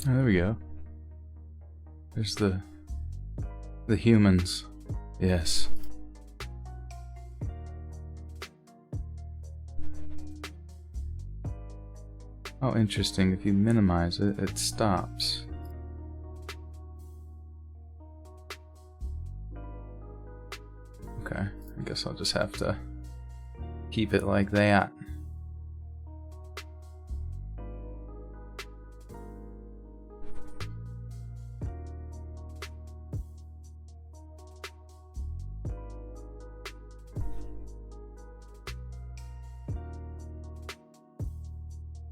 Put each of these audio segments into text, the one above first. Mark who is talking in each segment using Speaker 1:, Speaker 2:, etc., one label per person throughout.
Speaker 1: Oh, there we go. There's the humans. Yes. Oh, interesting. If you minimize it, it stops. Okay, I guess I'll just have to keep it like that.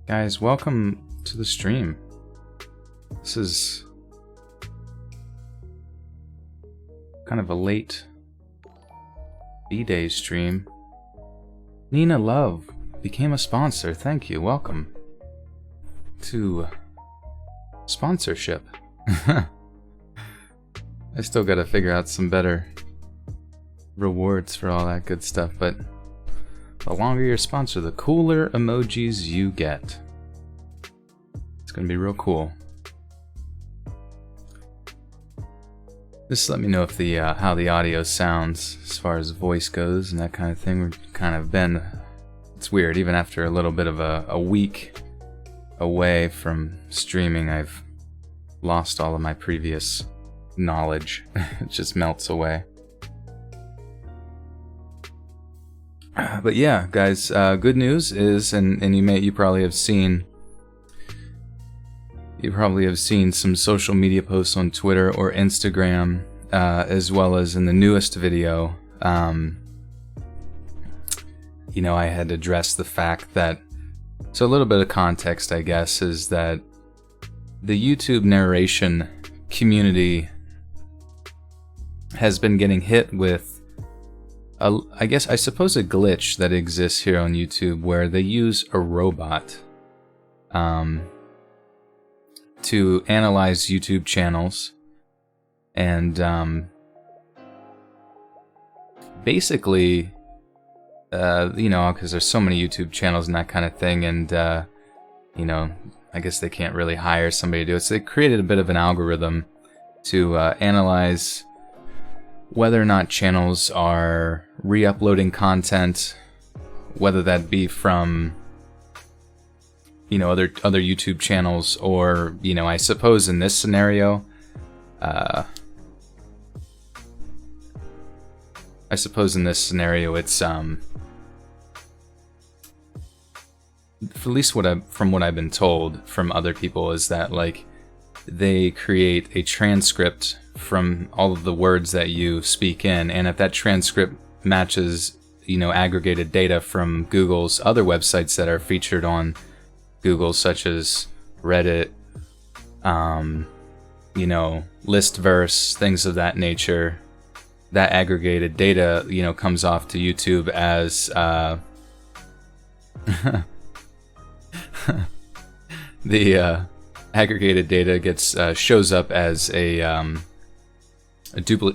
Speaker 1: Guys, welcome to the stream. This is kind of a late B-Day stream. Nina Love became a sponsor. Thank you. Welcome to sponsorship. I still gotta figure out some better rewards for all that good stuff, but the longer your sponsor, the cooler emojis you get. It's gonna be real cool. Just let me know if the how the audio sounds as far as voice goes and that kind of thing. We've kind of been, it's weird, even after a little bit of a week away from streaming, I've lost all of my previous knowledge. It just melts away. But yeah, guys, good news is, and you probably have seen some social media posts on Twitter or Instagram, as well as in the newest video. I had addressed the fact that, so a little bit of context, I guess, is that the YouTube narration community has been getting hit with I suppose a glitch that exists here on YouTube where they use a robot to analyze YouTube channels and basically because there's so many YouTube channels and that kind of thing, and I guess they can't really hire somebody to do it, so they created a bit of an algorithm to analyze whether or not channels are re-uploading content, whether that be from other YouTube channels, or I suppose in this scenario, it's at least from what I've been told from other people, is that like they create a transcript from all of the words that you speak in, and if that transcript matches aggregated data from Google's other websites that are featured on Google, such as Reddit, Listverse, things of that nature, that aggregated data comes off to YouTube as the aggregated data gets shows up as a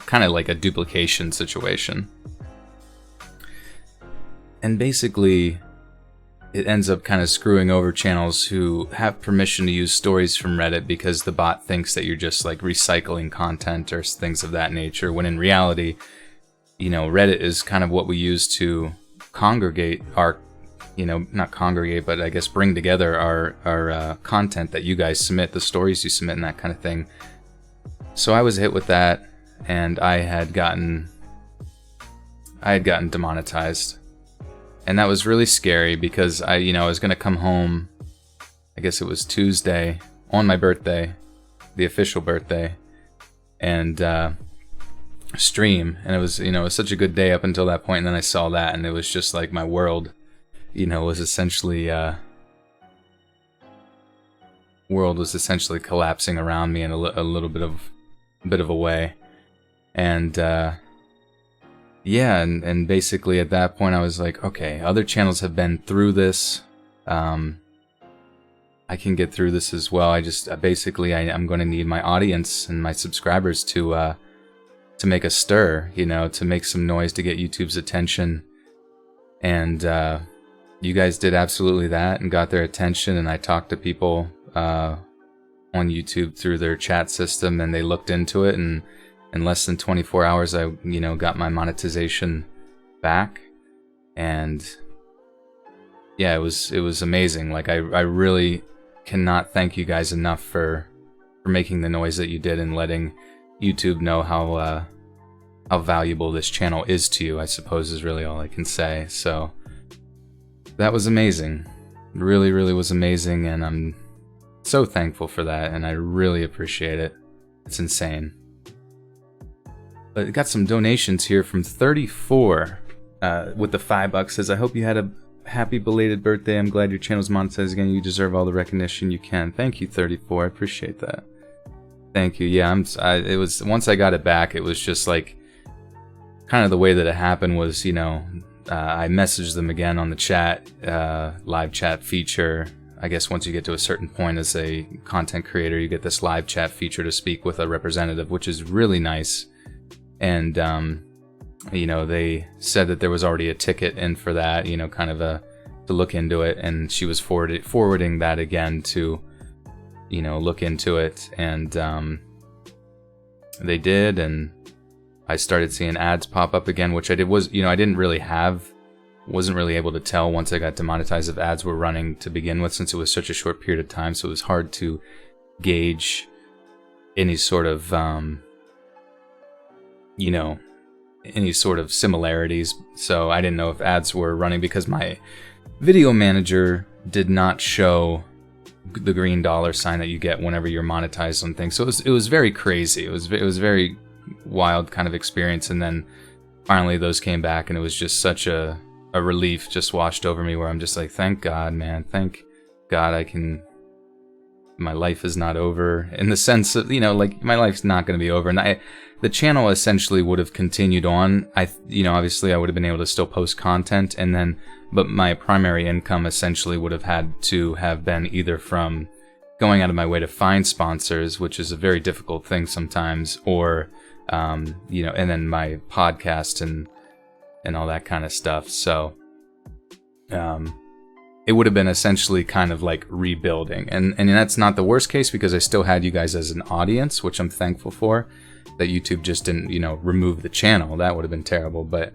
Speaker 1: kind of like a duplication situation, and basically it ends up kind of screwing over channels who have permission to use stories from Reddit, because the bot thinks that you're just like recycling content or things of that nature, when in reality, Reddit is kind of what we use to congregate our, not congregate, but I guess bring together our content that you guys submit, the stories you submit and that kind of thing. So I was hit with that, and I had gotten demonetized. And that was really scary, because I was going to come home, I guess it was Tuesday, on my birthday, the official birthday, and stream. And it was, it was such a good day up until that point, and then I saw that, and it was just like my world, was essentially, collapsing around me in a little bit of a way. And and basically at that point I was like, okay, other channels have been through this, I can get through this as well. I'm going to need my audience and my subscribers to make a stir, to make some noise, to get YouTube's attention. And you guys did absolutely that and got their attention, and I talked to people on YouTube through their chat system, and they looked into it, and in less than 24 hours I got my monetization back. And yeah, it was amazing. Like I really cannot thank you guys enough for making the noise that you did and letting YouTube know how valuable this channel is to you, I suppose, is really all I can say. So that was amazing. It really, really was amazing, and I'm so thankful for that, and I really appreciate it. It's insane. But got some donations here from 34 with the $5. Says, I hope you had a happy belated birthday. I'm glad your channel's monetized again. You deserve all the recognition you can. Thank you, 34. I appreciate that. Thank you. Yeah, it was, once I got it back, it was just like, kind of the way that it happened was, I messaged them again on the chat, live chat feature. I guess once you get to a certain point as a content creator, you get this live chat feature to speak with a representative, which is really nice. And, they said that there was already a ticket in for that, kind of to look into it. And she was forwarding that again to, look into it. And they did, and I started seeing ads pop up again, which I did was, I wasn't really able to tell once I got demonetized if ads were running to begin with, since it was such a short period of time. So it was hard to gauge any sort of, any sort of similarities. So I didn't know if ads were running because my video manager did not show the green dollar sign that you get whenever you're monetized on things. So it was very crazy. It was very wild kind of experience. And then finally those came back, and it was just such a relief just washed over me, where I'm just like, thank God, man. Thank God my life is not over, in the sense of, like, my life's not going to be over. And the channel essentially would have continued on. Obviously I would have been able to still post content, but my primary income essentially would have had to have been either from going out of my way to find sponsors, which is a very difficult thing sometimes, or, and then my podcast and all that kind of stuff. So, it would have been essentially kind of like rebuilding. And that's not the worst case, because I still had you guys as an audience, which I'm thankful for, that YouTube just didn't, remove the channel. That would have been terrible. But,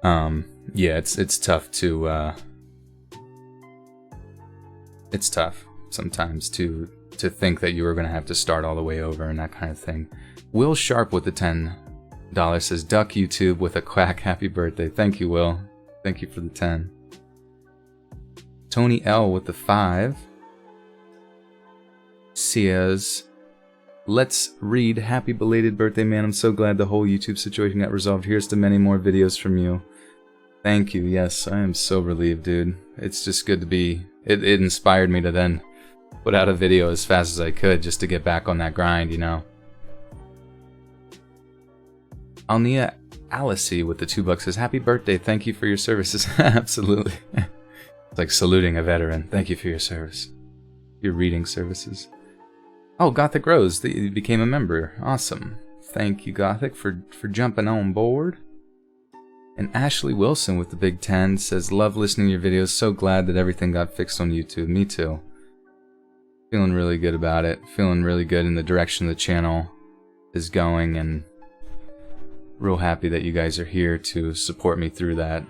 Speaker 1: yeah, it's tough to, it's tough sometimes to think that you were going to have to start all the way over and that kind of thing. Will Sharp with the $10 says, duck YouTube with a quack. Happy birthday. Thank you, Will. Thank you for the 10. Tony L with the 5 says, let's read. Happy belated birthday, man. I'm so glad the whole YouTube situation got resolved. Here's to many more videos from you. Thank you. Yes, I am so relieved, dude. It's just good to be... It inspired me to then put out a video as fast as I could, just to get back on that grind, Alnia Alice with the $2 says, happy birthday. Thank you for your services. Absolutely. It's like saluting a veteran. Thank you for your service. Your reading services. Oh, Gothic Rose, you became a member. Awesome. Thank you, Gothic, for jumping on board. And Ashley Wilson with the big 10 says, love listening to your videos. So glad that everything got fixed on YouTube. Me too. Feeling really good about it. Feeling really good in the direction the channel is going, and real happy that you guys are here to support me through that.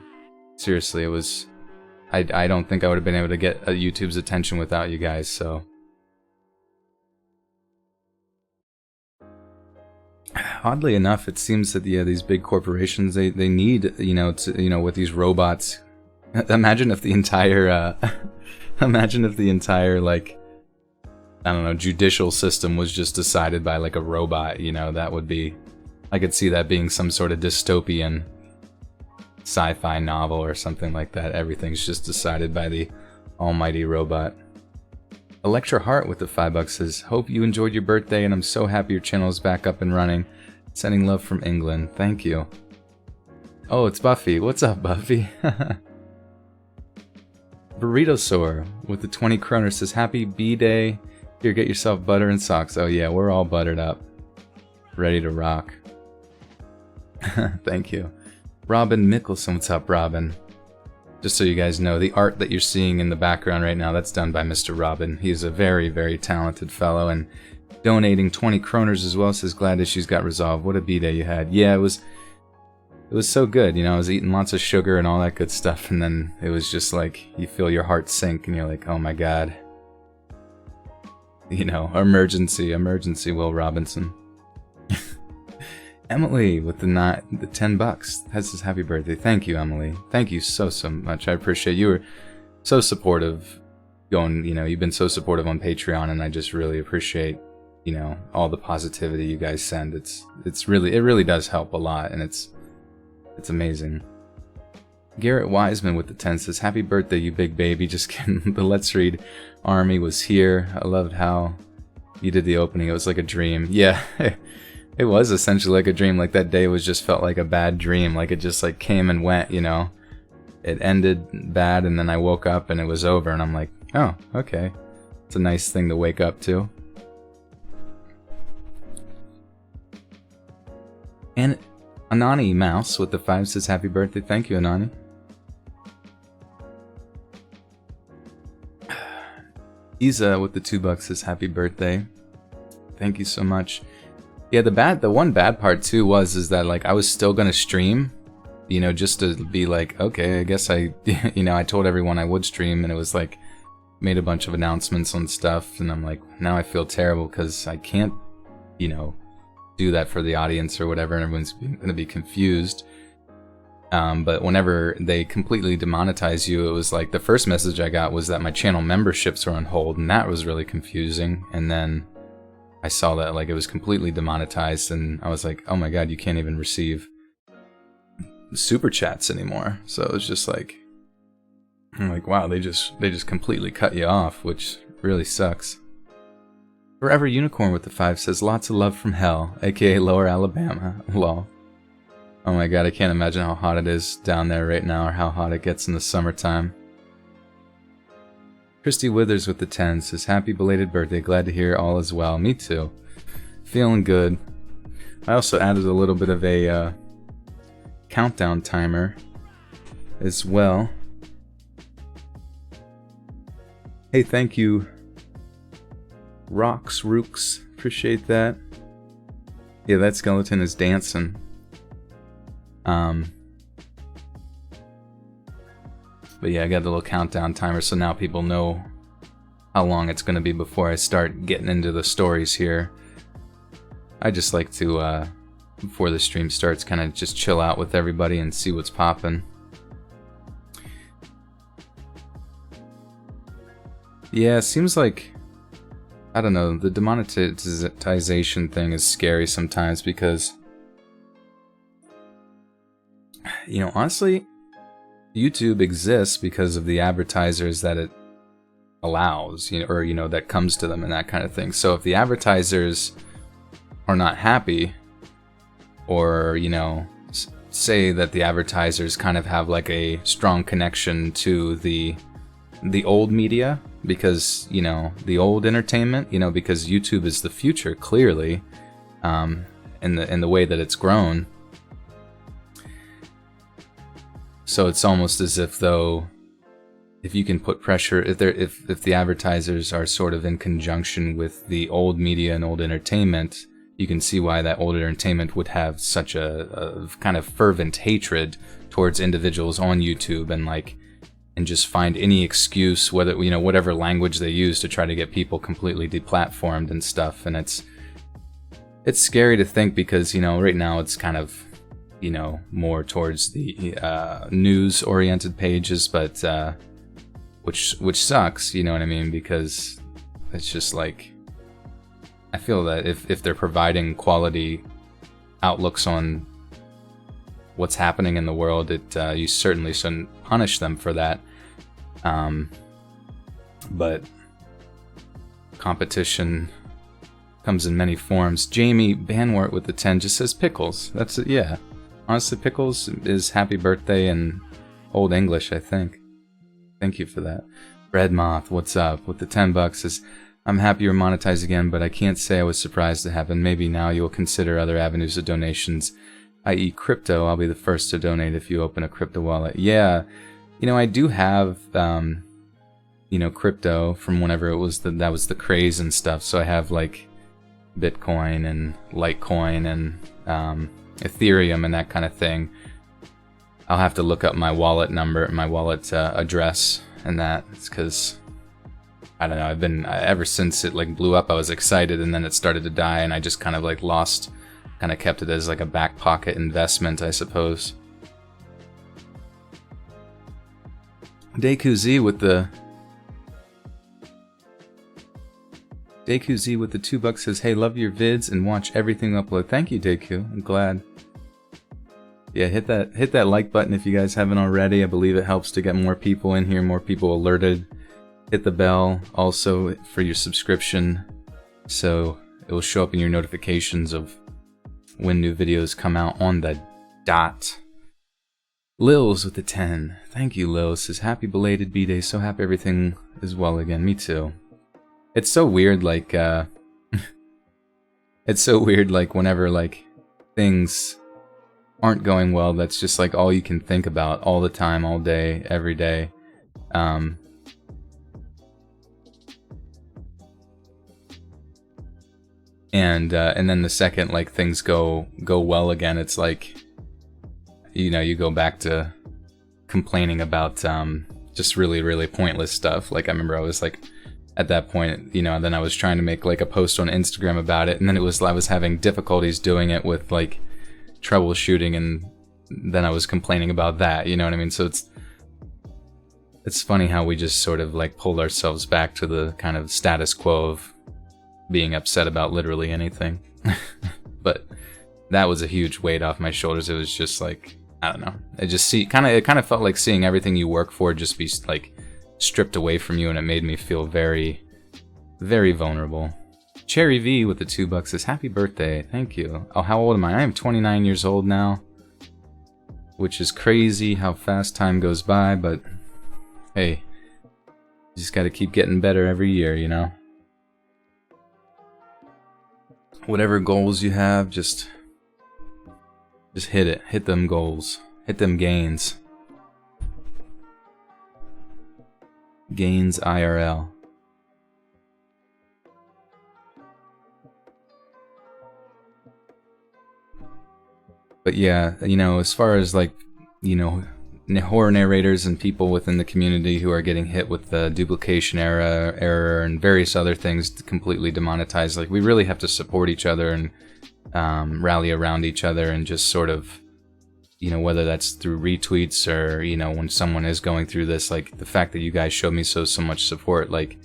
Speaker 1: Seriously, it was... I don't think I would have been able to get YouTube's attention without you guys, so... Oddly enough, it seems that, yeah, these big corporations, they need, with these robots... Imagine if the entire, like, I don't know, judicial system was just decided by, like, a robot, that would be... I could see that being some sort of dystopian sci-fi novel or something like that. Everything's just decided by the almighty robot. Electra Hart with the $5 says, hope you enjoyed your birthday, and I'm so happy your channel is back up and running. Sending love from England. Thank you. Oh, it's Buffy. What's up, Buffy? Burritosaur with the 20 kroner says, happy B-Day. Here, get yourself butter and socks. Oh yeah, we're all buttered up. Ready to rock. Thank you. Robin Mikalsen, what's up, Robin? Just so you guys know, the art that you're seeing in the background right now, that's done by Mr. Robin. He's a very, very talented fellow, and donating 20 kroners as well, says glad issues got resolved. What a B-day you had. Yeah, it was so good, you know. I was eating lots of sugar and all that good stuff, and then it was just like, you feel your heart sink, and you're like, oh my god. You know, emergency, Will Robinson. Emily with the 10 bucks. That's his happy birthday. Thank you, Emily. Thank you so much. I appreciate you. Were so supportive you've been so supportive on Patreon, and I just really appreciate, all the positivity you guys send. It really does help a lot, and it's amazing. Garrett Wiseman with the 10 says, happy birthday, you big baby. Just kidding. The Let's Read army was here. I loved how you did the opening. It was like a dream. Yeah. It was essentially like a dream. Like that day felt like a bad dream. Like it just like came and went, It ended bad, and then I woke up and it was over, and I'm like, oh, okay. It's a nice thing to wake up to. And Anani Mouse with the 5 says happy birthday. Thank you, Anani. Isa with the 2 bucks says happy birthday. Thank you so much. Yeah, the one bad part too is that like I was still gonna stream, just to be like, okay, I guess I told everyone I would stream, and it was like made a bunch of announcements on stuff, and I'm like, now I feel terrible because I can't, do that for the audience or whatever, and everyone's gonna be confused. But whenever they completely demonetize you, it was like the first message I got was that my channel memberships were on hold, and that was really confusing. And then I saw that like it was completely demonetized, and I was like, oh my god, you can't even receive super chats anymore. So it was just like, I'm like, wow, they just completely cut you off, which really sucks. Forever Unicorn with the 5 says, lots of love from hell, aka Lower Alabama. Lol. Oh my god, I can't imagine how hot it is down there right now, or how hot it gets in the summertime. Christy Withers with the 10 says, happy belated birthday, glad to hear all is well. Me too. Feeling good. I also added a little bit of a countdown timer as well. Hey, thank you, Rooks. Appreciate that. Yeah, that skeleton is dancing. But yeah, I got the little countdown timer, so now people know how long it's going to be before I start getting into the stories here. I just like to, before the stream starts, kind of just chill out with everybody and see what's popping. Yeah, it seems like, I don't know, the demonetization thing is scary sometimes because, honestly, YouTube exists because of the advertisers that it allows, or that comes to them and that kind of thing. So if the advertisers are not happy, or say that the advertisers kind of have like a strong connection to the old media, because the old entertainment, because YouTube is the future clearly, in the way that it's grown. So it's almost as if though, if you can put pressure, if the advertisers are sort of in conjunction with the old media and old entertainment, you can see why that old entertainment would have such a kind of fervent hatred towards individuals on YouTube, and just find any excuse, whether whatever language they use, to try to get people completely deplatformed and stuff. And it's scary to think, because right now it's kind of more towards the news-oriented pages, but which sucks, you know what I mean? Because it's just like, I feel that if they're providing quality outlooks on what's happening in the world, you certainly shouldn't punish them for that. But competition comes in many forms. Jamie Banwart with the 10 just says pickles. That's it, yeah. Honestly, pickles is happy birthday in Old English, I think. Thank you for that. Red Moth, what's up? With the 10 bucks says, I'm happy you're monetized again, but I can't say I was surprised to happen. Maybe now you'll consider other avenues of donations, i.e. crypto. I'll be the first to donate if you open a crypto wallet. Yeah, You know, I do have, you know, crypto from whenever it was that was the craze and stuff. So I have like Bitcoin and Litecoin and Ethereum and that kind of thing. I'll have to look up my wallet number, my wallet address, and that. It's because I don't know. I've been ever since it like blew up. I was excited, and then it started to die, and I just kind of like lost. Kind of kept it as like a back pocket investment, I suppose. DayQZ with the $2 says, "Hey, love your vids and watch everything upload." Thank you, DayQ. I'm glad. Yeah, hit that like button if you guys haven't already. I believe it helps to get more people in here, more people alerted. Hit the bell also for your subscription, so it will show up in your notifications of when new videos come out on the dot. Lils with the 10. Thank you, Lils. Says, "Happy belated B-Day. So happy everything is well again." Me too. It's so weird, like, it's so weird, like, whenever, like, things aren't going well, that's just, like, all you can think about all the time, all day, every day. And then the second, like, things go well again, it's like, you know, you go back to complaining about just really, really pointless stuff. Like, I remember I was, like, at that point, you know, and then I was trying to make, like, a post on Instagram about it, and then I was having difficulties doing it with, like, troubleshooting, and then I was complaining about that, you know what I mean? So it's funny how we just sort of, like, pulled ourselves back to the kind of status quo of being upset about literally anything. But that was a huge weight off my shoulders. It was just like, I don't know. It kind of felt like seeing everything you work for just be like stripped away from you, and it made me feel very, very vulnerable. Cherry V with the $2 says, "Happy birthday." Thank you. Oh, how old am I? I am 29 years old now, which is crazy how fast time goes by, but hey, you just gotta keep getting better every year, you know? Whatever goals you have, just hit it. Hit them goals. Hit them gains. Gains IRL. But yeah, you know, as far as like, you know, horror narrators and people within the community who are getting hit with the duplication error and various other things completely demonetized, like, we really have to support each other and rally around each other, and just sort of, you know, whether that's through retweets or, you know, when someone is going through this, like, the fact that you guys showed me so much support, like,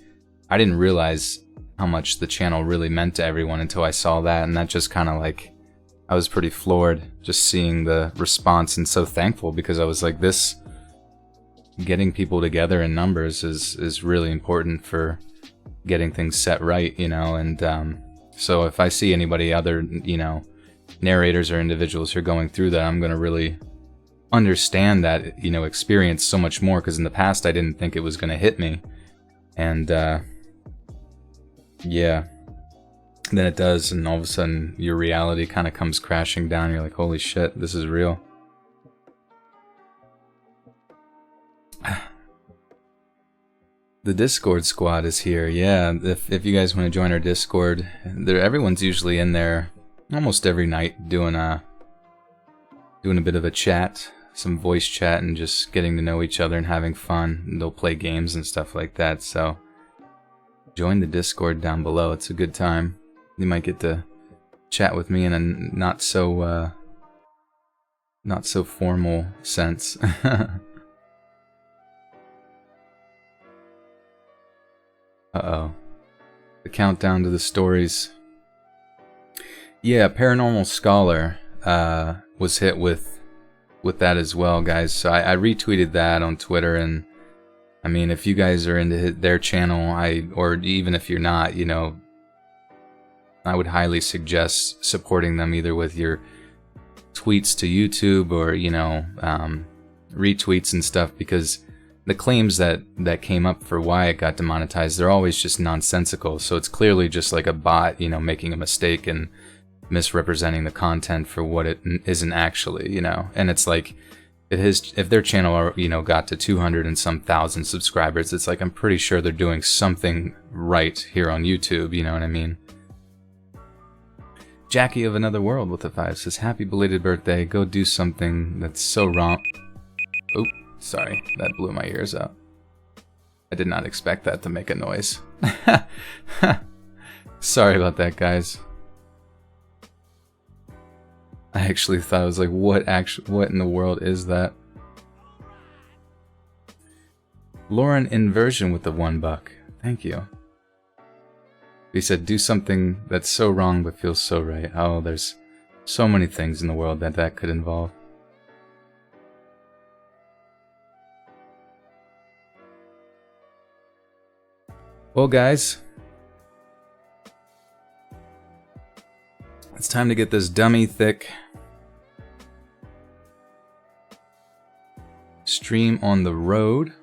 Speaker 1: I didn't realize how much the channel really meant to everyone until I saw that, and that just kind of like, I was pretty floored just seeing the response, and so thankful, because I was like, this, getting people together in numbers is really important for getting things set right, you know, and so if I see anybody other, you know, narrators or individuals who are going through that, I'm going to really understand that, you know, experience so much more, because in the past I didn't think it was going to hit me, and yeah. Then it does, and all of a sudden your reality kind of comes crashing down. You're like, holy shit, this is real. The Discord squad is here. Yeah, if you guys want to join our Discord, everyone's usually in there almost every night doing a bit of a chat, some voice chat, and just getting to know each other and having fun. And they'll play games and stuff like that. So join the Discord down below. It's a good time. You might get to chat with me in a not so formal sense. Uh-oh. The countdown to the stories. Yeah, Paranormal Scholar was hit with that as well, guys. So I retweeted that on Twitter, and I mean, if you guys are into their channel, or even if you're not, you know, I would highly suggest supporting them either with your tweets to YouTube or, you know, retweets and stuff, because the claims that came up for why it got demonetized, they're always just nonsensical. So it's clearly just like a bot, you know, making a mistake and misrepresenting the content for what it isn't actually, you know. And it's like, if their channel, got to 200 and some thousand subscribers, it's like I'm pretty sure they're doing something right here on YouTube. You know what I mean? Jackie of Another World with a 5 says, "Happy belated birthday. Go do something that's so wrong." Oh, sorry, that blew my ears out. I did not expect that to make a noise. Sorry about that, guys. I actually thought, I was like, what in the world is that? Lauren Inversion with the $1. Thank you. He said, "Do something that's so wrong but feels so right." Oh, there's so many things in the world that could involve. Well, guys, it's time to get this dummy thick stream on the road.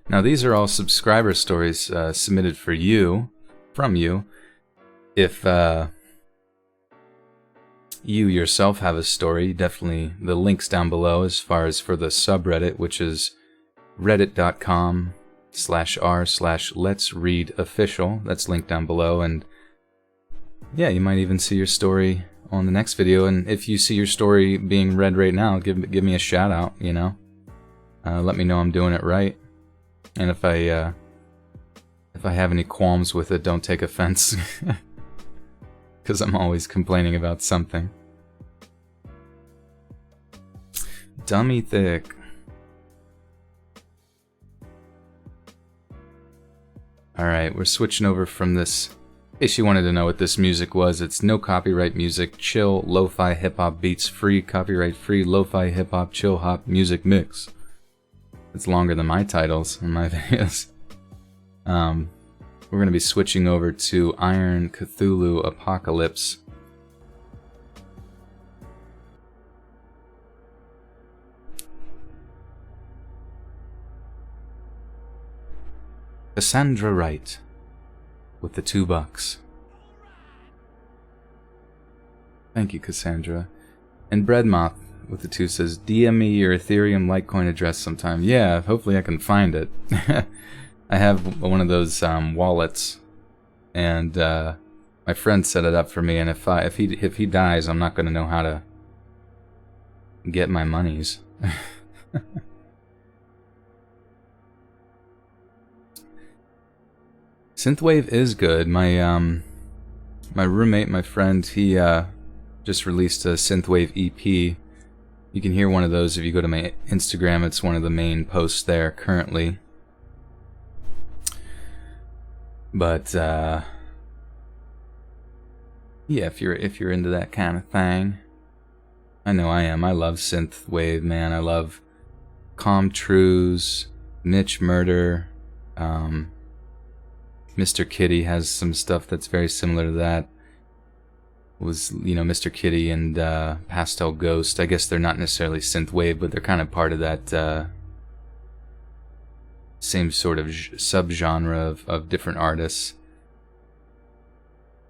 Speaker 1: Now, these are all subscriber stories submitted from you. If you yourself have a story, definitely the link's down below as far as for the subreddit, which is reddit.com/r/letsreadofficial. That's linked down below, and yeah, you might even see your story on the next video. And if you see your story being read right now, give me a shout out. Let me know I'm doing it right. And if I have any qualms with it, don't take offense, because I'm always complaining about something. Dummy thick. Alright, we're switching over from this. In case you wanted to know what this music was, it's no copyright music, chill, lo-fi hip-hop beats, free, copyright-free, lo-fi hip-hop, chill-hop music mix. It's longer than my titles in my videos. We're going to be switching over to Iron Cthulhu Apocalypse. Cassandra Wright with the $2. Thank you, Cassandra. And Breadmoth with the 2 says, "DM me your Ethereum Litecoin address sometime." Yeah, hopefully I can find it. I have one of those wallets, and my friend set it up for me. And if he dies, I'm not going to know how to get my monies. Synthwave is good. My roommate, my friend, he just released a Synthwave EP. You can hear one of those if you go to my Instagram. It's one of the main posts there currently. But yeah, if you're into that kind of thing, I know I am. I love Synthwave, man. I love Comtrues, Mitch Murder. Mr. Kitty has some stuff that's very similar to that. Mr. Kitty and Pastel Ghost. I guess they're not necessarily synthwave, but they're kind of part of that same sort of subgenre of different artists.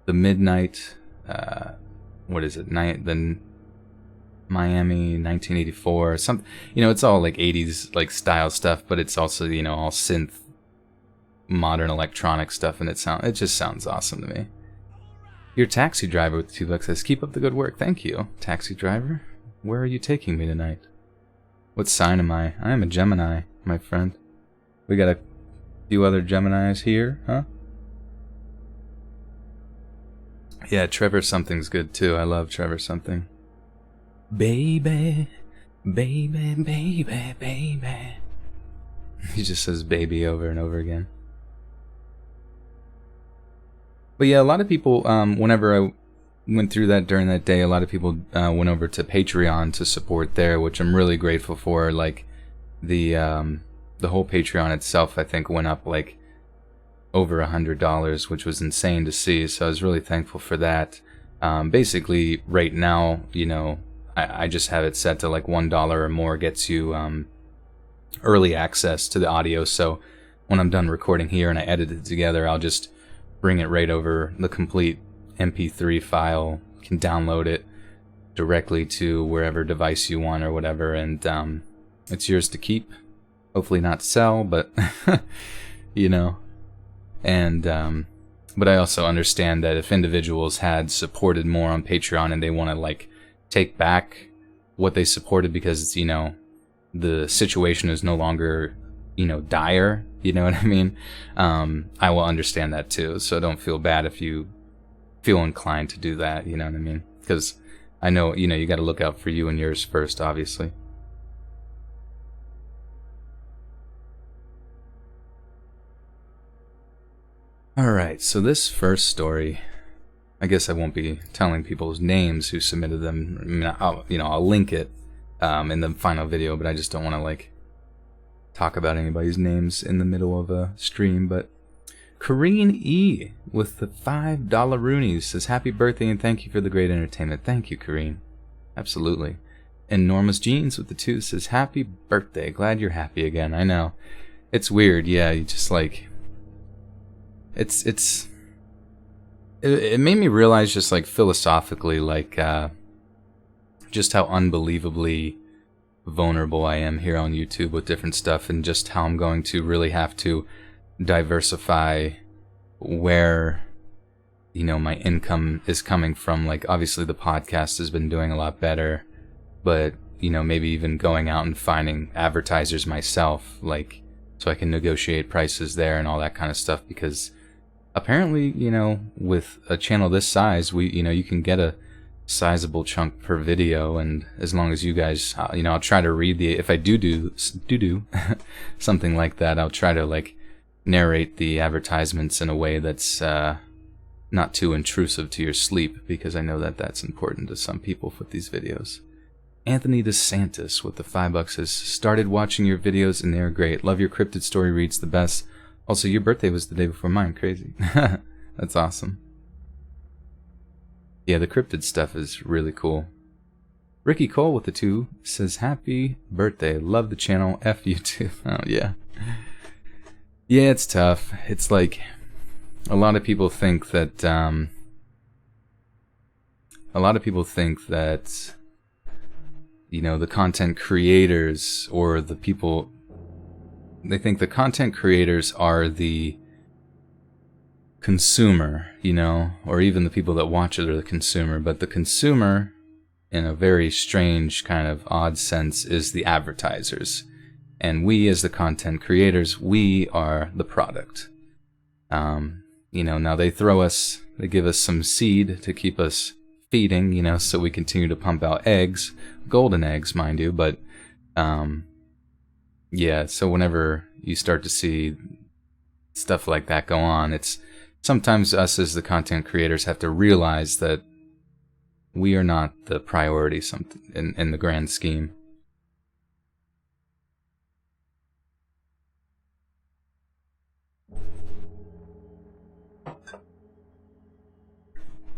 Speaker 1: The Midnight, what is it? The Miami 1984. Something. It's all like 80s like style stuff, but it's also all synth, modern electronic stuff, and it just sounds awesome to me. Your taxi driver with the $2 says, "Keep up the good work." Thank you, taxi driver. Where are you taking me tonight? What sign am I? I am a Gemini, my friend. We got a few other Geminis here, huh? Yeah, Trevor Something's good too. I love Trevor Something. Baby, baby, baby, baby. He just says baby over and over again. But yeah, a lot of people, whenever I went through that during that day, a lot of people went over to Patreon to support there, which I'm really grateful for. Like, the whole Patreon itself, I think, went up like over $100, which was insane to see. So I was really thankful for that. Basically, right now, I just have it set to like $1 or more gets you early access to the audio. So when I'm done recording here and I edit it together, I'll just bring it right over the complete MP3 file. You can download it directly to wherever device you want or whatever, and it's yours to keep. Hopefully not sell, but you know. And but I also understand that if individuals had supported more on Patreon and they want to like take back what they supported because, you know, the situation is no longer, you know, dire, you know what I mean? I will understand that too. So don't feel bad if you feel inclined to do that, you know what I mean? Because I know, you know, you got to look out for you and yours first, obviously. Alright, so this first story, I guess I won't be telling people's names who submitted them. I mean, I'll link it in the final video, but I just don't want to, like, talk about anybody's names in the middle of a stream. But Kareen E with the $5 Roonies says, happy birthday and thank you for the great entertainment. Thank you, Kareen. Absolutely. Enormous Jeans with the 2 says, happy birthday. Glad you're happy again. I know. It's weird, yeah, you just, like... It made me realize just like philosophically like just how unbelievably vulnerable I am here on YouTube with different stuff, and just how I'm going to really have to diversify where, you know, my income is coming from. Like obviously the podcast has been doing a lot better, but you know, maybe even going out and finding advertisers myself, like so I can negotiate prices there and all that kind of stuff, because apparently, you know, with a channel this size, you can get a sizable chunk per video, and as long as you guys, you know, I'll try to read if I do something like that, I'll try to like narrate the advertisements in a way that's not too intrusive to your sleep, because I know that that's important to some people with these videos. Anthony DeSantis with the $5 says, started watching your videos and they're great. Love your cryptid story reads the best. Also, your birthday was the day before mine. Crazy. That's awesome. Yeah, the cryptid stuff is really cool. Ricky Cole with the 2 says, happy birthday. Love the channel. F you too. Oh, yeah. Yeah, it's tough. It's like, a lot of people think that, you know, the content creators or the people... They think the content creators are the consumer, you know, or even the people that watch it are the consumer. But the consumer, in a very strange kind of odd sense, is the advertisers. And we, as the content creators, we are the product. You know, now they give us some seed to keep us feeding, you know, so we continue to pump out eggs, golden eggs, mind you, but... yeah, so whenever you start to see stuff like that go on, it's sometimes us as the content creators have to realize that we are not the priority in the grand scheme.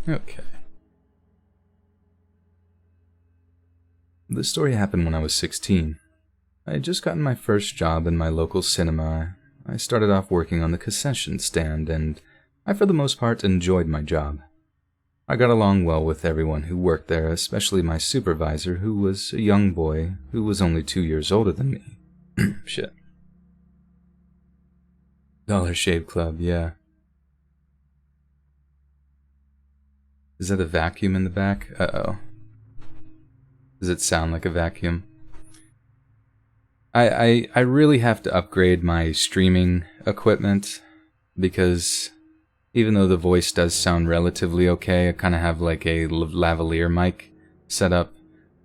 Speaker 1: Okay. This story happened when I was 16. I had just gotten my first job in my local cinema. I started off working on the concession stand, and I for the most part enjoyed my job. I got along well with everyone who worked there, especially my supervisor, who was a young boy who was only 2 years older than me. Shit. Dollar Shave Club, yeah. Is that a vacuum in the back? Uh-oh. Does it sound like a vacuum? I really have to upgrade my streaming equipment, because even though the voice does sound relatively okay, I kind of have like a lavalier mic set up.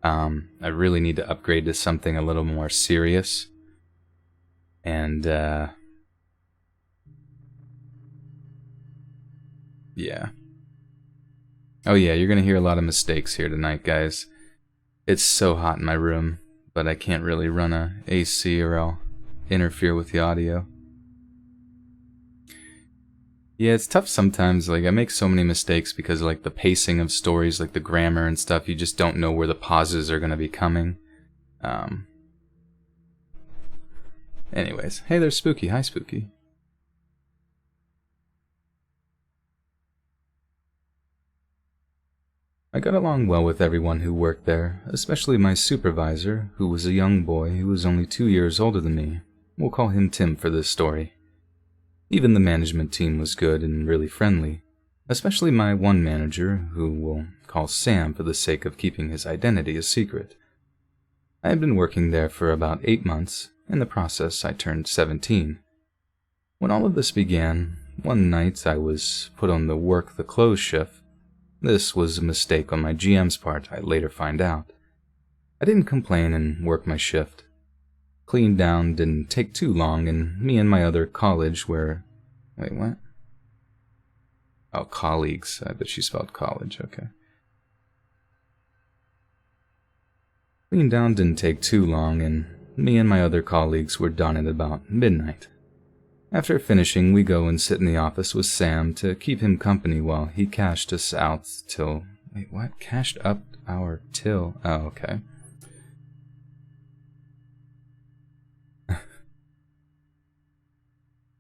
Speaker 1: I really need to upgrade to something a little more serious. And, yeah. Oh yeah, you're gonna hear a lot of mistakes here tonight, guys. It's so hot in my room, but I can't really run a AC or I'll interfere with the audio. Yeah, it's tough sometimes. Like, I make so many mistakes because, like, the pacing of stories, like the grammar and stuff, you just don't know where the pauses are going to be coming. Anyways, hey, there's Spooky. Hi, Spooky. I got along well with everyone who worked there, especially my supervisor, who was a young boy who was only 2 years older than me. We'll call him Tim for this story. Even the management team was good and really friendly, especially my one manager, who we'll call Sam for the sake of keeping his identity a secret. I had been working there for about 8 months. In the process, I turned 17. When all of this began, one night I was put on the work the close shift. This was a mistake on my GM's part, I later find out. I didn't complain and worked my shift. Cleaned down didn't take too long, and me and my other college were... Wait, what? Oh, colleagues. I bet she spelled college, okay. Cleaned down didn't take too long, and me and my other colleagues were done at about midnight. After finishing, we go and sit in the office with Sam to keep him company while he cashed us out till... Wait, what? Cashed up our till... Oh, okay.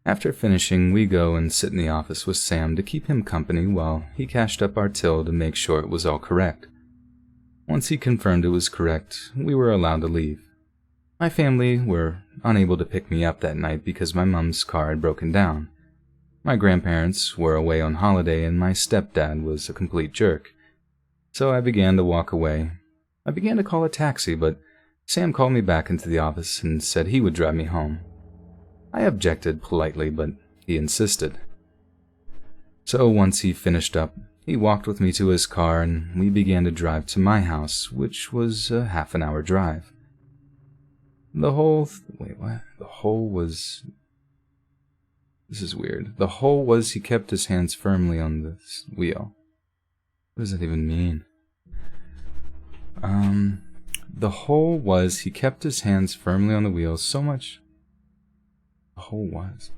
Speaker 1: After finishing, we go and sit in the office with Sam to keep him company while he cashed up our till to make sure it was all correct. Once he confirmed it was correct, we were allowed to leave. My family were unable to pick me up that night because my mom's car had broken down. My grandparents were away on holiday and my stepdad was a complete jerk. So I began to walk away. I began to call a taxi, but Sam called me back into the office and said he would drive me home. I objected politely, but he insisted. So once he finished up, he walked with me to his car and we began to drive to my house, which was a half-an-hour drive. This is weird. The whole was he kept his hands firmly on the wheel. What does that even mean? The whole was he kept his hands firmly on the wheel so much... The whole was...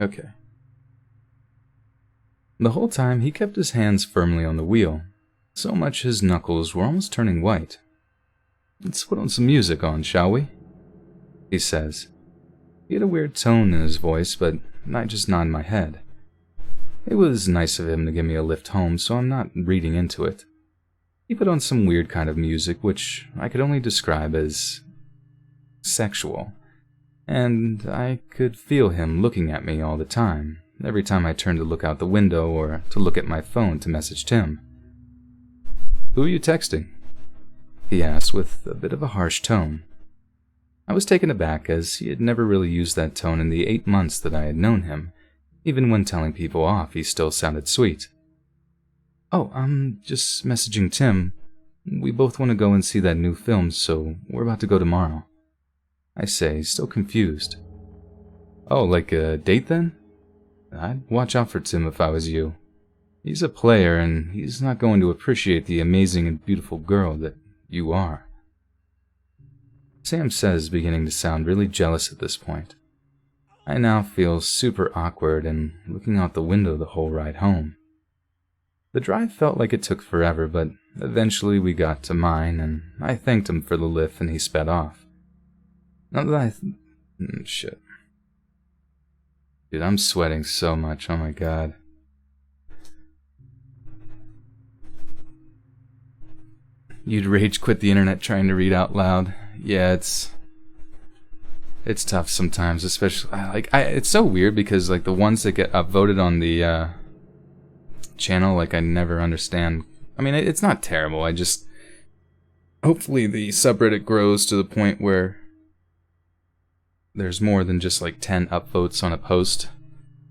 Speaker 1: Okay. The whole time, he kept his hands firmly on the wheel, so much his knuckles were almost turning white. "Let's put on some music on, shall we?" he says. He had a weird tone in his voice, but I just nodded my head. It was nice of him to give me a lift home, so I'm not reading into it. He put on some weird kind of music, which I could only describe as sexual, and I could feel him looking at me all the time, every time I turned to look out the window or to look at my phone to message Tim. "Who are you texting?" he asked with a bit of a harsh tone. I was taken aback, as he had never really used that tone in the 8 months that I had known him. Even when telling people off, he still sounded sweet. "Oh, I'm just messaging Tim. We both want to go and see that new film, so we're about to go tomorrow," I say, still confused. "Oh, like a date then? I'd watch out for Tim if I was you. He's a player, and he's not going to appreciate the amazing and beautiful girl that you are," Sam says, beginning to sound really jealous at this point. I now feel super awkward and looking out the window the whole ride home. The drive felt like it took forever, but eventually we got to mine, and I thanked him for the lift and he sped off. Not that shit. Dude, I'm sweating so much, oh my god. You'd rage quit the internet trying to read out loud. Yeah, it's tough sometimes, especially it's so weird because like the ones that get upvoted on the channel, like I never understand. I mean, it's not terrible. I just hopefully the subreddit grows to the point where there's more than just like 10 upvotes on a post,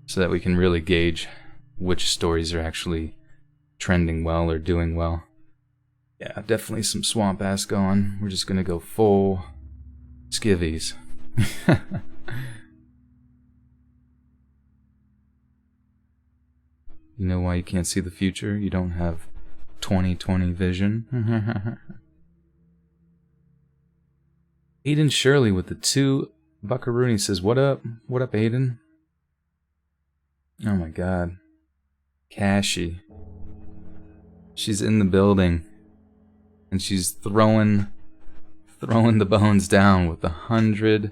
Speaker 1: so that we can really gauge which stories are actually trending well or doing well. Yeah, definitely some swamp ass going. We're just gonna go full skivvies. You know why you can't see the future? You don't have 20/20 vision. Aiden Shirley with the 2 buckaroony says, "What up? What up, Aiden?" Oh my god. Cashy. She's in the building. And she's throwing the bones down with a $100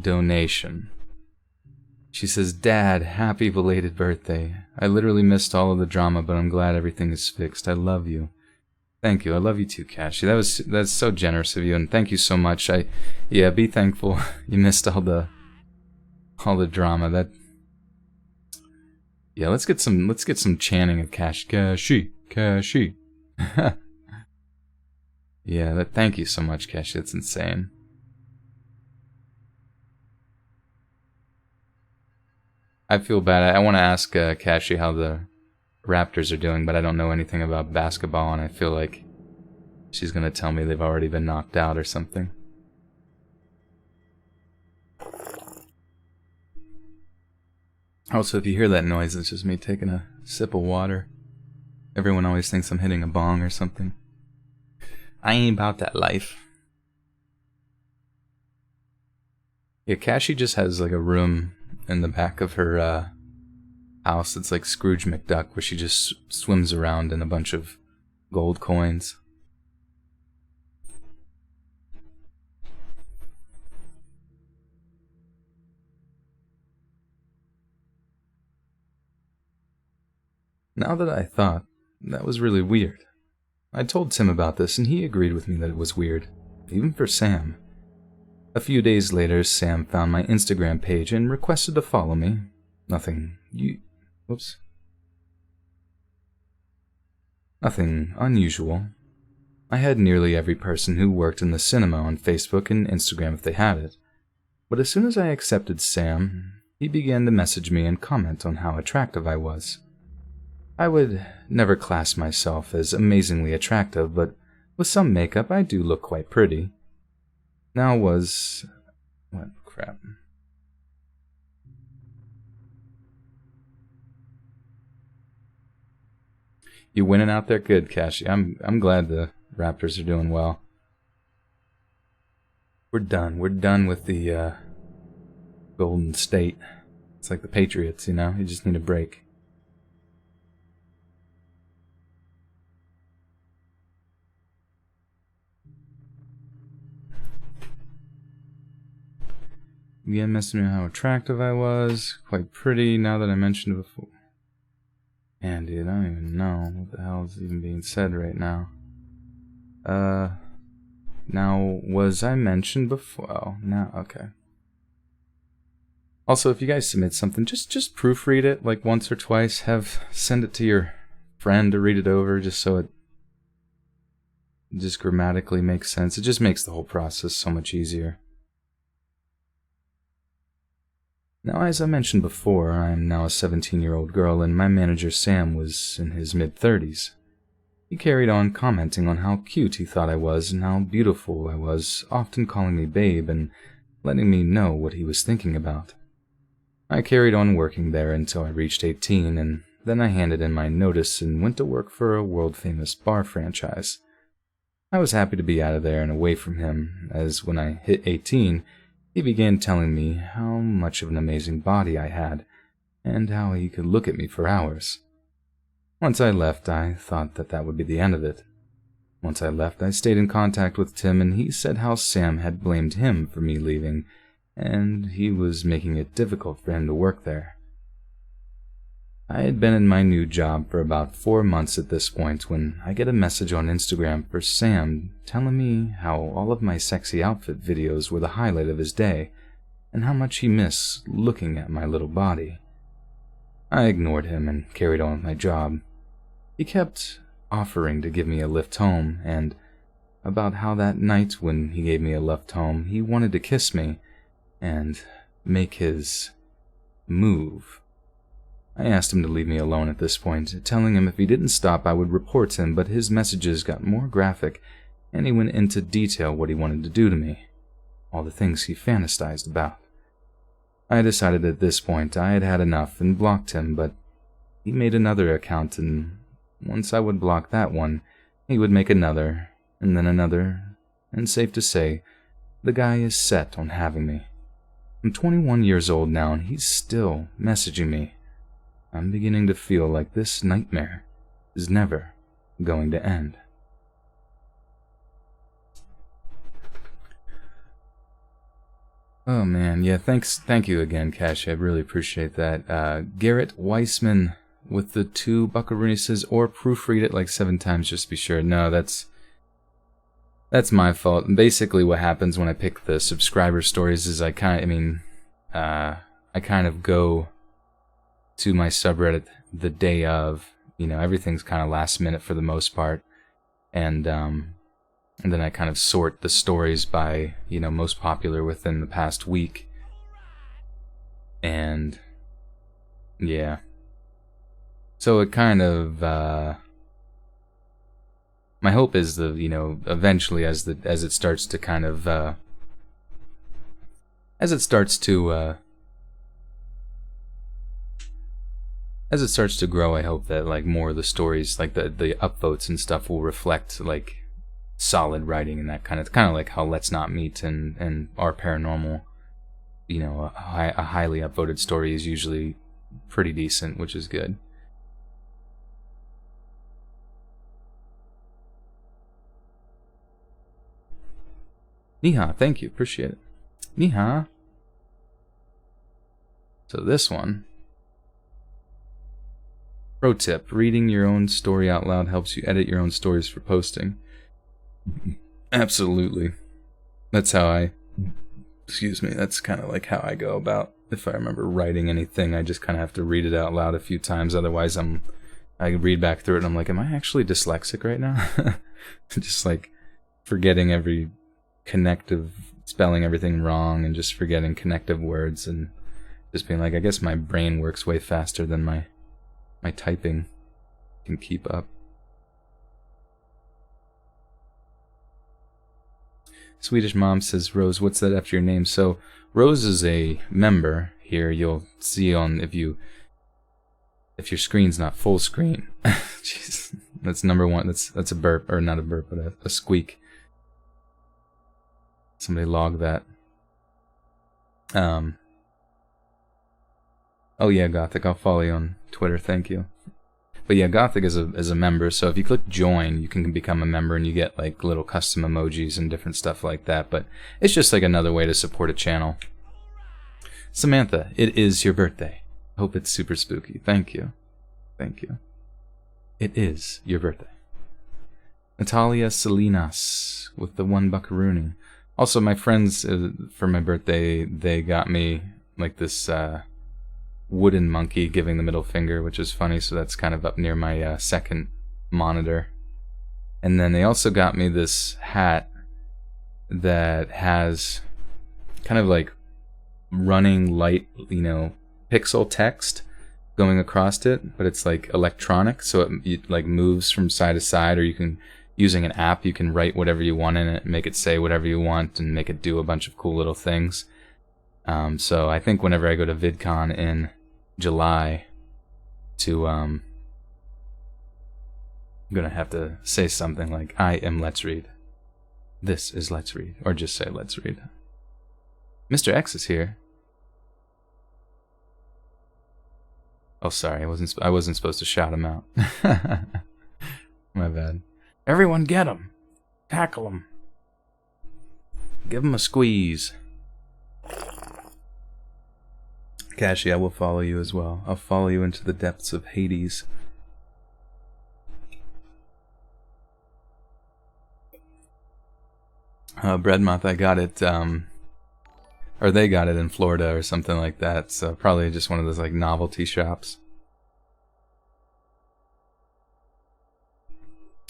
Speaker 1: donation. She says, Dad, happy belated birthday. I literally missed all of the drama, but I'm glad everything is fixed. I love you. Thank you. I love you too, Cassie. That's so generous of you, and thank you so much. Yeah, be thankful you missed all the drama. Yeah, let's get some chanting of Cassie. Yeah, thank you so much, Cassie. That's insane. I feel bad. I want to ask Cassie how the Raptors are doing, but I don't know anything about basketball, and I feel like she's going to tell me they've already been knocked out or something. Also, if you hear that noise, it's just me taking a sip of water. Everyone always thinks I'm hitting a bong or something. I ain't about that life. Yeah, Cassie just has like a room in the back of her house that's like Scrooge McDuck, where she just swims around in a bunch of gold coins. Now that I thought, that was really weird. I told Tim about this, and he agreed with me that it was weird, even for Sam. A few days later, Sam found my Instagram page and requested to follow me. Nothing unusual. I had nearly every person who worked in the cinema on Facebook and Instagram if they had it. But as soon as I accepted Sam, he began to message me and comment on how attractive I was. I would never class myself as amazingly attractive, but with some makeup I do look quite pretty. What crap. You winning out there? Good, Cassie. I'm glad the Raptors are doing well. We're done. We're done with the Golden State. It's like the Patriots, you know? You just need a break. Again, messaging me how attractive I was. Quite pretty, now that I mentioned it before. Man, dude, I don't even know what the hell is even being said right now. Now, was I mentioned before? Oh, now, okay. Also, if you guys submit something, just proofread it like once or twice. Send it to your friend to read it over, just so it just grammatically makes sense. It just makes the whole process so much easier. Now, as I mentioned before, I am now a 17-year-old girl, and my manager Sam was in his mid-30s. He carried on commenting on how cute he thought I was and how beautiful I was, often calling me babe and letting me know what he was thinking about. I carried on working there until I reached 18, and then I handed in my notice and went to work for a world-famous bar franchise. I was happy to be out of there and away from him, as when I hit 18, he began telling me how much of an amazing body I had, and how he could look at me for hours. Once I left, I thought that would be the end of it. Once I left, I stayed in contact with Tim, and he said how Sam had blamed him for me leaving, and he was making it difficult for him to work there. I had been in my new job for about 4 months at this point when I get a message on Instagram for Sam telling me how all of my sexy outfit videos were the highlight of his day and how much he missed looking at my little body. I ignored him and carried on with my job. He kept offering to give me a lift home, and about how that night when he gave me a lift home, he wanted to kiss me and make his move. I asked him to leave me alone at this point, telling him if he didn't stop I would report him, but his messages got more graphic, and he went into detail what he wanted to do to me, all the things he fantasized about. I decided at this point I had had enough and blocked him, but he made another account, and once I would block that one, he would make another, and then another, and safe to say, the guy is set on having me. I'm 21 years old now, and he's still messaging me. I'm beginning to feel like this nightmare is never going to end. Oh man, yeah, thank you again, Cash. I really appreciate that. Garrett Weissman with the 2 buckaroonies says, or proofread it like 7 times just to be sure. No, that's my fault. And basically what happens when I pick the subscriber stories is I kind of go to my subreddit the day of. Everything's kind of last minute for the most part. And then I kind of sort the stories by, most popular within the past week. And yeah. So it kind of my hope is eventually as it starts to kind of as it starts to grow, I hope that like more of the stories, like the upvotes and stuff, will reflect like solid writing and that kind of. It's kind of like how Let's Not Meet and Our Paranormal. A highly upvoted story is usually pretty decent, which is good. Niha, thank you, appreciate it. Niha. So this one. Pro tip: reading your own story out loud helps you edit your own stories for posting. Absolutely. That's how that's kind of like how I go about. If I remember writing anything, I just kind of have to read it out loud a few times. Otherwise, I read back through it and I'm like, am I actually dyslexic right now? Just like forgetting every connective, spelling everything wrong, and just forgetting connective words, and just being like, I guess my brain works way faster than my typing can keep up. Swedish Mom says, Rose, what's that after your name? So Rose is a member here. You'll see if your screen's not full screen. Jeez, that's number one. That's a burp, or not a burp, but a squeak. Somebody log that. Oh yeah, Gothic, I'll follow you on Twitter, thank you. But yeah, Gothic is a member, so if you click join, you can become a member and you get like little custom emojis and different stuff like that. But it's just like another way to support a channel. Samantha, it is your birthday. Hope it's super spooky. Thank you. Thank you. It is your birthday. Natalia Salinas with the 1 buckaroonie. Also, my friends, for my birthday, they got me like this wooden monkey giving the middle finger, which is funny, so that's kind of up near my second monitor. And then they also got me this hat that has kind of like running light, pixel text going across it, but it's like electronic, so it like moves from side to side, or you can, using an app, you can write whatever you want in it, make it say whatever you want, and make it do a bunch of cool little things. So I think whenever I go to VidCon in July I'm gonna have to say something like, I am Let's Read. This is Let's Read. Or just say Let's Read. Mr. X is here. Oh, sorry, I wasn't supposed to shout him out. My bad. Everyone get him. Tackle him. Give him a squeeze. Cashy, I will follow you as well. I'll follow you into the depths of Hades. Breadmouth, I got it, or they got it in Florida or something like that, so probably just one of those like novelty shops.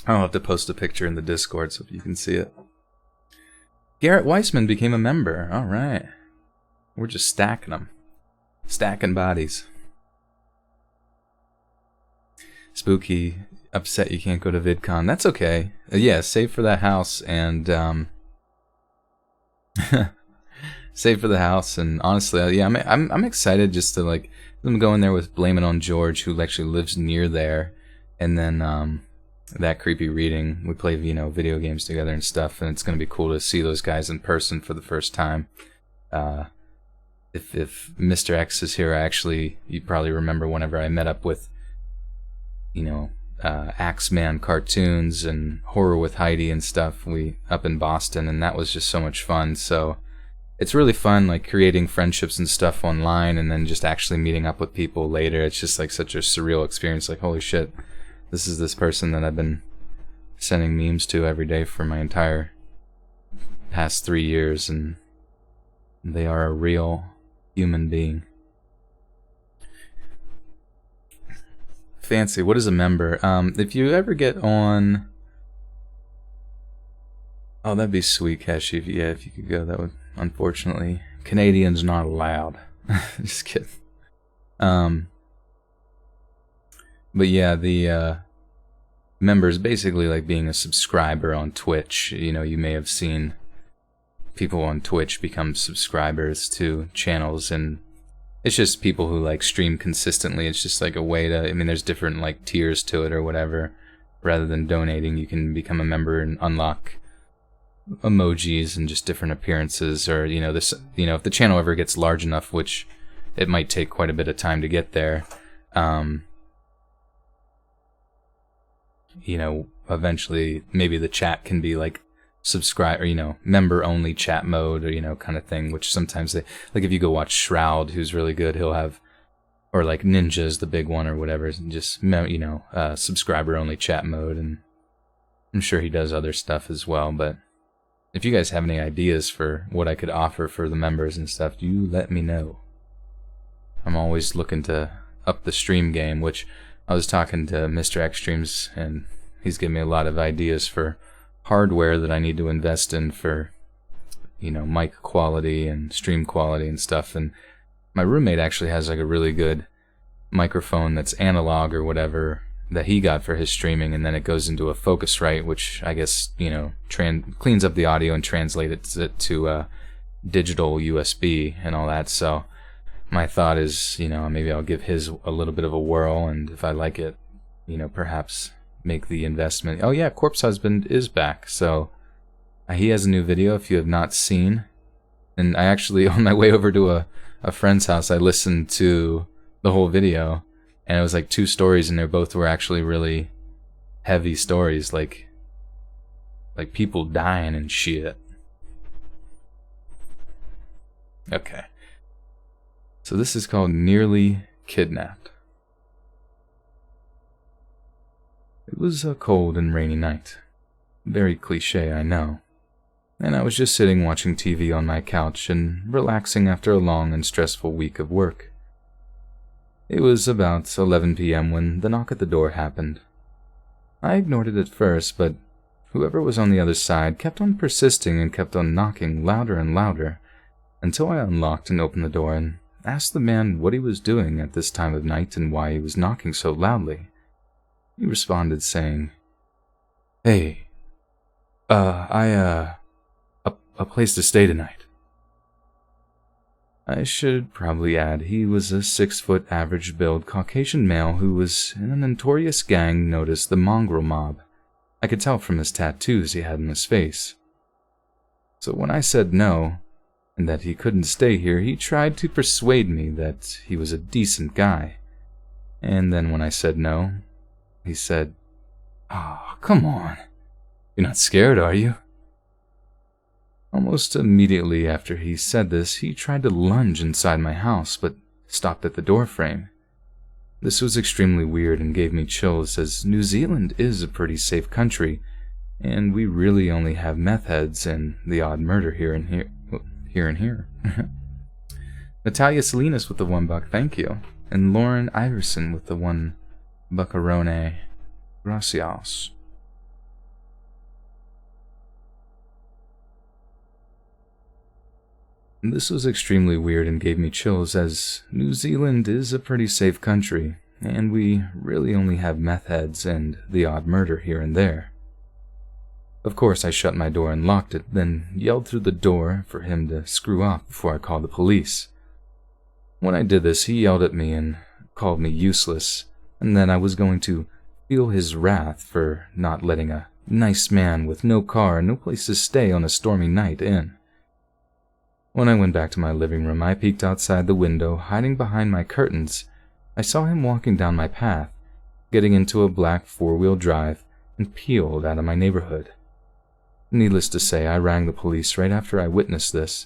Speaker 1: I'll have to post a picture in the Discord so you can see it. Garrett Weissman became a member. Alright. We're just stacking them. Stacking bodies. Spooky, upset you can't go to VidCon. That's okay. Yeah, save for that house and save for the house, and honestly, yeah, I'm excited just to like go in there with Blame It on George, who actually lives near there, and then that creepy reading. We play video games together and stuff, and it's gonna be cool to see those guys in person for the first time. If Mr. X is here, you probably remember whenever I met up with, Axeman cartoons and Horror with Heidi and stuff, up in Boston, and that was just so much fun. So it's really fun, like creating friendships and stuff online, and then just actually meeting up with people later. It's just like such a surreal experience. Like, holy shit, this is this person that I've been sending memes to every day for my entire past 3 years, and they are a real human being. Fancy. What is a member? If you ever get on... Oh, that'd be sweet, Kashi. Yeah, if you could go, that would... Unfortunately, Canadians not allowed. Just kidding. But yeah, the members basically like being a subscriber on Twitch. You know, you may have seen people on Twitch become subscribers to channels, and it's just people who like stream consistently. It's just like a way to, I mean, there's different like tiers to it or whatever. Rather than donating, you can become a member and unlock emojis and just different appearances, or this, if the channel ever gets large enough, which it might take quite a bit of time to get there, eventually maybe the chat can be like subscribe, or member only chat mode, or kind of thing, which sometimes they, like, if you go watch Shroud, who's really good, he'll have, or like Ninja's the big one or whatever, and just subscriber only chat mode, and I'm sure he does other stuff as well. But if you guys have any ideas for what I could offer for the members and stuff, you let me know. I'm always looking to up the stream game, which I was talking to Mr. Xtremes, and he's giving me a lot of ideas for hardware that I need to invest in for, mic quality and stream quality and stuff. And my roommate actually has like a really good microphone that's analog or whatever that he got for his streaming, and then it goes into a Focusrite, which I guess, cleans up the audio and translates it to digital USB and all that. So my thought is, maybe I'll give his a little bit of a whirl, and if I like it, perhaps make the investment. Oh yeah, Corpse Husband is back, so he has a new video if you have not seen. And I actually, on my way over to a friend's house, I listened to the whole video, and it was like 2 stories, and they both were actually really heavy stories, like people dying and shit. Okay. So this is called Nearly Kidnapped. It was a cold and rainy night. Very cliche, I know. And I was just sitting watching TV on my couch and relaxing after a long and stressful week of work. It was about 11 p.m. when the knock at the door happened. I ignored it at first, but whoever was on the other side kept on persisting and kept on knocking louder and louder, until I unlocked and opened the door and asked the man what he was doing at this time of night and why he was knocking so loudly. He responded saying, "Hey, a place to stay tonight." I should probably add he was a 6-foot average build Caucasian male who was in a notorious gang known as the Mongrel Mob. I could tell from his tattoos he had on his face. So when I said no, and that he couldn't stay here, he tried to persuade me that he was a decent guy. And then when I said no, he said, "Oh, come on. You're not scared, are you?" Almost immediately after he said this, he tried to lunge inside my house, but stopped at the doorframe. This was extremely weird and gave me chills, as New Zealand is a pretty safe country, and we really only have meth heads and the odd murder here and here. Natalia Salinas with the $1, thank you. And Lauren Iverson with the $1 buckarone. Gracias. This was extremely weird and gave me chills, as New Zealand is a pretty safe country, and we really only have meth heads and the odd murder here and there. Of course, I shut my door and locked it, then yelled through the door for him to screw off before I called the police. When I did this, he yelled at me and called me useless, and that I was going to feel his wrath for not letting a nice man with no car and no place to stay on a stormy night in. When I went back to my living room, I peeked outside the window, hiding behind my curtains. I saw him walking down my path, getting into a black 4-wheel drive, and peeled out of my neighborhood. Needless to say, I rang the police right after I witnessed this,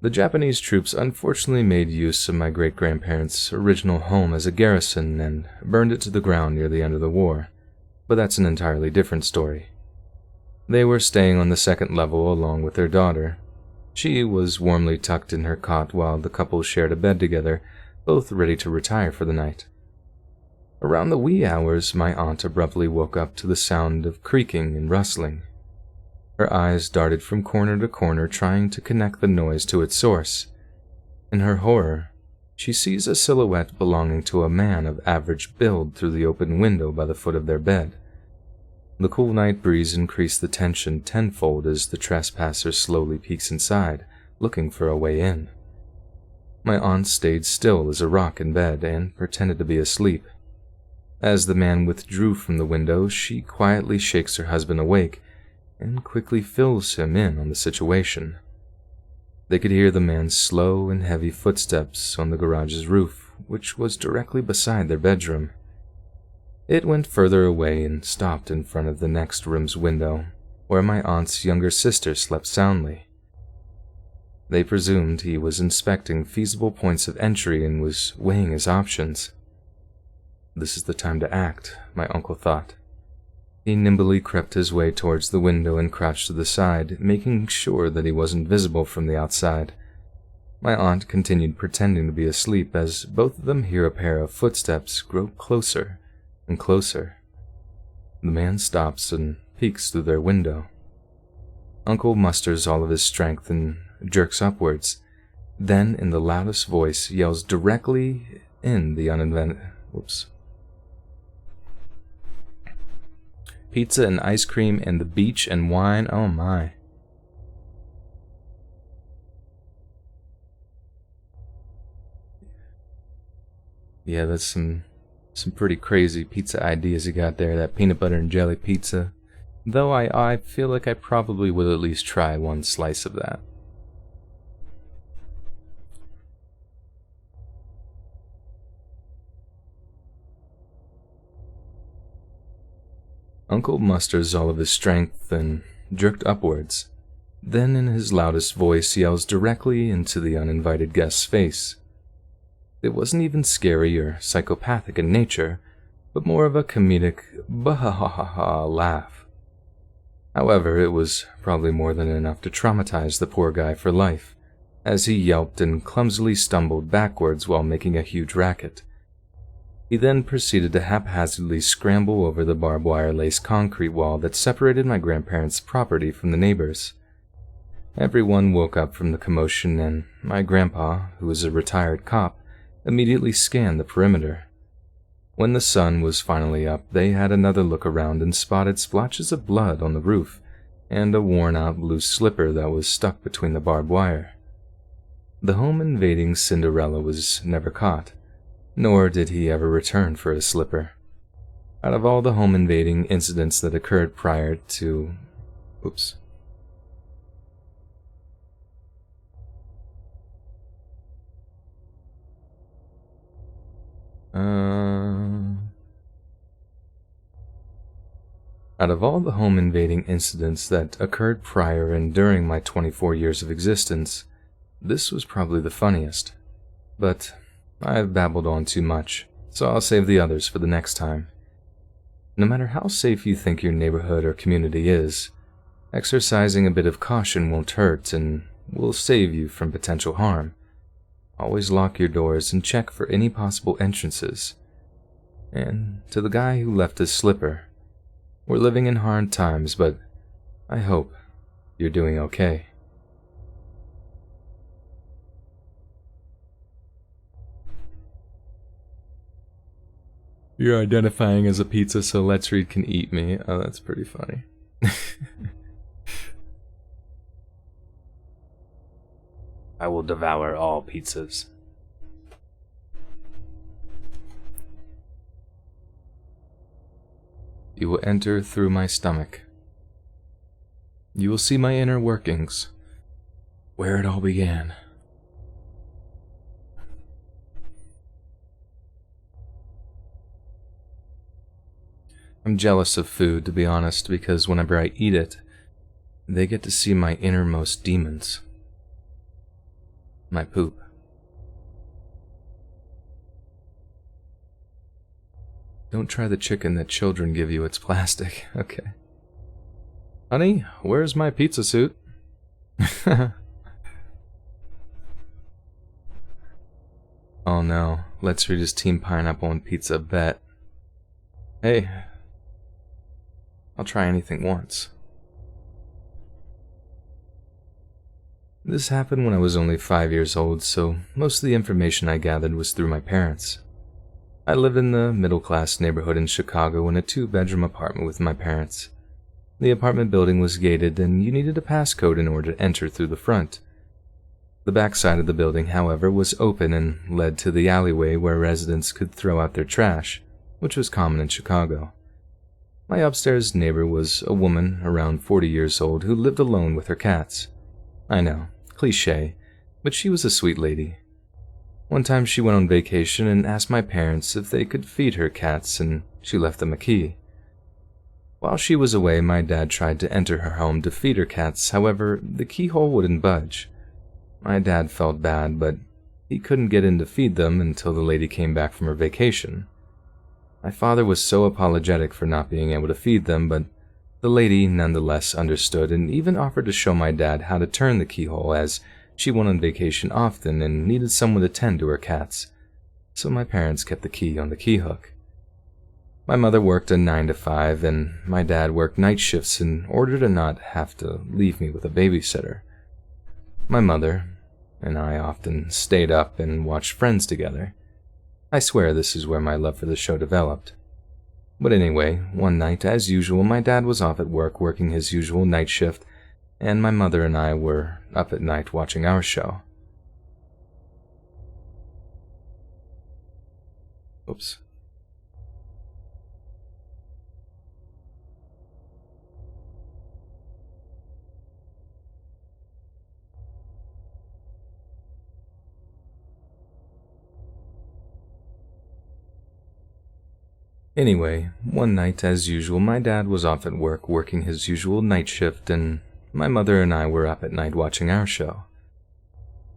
Speaker 1: The Japanese troops unfortunately made use of my great-grandparents' original home as a garrison and burned it to the ground near the end of the war, but that's an entirely different story. They were staying on the second level along with their daughter. She was warmly tucked in her cot while the couple shared a bed together, both ready to retire for the night. Around the wee hours, my aunt abruptly woke up to the sound of creaking and rustling. Her eyes darted from corner to corner, trying to connect the noise to its source. In her horror, she sees a silhouette belonging to a man of average build through the open window by the foot of their bed. The cool night breeze increased the tension tenfold as the trespasser slowly peeks inside, looking for a way in. My aunt stayed still as a rock in bed and pretended to be asleep. As the man withdrew from the window, she quietly shakes her husband awake and quickly fills him in on the situation. They could hear the man's slow and heavy footsteps on the garage's roof, which was directly beside their bedroom. It went further away and stopped in front of the next room's window, where my aunt's younger sister slept soundly. They presumed he was inspecting feasible points of entry and was weighing his options. This is the time to act, my uncle thought. He nimbly crept his way towards the window and crouched to the side, making sure that he wasn't visible from the outside. My aunt continued pretending to be asleep as both of them hear a pair of footsteps grow closer and closer. The man stops and peeks through their window. Uncle musters all of his strength and jerks upwards, then in the loudest voice yells directly in the Pizza and ice cream and the beach and wine, oh my. Yeah, that's some pretty crazy pizza ideas you got there, that peanut butter and jelly pizza. Though I feel like I probably would at least try one slice of that. Uncle musters all of his strength and jerked upwards. Then in his loudest voice yells directly into the uninvited guest's face. It wasn't even scary or psychopathic in nature, but more of a comedic bah-ha-ha-ha laugh. However, it was probably more than enough to traumatize the poor guy for life, as he yelped and clumsily stumbled backwards while making a huge racket. He then proceeded to haphazardly scramble over the barbed wire lace concrete wall that separated my grandparents' property from the neighbors. Everyone woke up from the commotion, and my grandpa, who was a retired cop, immediately scanned the perimeter. When the sun was finally up, they had another look around and spotted splotches of blood on the roof and a worn-out loose slipper that was stuck between the barbed wire. The home-invading Cinderella was never caught, nor did he ever return for his slipper. Out of all the home-invading incidents that occurred prior to... Out of all the home-invading incidents that occurred prior and during my 24 years of existence, this was probably the funniest. But I've babbled on too much, so I'll save the others for the next time. No matter how safe you think your neighborhood or community is, exercising a bit of caution won't hurt and will save you from potential harm. Always lock your doors and check for any possible entrances. And to the guy who left his slipper, we're living in hard times, but I hope you're doing okay. You're identifying as a pizza, so Let's Read can eat me. Oh, that's pretty funny. I will devour all pizzas. You will enter through my stomach. You will see my inner workings, where it all began. I'm jealous of food, to be honest, because whenever I eat it, they get to see my innermost demons. My poop. Don't try the chicken that children give you, it's plastic. Okay. Honey, where's my pizza suit? Oh no, let's read his Team Pineapple on Pizza bet. Hey, I'll try anything once. This happened when I was only 5 years old, so most of the information I gathered was through my parents. I lived in the middle-class neighborhood in Chicago in a 2-bedroom apartment with my parents. The apartment building was gated and you needed a passcode in order to enter through the front. The back side of the building, however, was open and led to the alleyway where residents could throw out their trash, which was common in Chicago. My upstairs neighbor was a woman around 40 years old who lived alone with her cats. I know, cliché, but she was a sweet lady. One time she went on vacation and asked my parents if they could feed her cats, and she left them a key. While she was away, my dad tried to enter her home to feed her cats, however, the keyhole wouldn't budge. My dad felt bad, but he couldn't get in to feed them until the lady came back from her vacation. My father was so apologetic for not being able to feed them, but the lady nonetheless understood and even offered to show my dad how to turn the keyhole, as she went on vacation often and needed someone to tend to her cats, so my parents kept the key on the key hook. My mother worked a 9 to 5 and my dad worked night shifts in order to not have to leave me with a babysitter. My mother and I often stayed up and watched Friends together. I swear this is where my love for the show developed. But anyway, one night, as usual, my dad was off at work working his usual night shift, and my mother and I were up at night watching our show. Oops. Anyway, one night, as usual, my dad was off at work working his usual night shift, and my mother and I were up at night watching our show.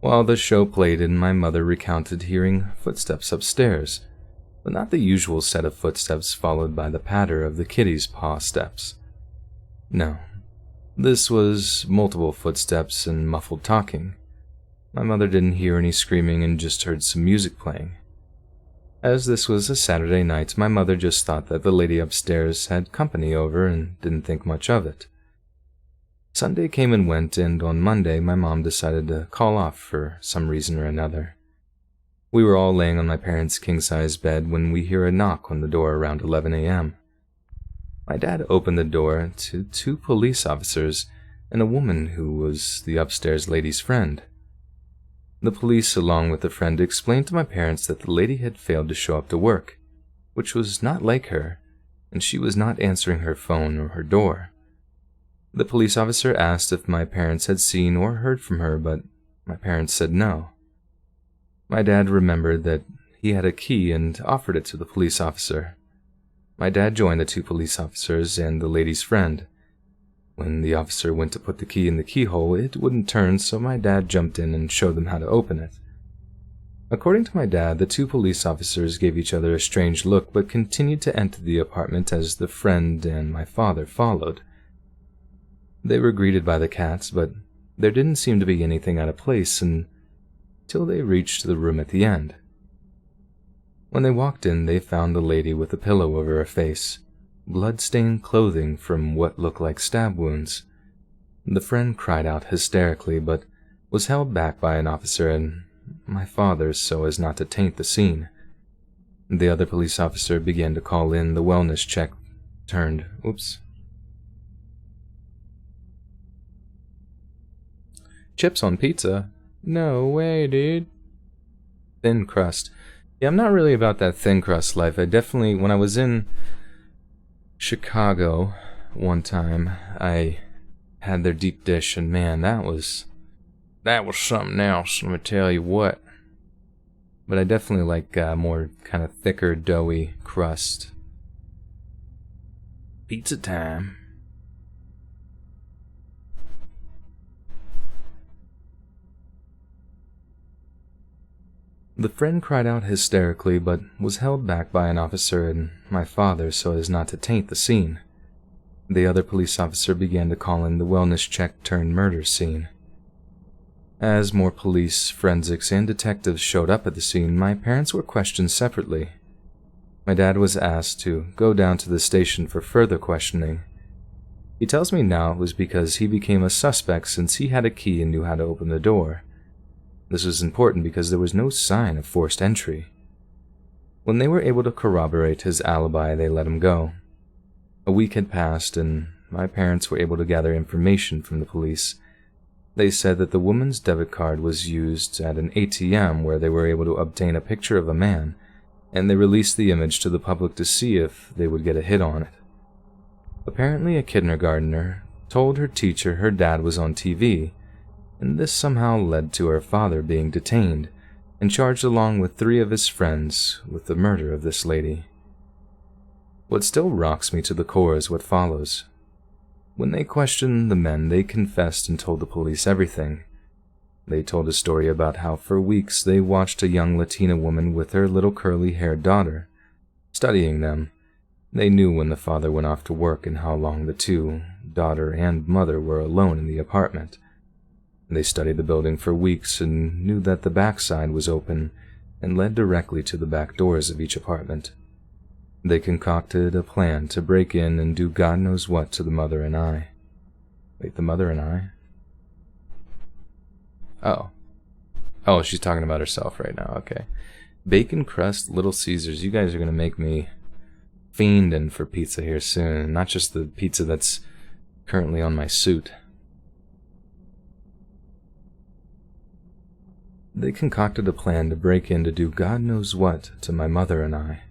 Speaker 1: While the show played and my mother recounted hearing footsteps upstairs, but not the usual set of footsteps followed by the patter of the kitty's paw steps. No, this was multiple footsteps and muffled talking. My mother didn't hear any screaming and just heard some music playing. As this was a Saturday night, my mother just thought that the lady upstairs had company over and didn't think much of it. Sunday came and went, and on Monday my mom decided to call off for some reason or another. We were all laying on my parents' king-size bed when we hear a knock on the door around 11 a.m. My dad opened the door to 2 police officers and a woman who was the upstairs lady's friend. The police, along with the friend, explained to my parents that the lady had failed to show up to work, which was not like her, and she was not answering her phone or her door. The police officer asked if my parents had seen or heard from her, but my parents said no. My dad remembered that he had a key and offered it to the police officer. My dad joined the 2 police officers and the lady's friend. When the officer went to put the key in the keyhole, it wouldn't turn, so my dad jumped in and showed them how to open it. According to my dad, the 2 police officers gave each other a strange look but continued to enter the apartment as the friend and my father followed. They were greeted by the cats, but there didn't seem to be anything out of place until they reached the room at the end. When they walked in, they found the lady with a pillow over her face, blood-stained clothing from what looked like stab wounds. The friend cried out hysterically, but was held back by an officer and my father so as not to taint the scene. The other police officer began to call in the wellness check turned. Oops. Chips on pizza? No way, dude. Thin crust. Yeah, I'm not really about that thin crust life. I definitely, when I was in Chicago one time, I had their deep dish, and man, that was something else, let me tell you what. But I definitely like more kind of thicker, doughy crust. Pizza time. The friend cried out hysterically, but was held back by an officer and my father so as not to taint the scene. The other police officer began to call in the wellness check turned murder scene. As more police, forensics, and detectives showed up at the scene, my parents were questioned separately. My dad was asked to go down to the station for further questioning. He tells me now it was because he became a suspect since he had a key and knew how to open the door. This was important because there was no sign of forced entry. When they were able to corroborate his alibi, they let him go. A week had passed, and my parents were able to gather information from the police. They said that the woman's debit card was used at an ATM where they were able to obtain a picture of a man, and they released the image to the public to see if they would get a hit on it. Apparently, a kindergartner told her teacher her dad was on TV, and this somehow led to her father being detained and charged along with 3 of his friends with the murder of this lady. What still rocks me to the core is what follows. When they questioned the men, they confessed and told the police everything. They told a story about how for weeks they watched a young Latina woman with her little curly-haired daughter, studying them. They knew when the father went off to work and how long the two, daughter and mother, were alone in the apartment. They studied the building for weeks and knew that the backside was open and led directly to the back doors of each apartment. They concocted a plan to break in and do God knows what to the mother and I. Wait, the mother and I? Oh, she's talking about herself right now, okay. Bacon crust, Little Caesars, you guys are going to make me fiending for pizza here soon, not just the pizza that's currently on my suit. They concocted a plan to break in to do God knows what to my mother and I.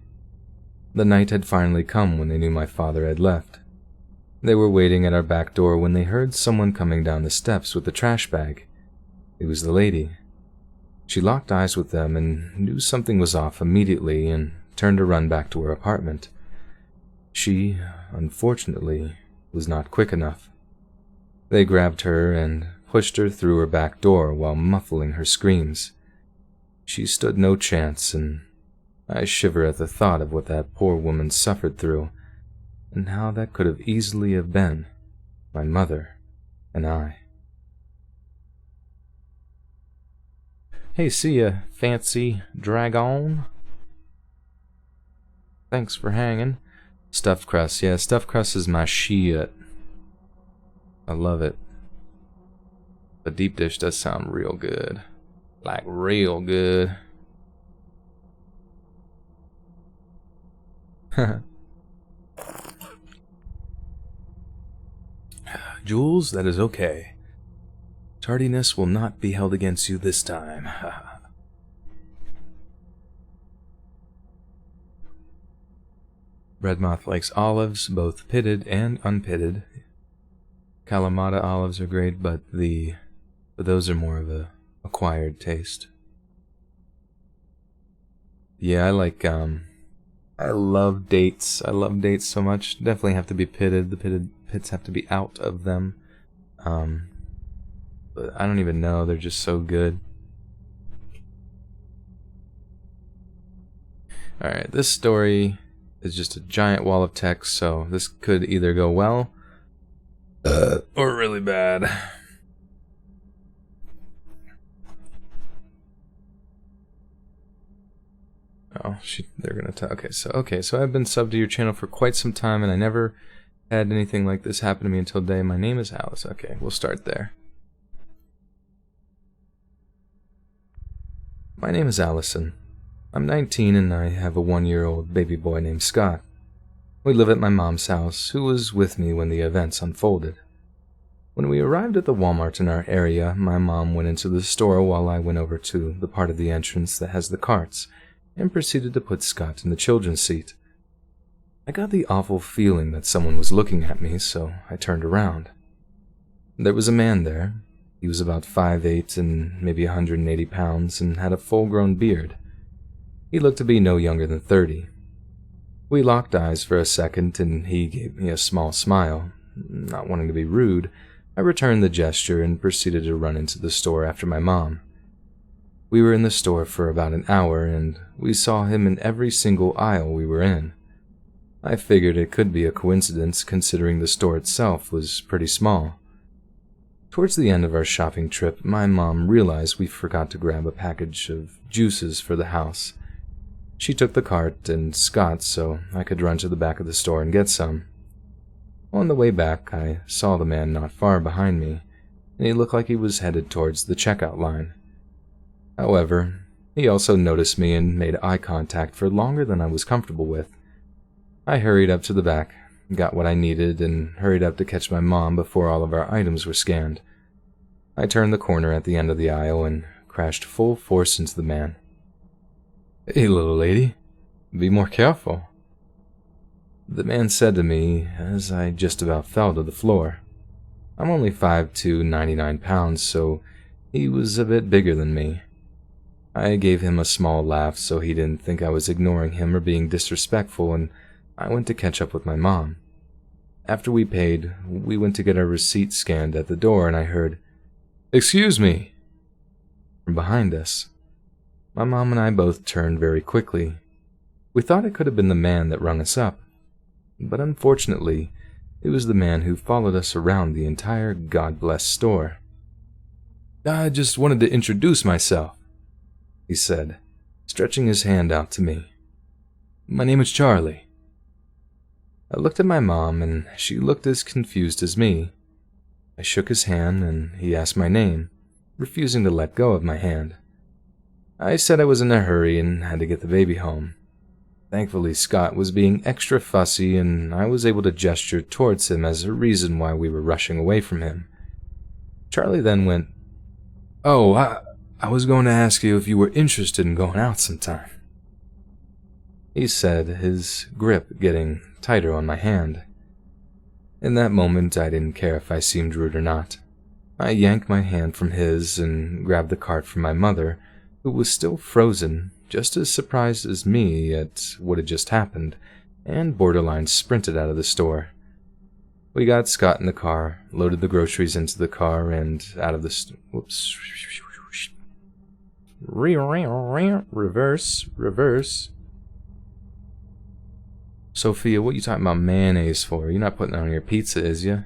Speaker 1: The night had finally come when they knew my father had left. They were waiting at our back door when they heard someone coming down the steps with a trash bag. It was the lady. She locked eyes with them and knew something was off immediately and turned to run back to her apartment. She, unfortunately, was not quick enough. They grabbed her and pushed her through her back door while muffling her screams. She stood no chance, and I shiver at the thought of what that poor woman suffered through, and how that could have easily have been my mother and I. Hey, see ya, fancy dragon. Thanks for hanging. Stuffed crust, yeah, stuffed crust is my shit. I love it. The deep dish does sound real good. Like, real good. Jules, that is okay. Tardiness will not be held against you this time. Redmoth likes olives, both pitted and unpitted. Kalamata olives are great, but those are more of a acquired taste. Yeah, I love dates. I love dates so much. Definitely have to be pitted. The pitted pits have to be out of them. But I don't even know. They're just so good. Alright, this story is just a giant wall of text, so this could either go well or really bad. Oh, they're gonna tell. Okay, so I've been subbed to your channel for quite some time, and I never had anything like this happen to me until today. My name is Alice. Okay, we'll start there. My name is Allison. I'm 19 and I have a 1-year-old baby boy named Scott. We live at my mom's house, who was with me when the events unfolded. When we arrived at the Walmart in our area, my mom went into the store while I went over to the part of the entrance that has the carts and proceeded to put Scott in the children's seat. I got the awful feeling that someone was looking at me, so I turned around. There was a man there. He was about 5'8" and maybe 180 pounds and had a full-grown beard. He looked to be no younger than 30. We locked eyes for a second and he gave me a small smile. Not wanting to be rude, I returned the gesture and proceeded to run into the store after my mom. We were in the store for about an hour, and we saw him in every single aisle we were in. I figured it could be a coincidence considering the store itself was pretty small. Towards the end of our shopping trip, my mom realized we forgot to grab a package of juices for the house. She took the cart and Scott so I could run to the back of the store and get some. On the way back, I saw the man not far behind me, and he looked like he was headed towards the checkout line. However, he also noticed me and made eye contact for longer than I was comfortable with. I hurried up to the back, got what I needed, and hurried up to catch my mom before all of our items were scanned. I turned the corner at the end of the aisle and crashed full force into the man. "Hey, little lady, be more careful," the man said to me as I just about fell to the floor. I'm only 5'2", 99 pounds, so he was a bit bigger than me. I gave him a small laugh so he didn't think I was ignoring him or being disrespectful, and I went to catch up with my mom. After we paid, we went to get our receipt scanned at the door, and I heard, "Excuse me," from behind us. My mom and I both turned very quickly. We thought it could have been the man that rung us up, but unfortunately, it was the man who followed us around the entire God-blessed store. "I just wanted to introduce myself," he said, stretching his hand out to me. "My name is Charlie." I looked at my mom, and she looked as confused as me. I shook his hand, and he asked my name, refusing to let go of my hand. I said I was in a hurry and had to get the baby home. Thankfully, Scott was being extra fussy, and I was able to gesture towards him as a reason why we were rushing away from him. Charlie then went, "Oh, I was going to ask you if you were interested in going out sometime," he said, his grip getting tighter on my hand. In that moment, I didn't care if I seemed rude or not. I yanked my hand from his and grabbed the cart from my mother, who was still frozen, just as surprised as me at what had just happened, and borderline sprinted out of the store. We got Scott in the car, loaded the groceries into the car, and out of the whoops. Reverse. Sophia, what you talking about mayonnaise for? You're not putting that on your pizza, is you?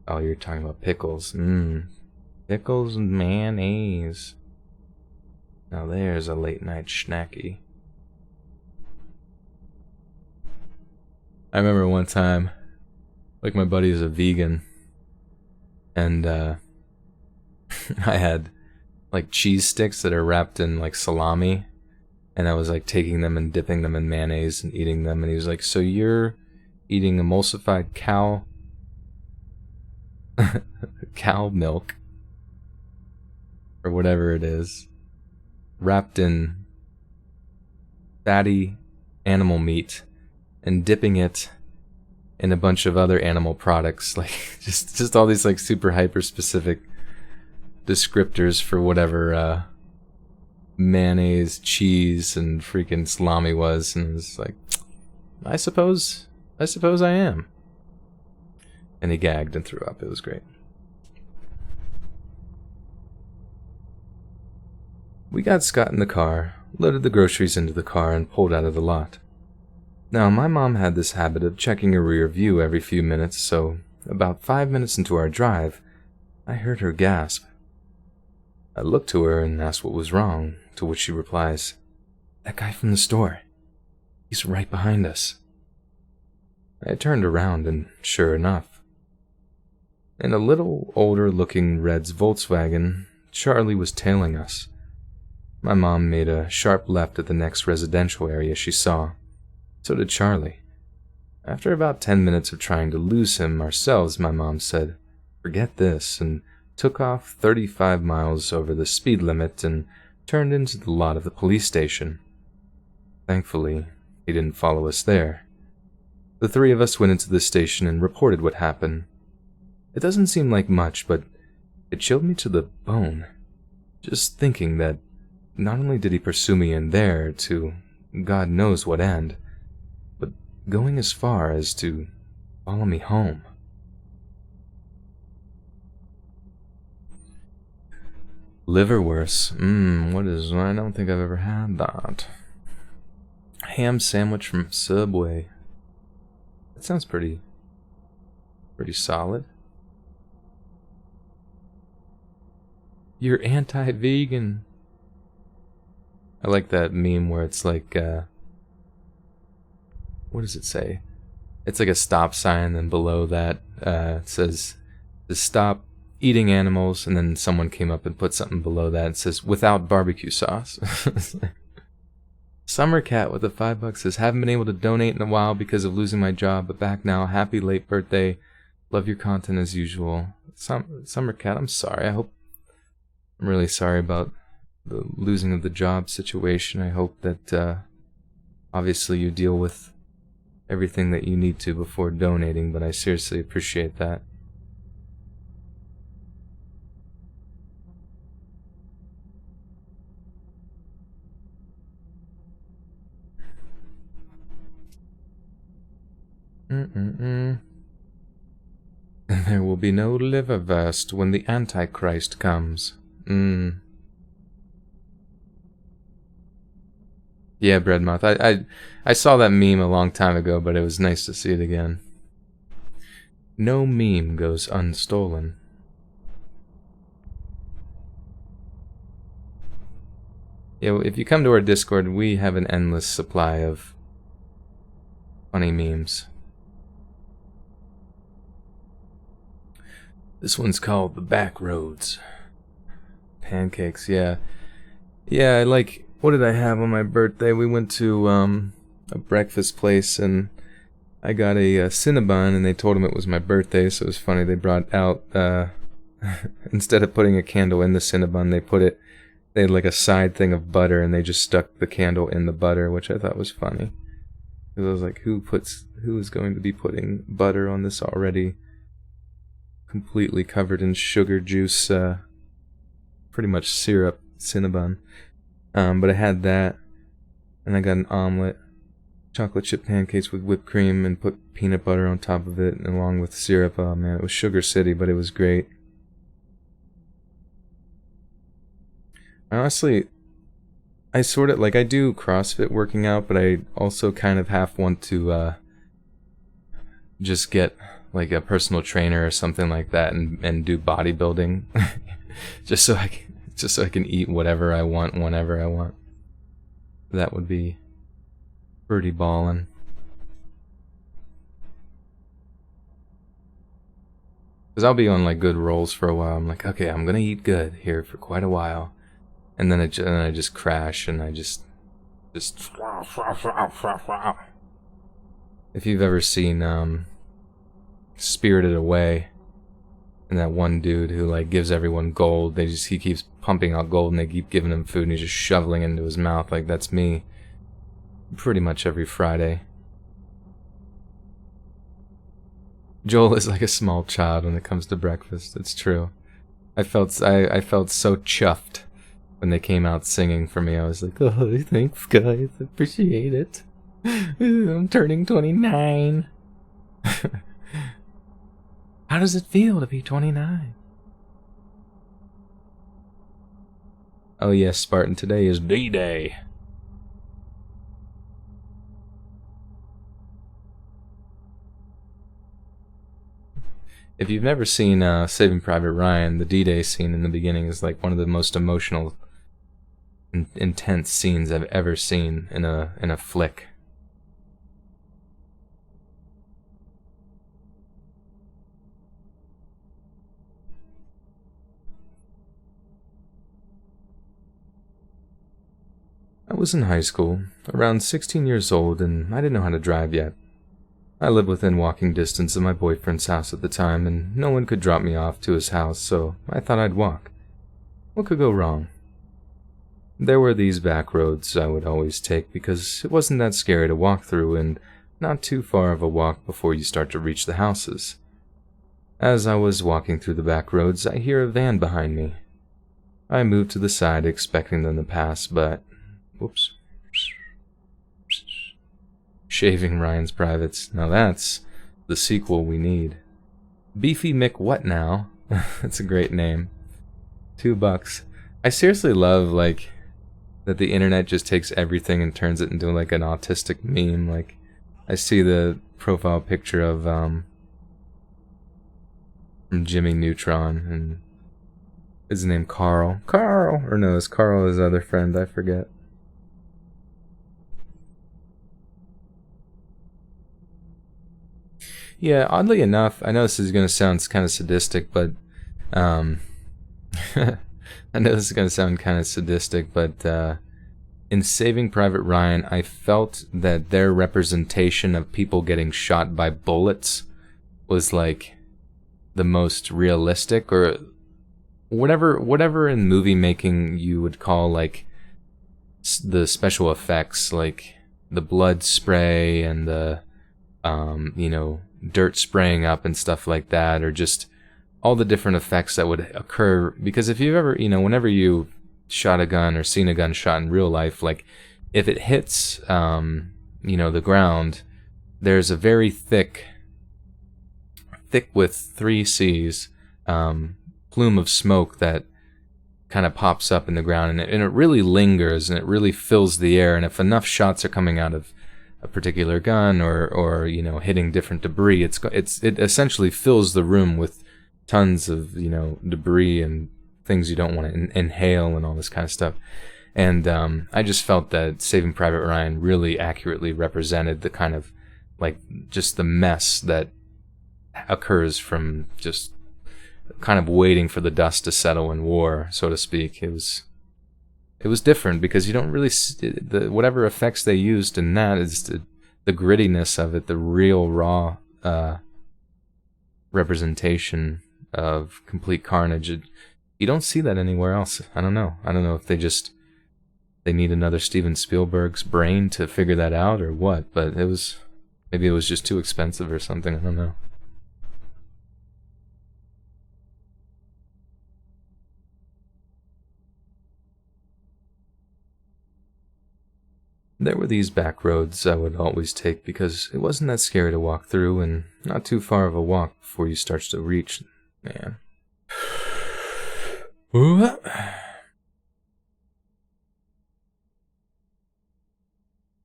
Speaker 1: Oh, you're talking about pickles. Pickles and mayonnaise. Now there's a late night snacky. I remember one time, like my buddy is a vegan, and I had like cheese sticks that are wrapped in like salami, and I was like taking them and dipping them in mayonnaise and eating them, and he was like, "So you're eating emulsified cow milk or whatever it is, wrapped in fatty animal meat and dipping it in a bunch of other animal products," like just all these like super hyper specific descriptors for whatever mayonnaise, cheese, and freaking salami was, and it was like, I suppose I am. And he gagged and threw up. It was great. We got Scott in the car, loaded the groceries into the car, and pulled out of the lot. Now, my mom had this habit of checking her rear view every few minutes, so about 5 minutes into our drive, I heard her gasp. I looked to her and asked what was wrong, to which she replies, "That guy from the store. He's right behind us." I turned around, and sure enough, in a little older-looking Red's Volkswagen, Charlie was tailing us. My mom made a sharp left at the next residential area she saw. So did Charlie. After about 10 minutes of trying to lose him ourselves, my mom said, "Forget this," and took off 35 miles over the speed limit and turned into the lot of the police station. Thankfully, he didn't follow us there. The three of us went into the station and reported what happened. It doesn't seem like much, but it chilled me to the bone, just thinking that not only did he pursue me in there to God knows what end, but going as far as to follow me home. Liverwurst. What is... I don't think I've ever had that. Ham sandwich from Subway. That sounds pretty solid. You're anti-vegan. I like that meme where it's like, what does it say? It's like a stop sign, and below that it says to stop eating animals, and then someone came up and put something below that. It says without barbecue sauce. Summer Cat with the $5 says, haven't been able to donate in a while because of losing my job, but back now. Happy late birthday. Love your content as usual. Summer Cat, I'm sorry. I'm really sorry about the losing of the job situation. I hope that obviously you deal with everything that you need to before donating, but I seriously appreciate that. And there will be no liverwurst when the Antichrist comes. Yeah, Breadmouth. I saw that meme a long time ago, but it was nice to see it again. No meme goes unstolen. Yeah, if you come to our Discord, we have an endless supply of funny memes. This one's called The Back Roads. Pancakes, yeah. Yeah, I like... What did I have on my birthday? We went to a breakfast place, and I got a Cinnabon, and they told them it was my birthday, so it was funny. They brought out... instead of putting a candle in the Cinnabon, they had like a side thing of butter, and they just stuck the candle in the butter, which I thought was funny. Because I was like, who is going to be putting butter on this already completely covered in sugar juice, pretty much syrup Cinnabon. But I had that, and I got an omelet, chocolate chip pancakes with whipped cream, and put peanut butter on top of it, along with syrup. Oh man, it was Sugar City, but it was great. Honestly, I sort of, like, I do CrossFit working out, but I also kind of half want to just get like a personal trainer or something like that, and do bodybuilding, just so I can eat whatever I want whenever I want. That would be pretty ballin'. Because I'll be on like good rolls for a while. I'm like, okay, I'm gonna eat good here for quite a while, and then I just crash, and I just. If you've ever seen Spirited Away, and that one dude who like gives everyone gold, he keeps pumping out gold, and they keep giving him food, and he's just shoveling it into his mouth. Like, that's me pretty much every Friday. Joel is like a small child when it comes to breakfast. It's true. I felt so chuffed when they came out singing for me. I was like, oh, thanks guys, appreciate it. I'm turning 29. How does it feel to be 29? Oh yes, Spartan, today is D-Day. If you've never seen Saving Private Ryan, the D-Day scene in the beginning is like one of the most emotional and intense scenes I've ever seen in a flick. I was in high school, around 16 years old, and I didn't know how to drive yet. I lived within walking distance of my boyfriend's house at the time, and no one could drop me off to his house, so I thought I'd walk. What could go wrong? There were these back roads I would always take because it wasn't that scary to walk through, and not too far of a walk before you start to reach the houses. As I was walking through the back roads, I hear a van behind me. I moved to the side expecting them to pass, but... Whoops. Shaving Ryan's Privates. Now that's the sequel we need. Beefy Mick What Now? That's a great name. $2. I seriously love, like, that the internet just takes everything and turns it into, like, an autistic meme. Like, I see the profile picture of, from Jimmy Neutron, and his name Carl. Carl! Or no, it's Carl, his other friend, I forget. Yeah, oddly enough, I know this is going to sound kind of sadistic, but, I know this is going to sound kind of sadistic, but, in Saving Private Ryan, I felt that their representation of people getting shot by bullets was, like, the most realistic, or whatever in movie making you would call, like, the special effects, like the blood spray and the, you know, dirt spraying up and stuff like that, or just all the different effects that would occur. Because if you've ever, you know, whenever you shot a gun or seen a gun shot in real life, like, if it hits, you know, the ground, there's a very thick with 3 C's, plume of smoke that kind of pops up in the ground, and it really lingers, and it really fills the air. And if enough shots are coming out of a particular gun, or you know, hitting different debris, it essentially fills the room with tons of, you know, debris and things you don't want to inhale and all this kind of stuff. And I just felt that Saving Private Ryan really accurately represented the kind of, like, just the mess that occurs from just kind of waiting for the dust to settle in war, so to speak. It was different because you don't really whatever effects they used in that is the grittiness of it, the real raw representation of complete carnage. You don't see that anywhere else. I don't know if they need another Steven Spielberg's brain to figure that out or what, but maybe it was just too expensive or something. I don't know. There were these back roads I would always take because it wasn't that scary to walk through, and not too far of a walk before you start to reach. Man.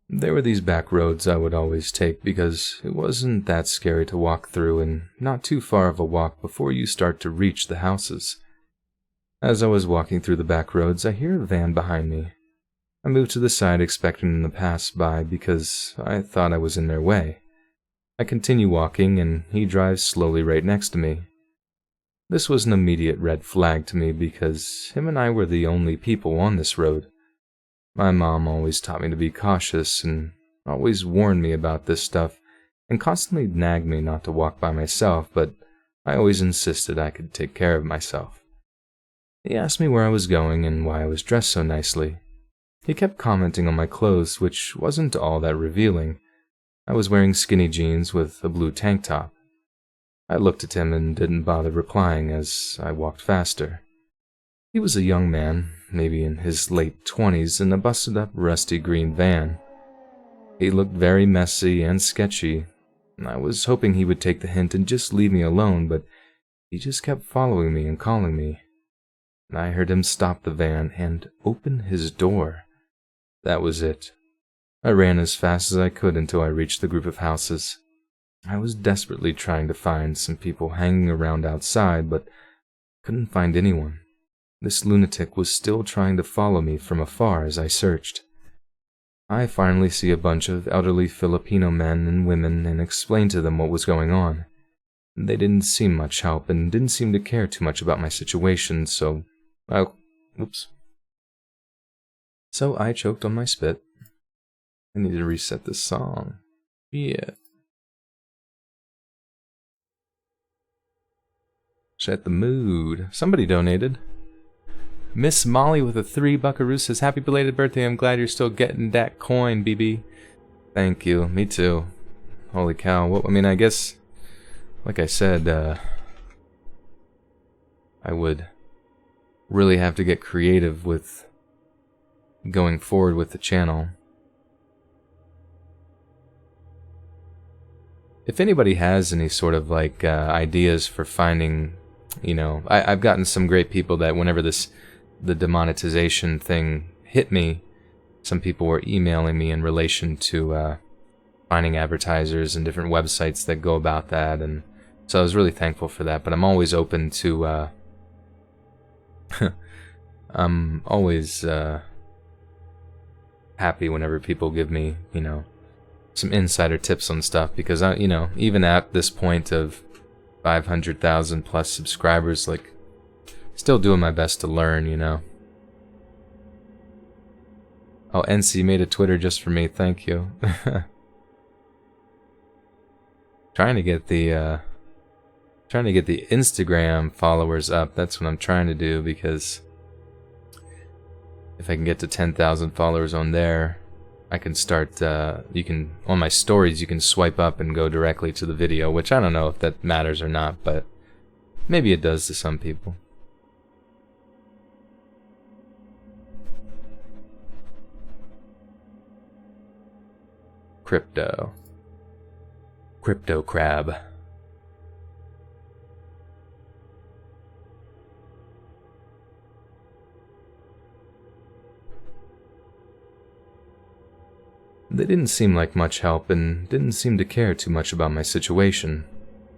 Speaker 1: There were these back roads I would always take because it wasn't that scary to walk through, and not too far of a walk before you start to reach the houses. As I was walking through the back roads, I hear a van behind me. I moved to the side expecting them to pass by because I thought I was in their way. I continue walking, and he drives slowly right next to me. This was an immediate red flag to me because him and I were the only people on this road. My mom always taught me to be cautious and always warned me about this stuff and constantly nagged me not to walk by myself, but I always insisted I could take care of myself. He asked me where I was going and why I was dressed so nicely. He kept commenting on my clothes, which wasn't all that revealing. I was wearing skinny jeans with a blue tank top. I looked at him and didn't bother replying as I walked faster. He was a young man, maybe in his late 20s, in a busted-up, rusty green van. He looked very messy and sketchy. I was hoping he would take the hint and just leave me alone, but he just kept following me and calling me. I heard him stop the van and open his door. That was it. I ran as fast as I could until I reached the group of houses. I was desperately trying to find some people hanging around outside, but couldn't find anyone. This lunatic was still trying to follow me from afar as I searched. I finally see a bunch of elderly Filipino men and women and explained to them what was going on. They didn't seem much help and didn't seem to care too much about my situation, so I choked on my spit. I need to reset this song. Yeah. Set the mood. Somebody donated. Miss Molly with a 3 buckaroo says, "Happy belated birthday. I'm glad you're still getting that coin, BB." Thank you. Me too. Holy cow. Well, I mean, I guess, like I said, I would really have to get creative with going forward with the channel. If anybody has any sort of ideas for finding, I've gotten some great people that whenever this the demonetization thing hit me, some people were emailing me in relation to finding advertisers and different websites that go about that, and so I was really thankful for that. But I'm always open to I'm always happy whenever people give me, some insider tips on stuff, because even at this point of 500,000 plus subscribers, like, still doing my best to learn, Oh, NC made a Twitter just for me, thank you. Trying to get the Instagram followers up. That's what I'm trying to do, because if I can get to 10,000 followers on there, I can start, on my stories, you can swipe up and go directly to the video, which I don't know if that matters or not, but maybe it does to some people. Crypto crab. They didn't seem like much help and didn't seem to care too much about my situation,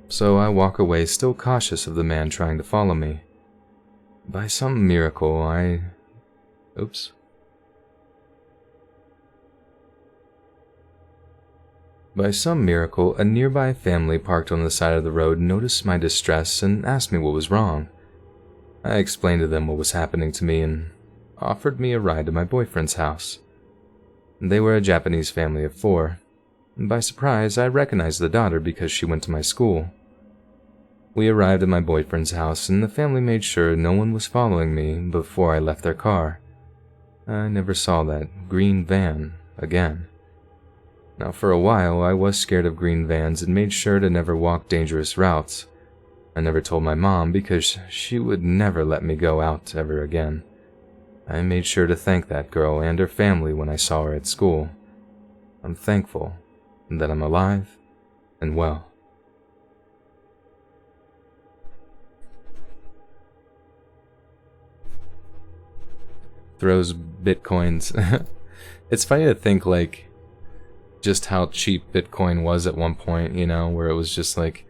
Speaker 1: so I walk away still cautious of the man trying to follow me. By some miracle, By some miracle, a nearby family parked on the side of the road noticed my distress and asked me what was wrong. I explained to them what was happening to me and offered me a ride to my boyfriend's house. They were a Japanese family of 4. By surprise, I recognized the daughter because she went to my school. We arrived at my boyfriend's house, and the family made sure no one was following me before I left their car. I never saw that green van again. Now, for a while, I was scared of green vans and made sure to never walk dangerous routes. I never told my mom because she would never let me go out ever again. I made sure to thank that girl and her family when I saw her at school. I'm thankful that I'm alive and well. Throws bitcoins. It's funny to think, like, just how cheap Bitcoin was at one point, where it was just like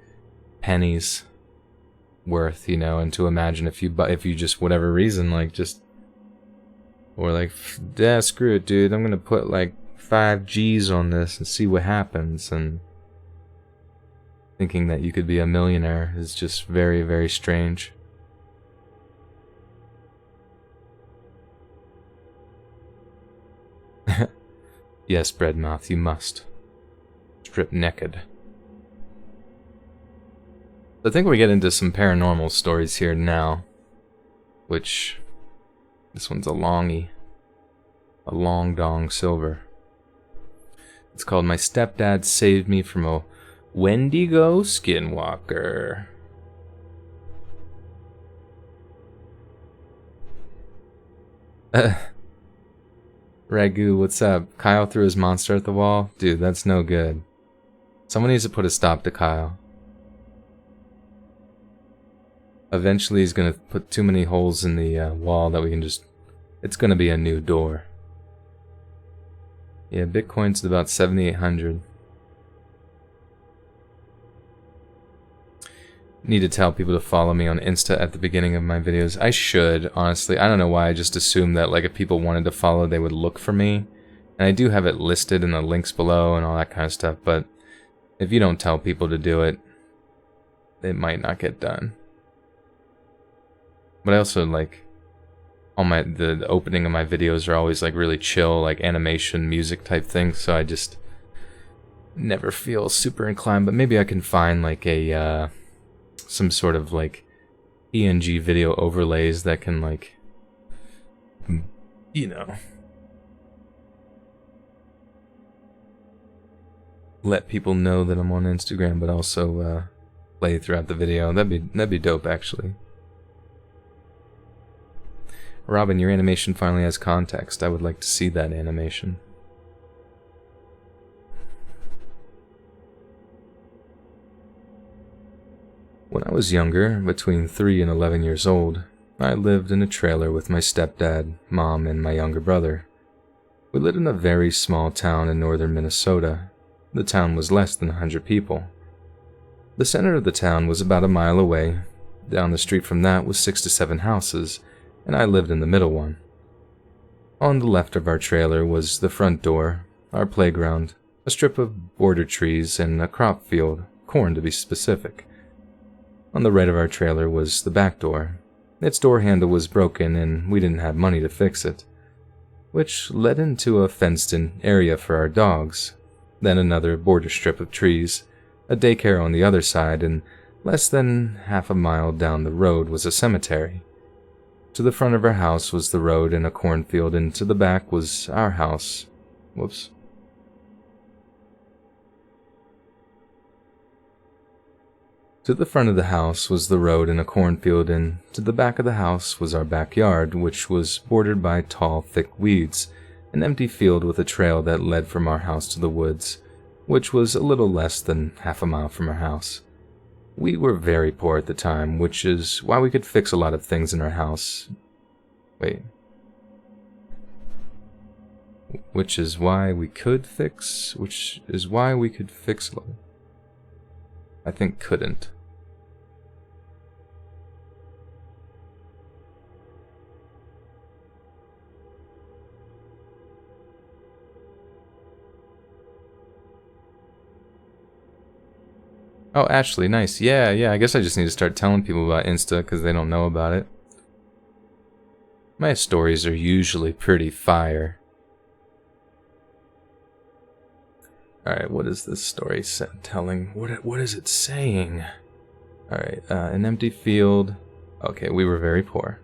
Speaker 1: pennies worth, and to imagine if you just, whatever reason, like, just, or like, yeah, screw it, dude, I'm gonna put like 5 G's on this and see what happens, and thinking that you could be a millionaire is just very, very strange. Yes, Breadmouth, you must. Strip naked. I think we get into some paranormal stories here now. Which, this one's a longie. A long dong silver. It's called My Stepdad Saved Me from a Wendigo Skinwalker. Ragu, what's up? Kyle threw his monster at the wall? Dude, that's no good. Someone needs to put a stop to Kyle. Eventually he's gonna put too many holes in the wall that we can just... It's gonna be a new door. Yeah, Bitcoin's about 7,800. Need to tell people to follow me on Insta at the beginning of my videos. I should, honestly. I don't know why, I just assumed that, like, if people wanted to follow, they would look for me. And I do have it listed in the links below and all that kind of stuff, but if you don't tell people to do it, it might not get done. But I also, like, all the opening of my videos are always, like, really chill, like, animation, music type things, so I just never feel super inclined. But maybe I can find, like, a, some sort of, like, PNG video overlays that can, like, let people know that I'm on Instagram, but also play throughout the video. That'd be dope, actually. Robin, your animation finally has context. I would like to see that animation. When I was younger, between 3 and 11 years old, I lived in a trailer with my stepdad, mom, and my younger brother. We lived in a very small town in northern Minnesota. The town was less than 100 people. The center of the town was about a mile away. Down the street from that was 6 to 7 houses, and I lived in the middle one. On the left of our trailer was the front door, our playground, a strip of border trees, and a crop field, corn to be specific. On the right of our trailer was the back door. Its door handle was broken and we didn't have money to fix it, which led into a fenced-in area for our dogs, then another border strip of trees, a daycare on the other side, and less than half a mile down the road was a cemetery. To the front of our house was the road and a cornfield, and to the back was our house. Whoops. To the front of the house was the road and a cornfield, and to the back of the house was our backyard, which was bordered by tall, thick weeds, an empty field with a trail that led from our house to the woods, which was a little less than half a mile from our house. We were very poor at the time, which is why we could fix a lot of things in our house. Which is why we could fix a lot. I think couldn't. Oh, Ashley, nice. Yeah, I guess I just need to start telling people about Insta because they don't know about it. My stories are usually pretty fire. Alright, what is this story telling? What is it saying? Alright, an empty field. Okay, we were very poor.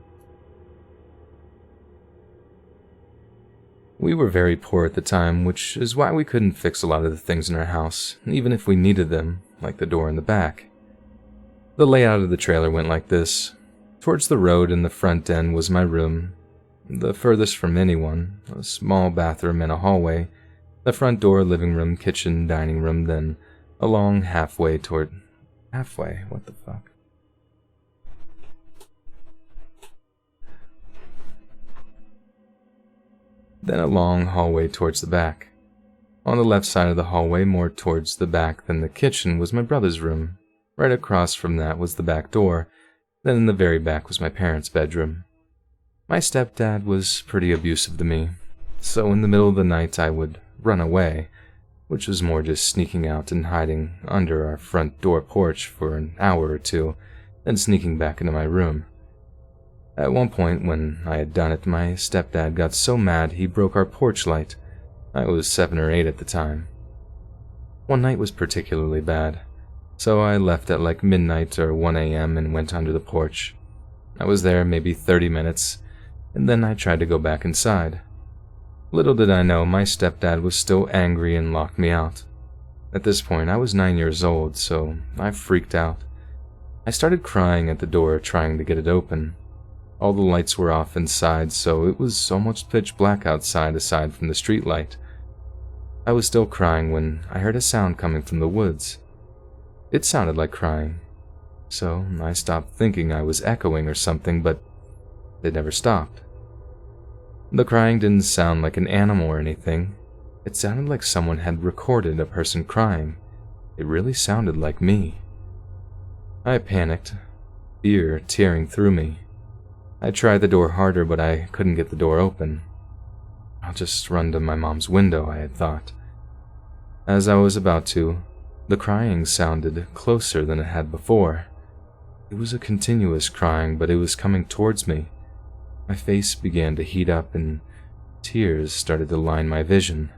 Speaker 1: We were very poor at the time, which is why we couldn't fix a lot of the things in our house, even if we needed them, like the door in the back. The layout of the trailer went like this. Towards the road in the front end was my room, the furthest from anyone, a small bathroom and a hallway. The front door, living room, kitchen, dining room, then a long halfway, what the fuck? Then a long hallway towards the back. On the left side of the hallway, more towards the back than the kitchen, was my brother's room. Right across from that was the back door, then in the very back was my parents' bedroom. My stepdad was pretty abusive to me, so in the middle of the night I would run away, which was more just sneaking out and hiding under our front door porch for an hour or two, then sneaking back into my room. At one point, when I had done it, my stepdad got so mad he broke our porch light. I was 7 or 8 at the time. One night was particularly bad, so I left at like midnight or 1 a.m. and went under the porch. I was there maybe 30 minutes, and then I tried to go back inside. Little did I know, my stepdad was still angry and locked me out. At this point, I was 9 years old, so I freaked out. I started crying at the door, trying to get it open. All the lights were off inside, so it was almost pitch black outside aside from the street light. I was still crying when I heard a sound coming from the woods. It sounded like crying, so I stopped thinking I was echoing or something, but it never stopped. The crying didn't sound like an animal or anything. It sounded like someone had recorded a person crying. It really sounded like me. I panicked, fear tearing through me. I tried the door harder, but I couldn't get the door open. I'll just run to my mom's window, I had thought. As I was about to, the crying sounded closer than it had before. It was a continuous crying, but it was coming towards me. My face began to heat up and tears started to line my vision.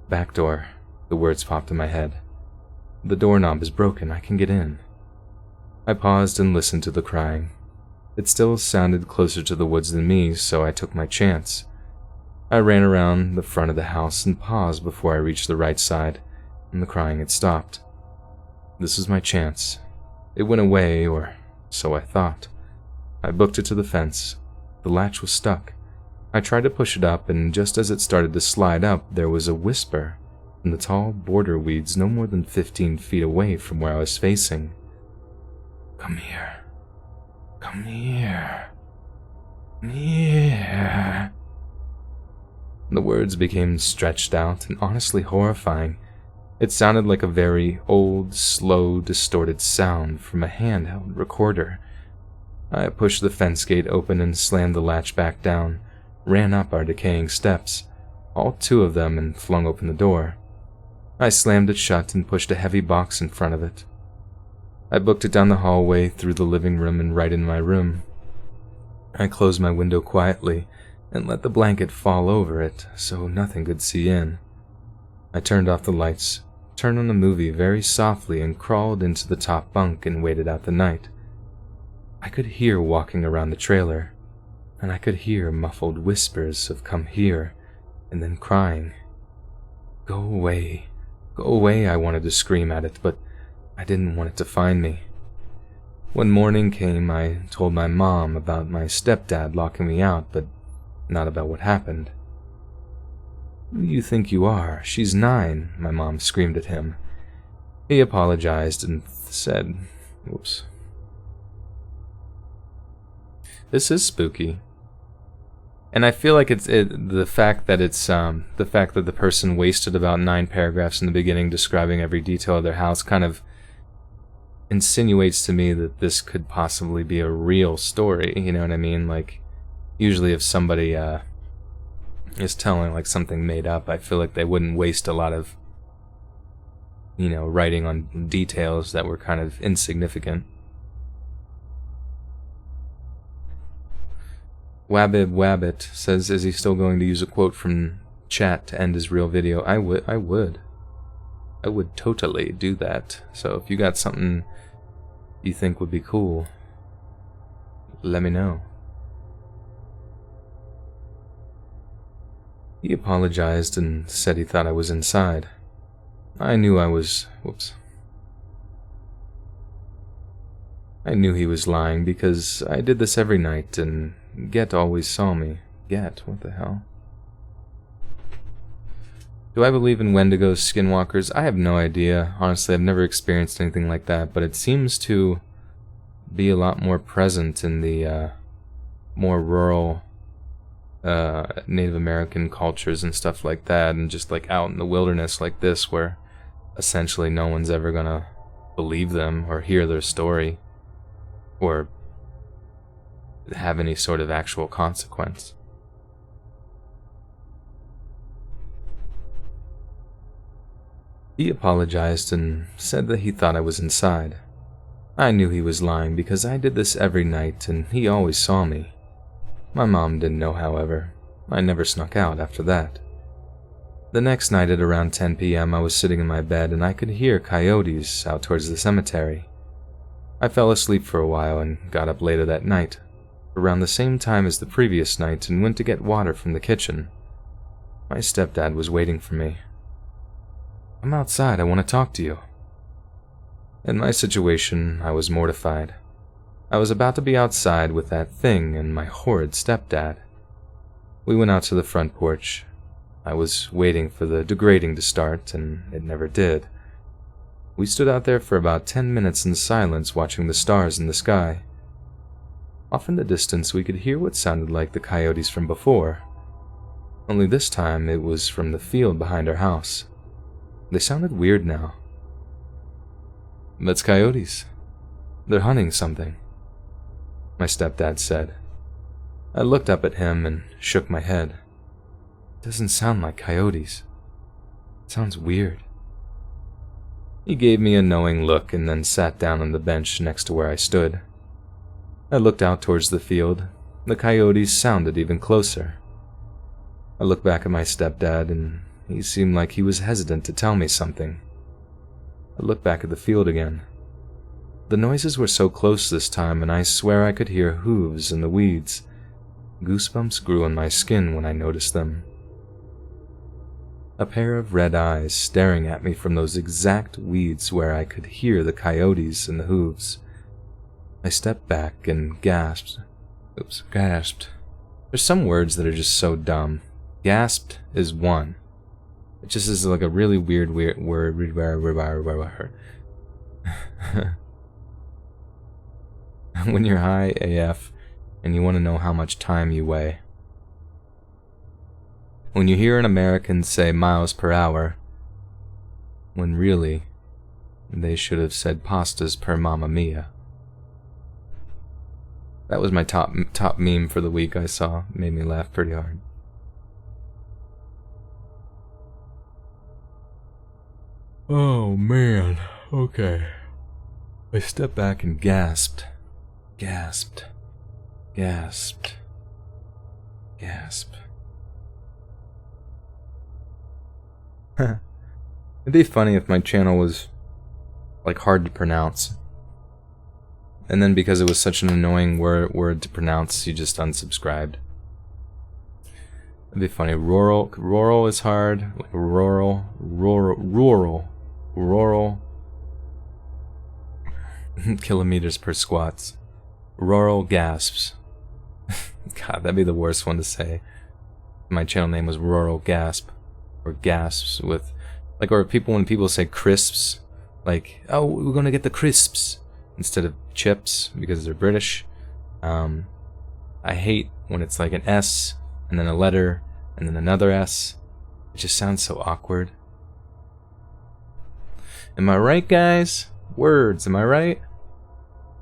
Speaker 1: Back door, the words popped in my head. The doorknob is broken, I can get in. I paused and listened to the crying. It still sounded closer to the woods than me, so I took my chance. I ran around the front of the house and paused before I reached the right side, and the crying had stopped. This was my chance. It went away, or so I thought. I booked it to the fence. The latch was stuck. I tried to push it up, and just as it started to slide up, there was a whisper from the tall border weeds no more than 15 feet away from where I was facing. "Come here. Come here." Yeah. The words became stretched out and honestly horrifying. It sounded like a very old, slow, distorted sound from a handheld recorder. I pushed the fence gate open and slammed the latch back down, ran up our decaying steps, all 2 of them, and flung open the door. I slammed it shut and pushed a heavy box in front of it. I booked it down the hallway, through the living room, and right in my room. I closed my window quietly and let the blanket fall over it so nothing could see in. I turned off the lights, turned on the movie very softly, and crawled into the top bunk and waited out the night. I could hear walking around the trailer, and I could hear muffled whispers of "come here," and then crying. Go away, I wanted to scream at it, but I didn't want it to find me. When morning came, I told my mom about my stepdad locking me out, but not about what happened. "Who do you think you are? She's 9, my mom screamed at him. He apologized and said, "Whoops." This is spooky. And I feel like the fact that the person wasted about 9 paragraphs in the beginning describing every detail of their house kind of insinuates to me that this could possibly be a real story, you know what I mean? Like, usually if somebody is telling like something made up, I feel like they wouldn't waste a lot of, writing on details that were kind of insignificant. Wabbib Wabbit says, is he still going to use a quote from chat to end his real video? I would totally do that. So if you got something you think would be cool, let me know. He apologized and said he thought I was inside. I knew I was... Whoops. I knew he was lying because I did this every night and Get always saw me. Get? What the hell? Do I believe in Wendigos, skinwalkers? I have no idea. Honestly, I've never experienced anything like that, but it seems to be a lot more present in the more rural Native American cultures and stuff like that, and just like out in the wilderness like this, where essentially no one's ever gonna believe them or hear their story or have any sort of actual consequence. He apologized and said that he thought I was inside. I knew he was lying because I did this every night and he always saw me. My mom didn't know, however. I never snuck out after that. The next night at around 10 p.m. I was sitting in my bed and I could hear coyotes out towards the cemetery. I fell asleep for a while and got up later that night, around the same time as the previous night, and went to get water from the kitchen. My stepdad was waiting for me. "I'm outside, I want to talk to you." In my situation, I was mortified. I was about to be outside with that thing and my horrid stepdad. We went out to the front porch. I was waiting for the degrading to start, and it never did. We stood out there for about 10 minutes in silence, watching the stars in the sky. Off in the distance, we could hear what sounded like the coyotes from before. Only this time, it was from the field behind our house. They sounded weird now. "That's coyotes. They're hunting something," my stepdad said. I looked up at him and shook my head. "It doesn't sound like coyotes. It sounds weird." He gave me a knowing look and then sat down on the bench next to where I stood. I looked out towards the field. The coyotes sounded even closer. I looked back at my stepdad and he seemed like he was hesitant to tell me something. I looked back at the field again. The noises were so close this time, and I swear I could hear hooves in the weeds. Goosebumps grew on my skin when I noticed them. A pair of red eyes staring at me from those exact weeds where I could hear the coyotes and the hooves. I stepped back and gasped. Gasped. There's some words that are just so dumb. Gasped is one. It just is like a really weird word. When you're high AF, and you want to know how much time you weigh. When you hear an American say miles per hour, when really, they should have said pastas per mamma mia. That was my top meme for the week I saw. Made me laugh pretty hard. Oh man, okay. I stepped back and gasped. Gasped. Gasped. Gasped. It'd be funny if my channel was, like, hard to pronounce. And then because it was such an annoying word to pronounce, you just unsubscribed. It'd be funny. Rural is hard. Like rural. Kilometers per squats. Rural gasps. God, that'd be the worst one to say. My channel name was Rural Gasp. Or gasps with, like, or when people say crisps, like, oh, we're gonna get the crisps instead of chips because they're British. I hate when it's like an S and then a letter and then another S. It just sounds so awkward. Am I right, guys? Words, am I right?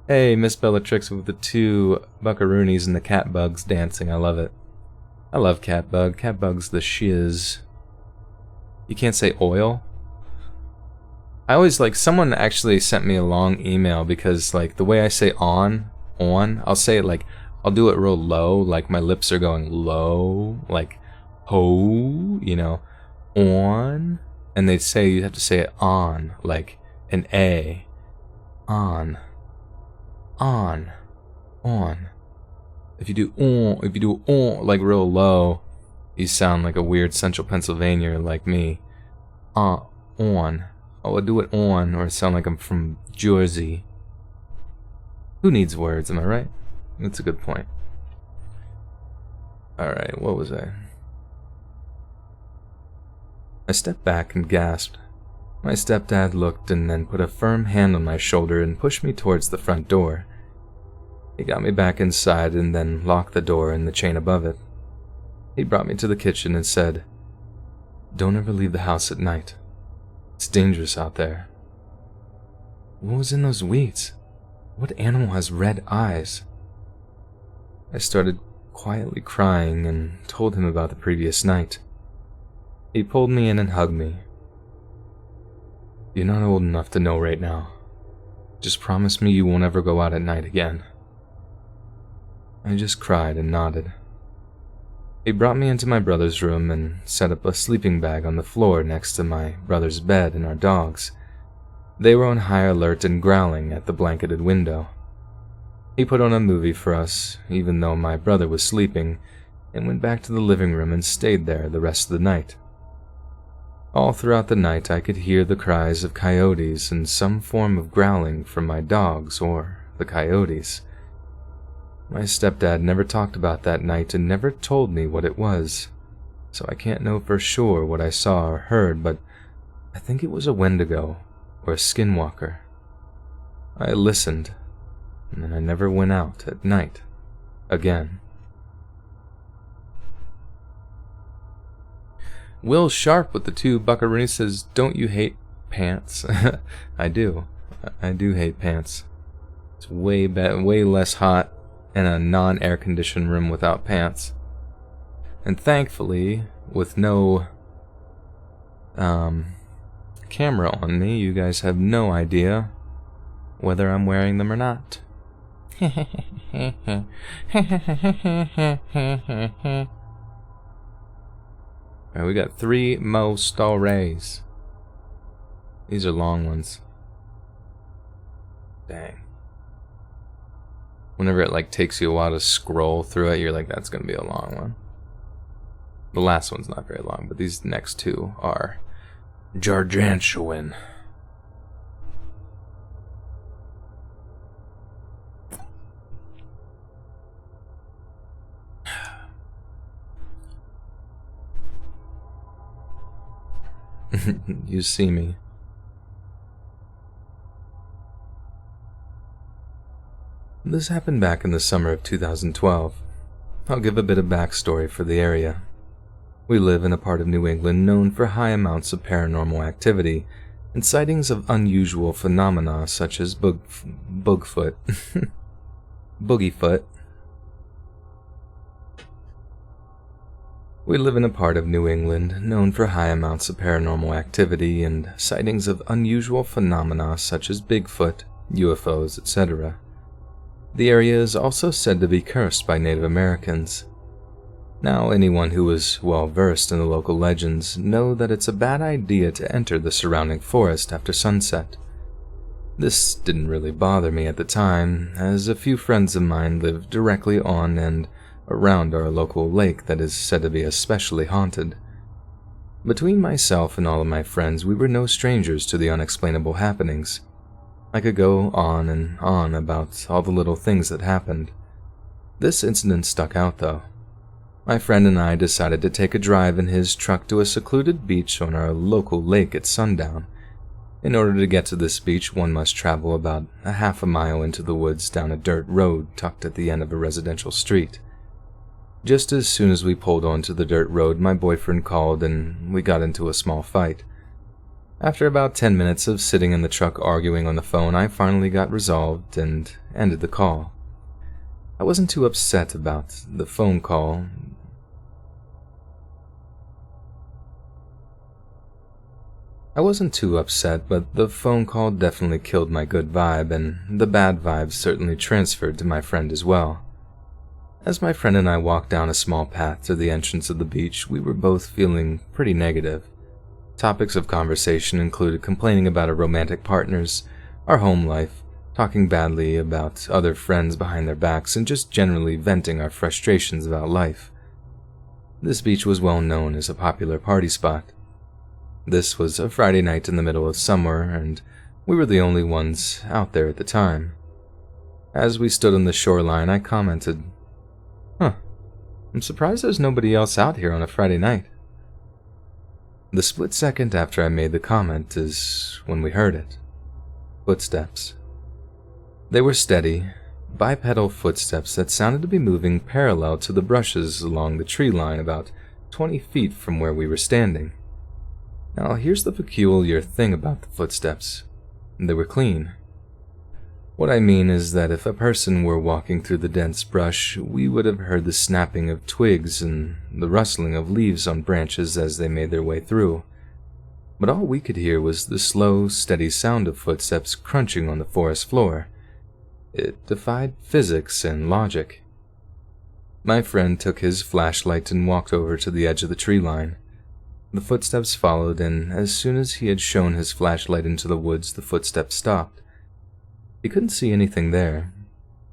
Speaker 1: Hey, Miss Bellatrix with the 2 buckaroonies and the cat bugs dancing. I love it. I love cat bug. Cat bug's the shiz. You can't say oil. I always, like, someone actually sent me a long email because, like, the way I say on, I'll say it like, I'll do it real low, like my lips are going low, like, ho, you know, on, and they say you have to say it on, like an A, on. If you do on, like real low, you sound like a weird Central Pennsylvania like me. On. Oh, I do it on, or I sound like I'm from Jersey. Who needs words, am I right? That's a good point. Alright, what was I? I stepped back and gasped. My stepdad looked and then put a firm hand on my shoulder and pushed me towards the front door. He got me back inside and then locked the door and the chain above it. He brought me to the kitchen and said, "Don't ever leave the house at night. It's dangerous out there." What was in those weeds? What animal has red eyes? I started quietly crying and told him about the previous night. He pulled me in and hugged me. "You're not old enough to know right now. Just promise me you won't ever go out at night again." I just cried and nodded. He brought me into my brother's room and set up a sleeping bag on the floor next to my brother's bed and our dogs. They were on high alert and growling at the blanketed window. He put on a movie for us, even though my brother was sleeping, and went back to the living room and stayed there the rest of the night. All throughout the night I could hear the cries of coyotes and some form of growling from my dogs or the coyotes. My stepdad never talked about that night and never told me what it was, so I can't know for sure what I saw or heard, but I think it was a Wendigo or a skinwalker. I listened, and then I never went out at night again. Will Sharp with the 2 buckaroonies says, "Don't you hate pants?" I do. I do hate pants. It's way less hot in a non-air-conditioned room without pants. And thankfully, with no camera on me, you guys have no idea whether I'm wearing them or not. Alright, we got 3 more stories. These are long ones. Dang. Whenever it like takes you a while to scroll through it, you're like, that's gonna be a long one. The last one's not very long, but these next 2 are gargantuan. You see me. This happened back in the summer of 2012. I'll give a bit of backstory for the area. We live in a part of New England known for high amounts of paranormal activity and sightings of unusual phenomena such as Boogiefoot. We live in a part of New England known for high amounts of paranormal activity and sightings of unusual phenomena such as Bigfoot, UFOs, etc. The area is also said to be cursed by Native Americans. Now, anyone who is well versed in the local legends know that it's a bad idea to enter the surrounding forest after sunset. This didn't really bother me at the time, as a few friends of mine live directly on and around our local lake that is said to be especially haunted. Between myself and all of my friends, we were no strangers to the unexplainable happenings. I could go on and on about all the little things that happened. This incident stuck out though. My friend and I decided to take a drive in his truck to a secluded beach on our local lake at sundown. In order to get to this beach, one must travel about a half a mile into the woods down a dirt road tucked at the end of a residential street. Just as soon as we pulled onto the dirt road, my boyfriend called and we got into a small fight. After about 10 minutes of sitting in the truck arguing on the phone, I finally got resolved and ended the call. I wasn't too upset about the phone call. But the phone call definitely killed my good vibe, and the bad vibes certainly transferred to my friend as well. As my friend and I walked down a small path to the entrance of the beach, we were both feeling pretty negative. Topics of conversation included complaining about our romantic partners, our home life, talking badly about other friends behind their backs, and just generally venting our frustrations about life. This beach was well known as a popular party spot. This was a Friday night in the middle of summer, and we were the only ones out there at the time. As we stood on the shoreline, I commented, I'm surprised there's nobody else out here on a Friday night. The split second after I made the comment is when we heard it. Footsteps. They were steady, bipedal footsteps that sounded to be moving parallel to the brushes along the tree line about 20 feet from where we were standing. Now, here's the peculiar thing about the footsteps. They were clean. What I mean is that if a person were walking through the dense brush, we would have heard the snapping of twigs and the rustling of leaves on branches as they made their way through. But all we could hear was the slow, steady sound of footsteps crunching on the forest floor. It defied physics and logic. My friend took his flashlight and walked over to the edge of the tree line. The footsteps followed, and as soon as he had shown his flashlight into the woods, the footsteps stopped. He couldn't see anything there.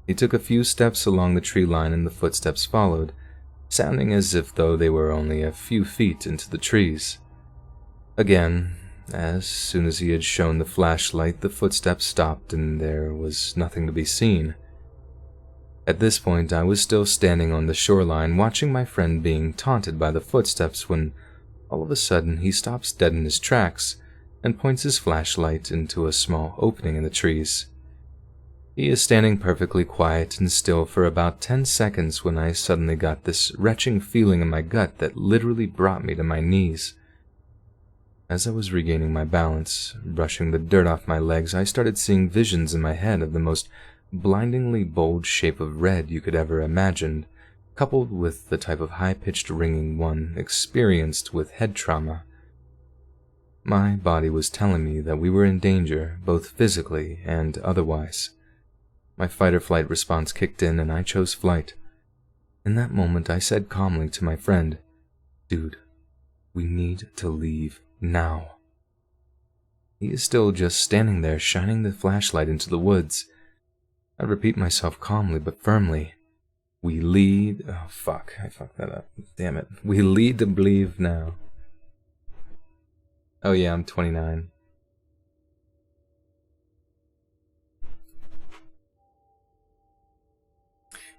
Speaker 1: He took a few steps along the tree line and the footsteps followed, sounding as if though they were only a few feet into the trees. Again, as soon as he had shown the flashlight, the footsteps stopped and there was nothing to be seen. At this point, I was still standing on the shoreline watching my friend being taunted by the footsteps when all of a sudden he stops dead in his tracks and points his flashlight into a small opening in the trees. He is standing perfectly quiet and still for about 10 seconds when I suddenly got this retching feeling in my gut that literally brought me to my knees. As I was regaining my balance, brushing the dirt off my legs, I started seeing visions in my head of the most blindingly bold shape of red you could ever imagine, coupled with the type of high-pitched ringing one experienced with head trauma. My body was telling me that we were in danger, both physically and otherwise. My fight-or-flight response kicked in and I chose flight. In that moment, I said calmly to my friend, "Dude, we need to leave now." He is still just standing there, shining the flashlight into the woods. I repeat myself calmly but firmly. We lead... Oh, fuck. I fucked that up. Damn it. We lead to believe now. Oh yeah, I'm 29.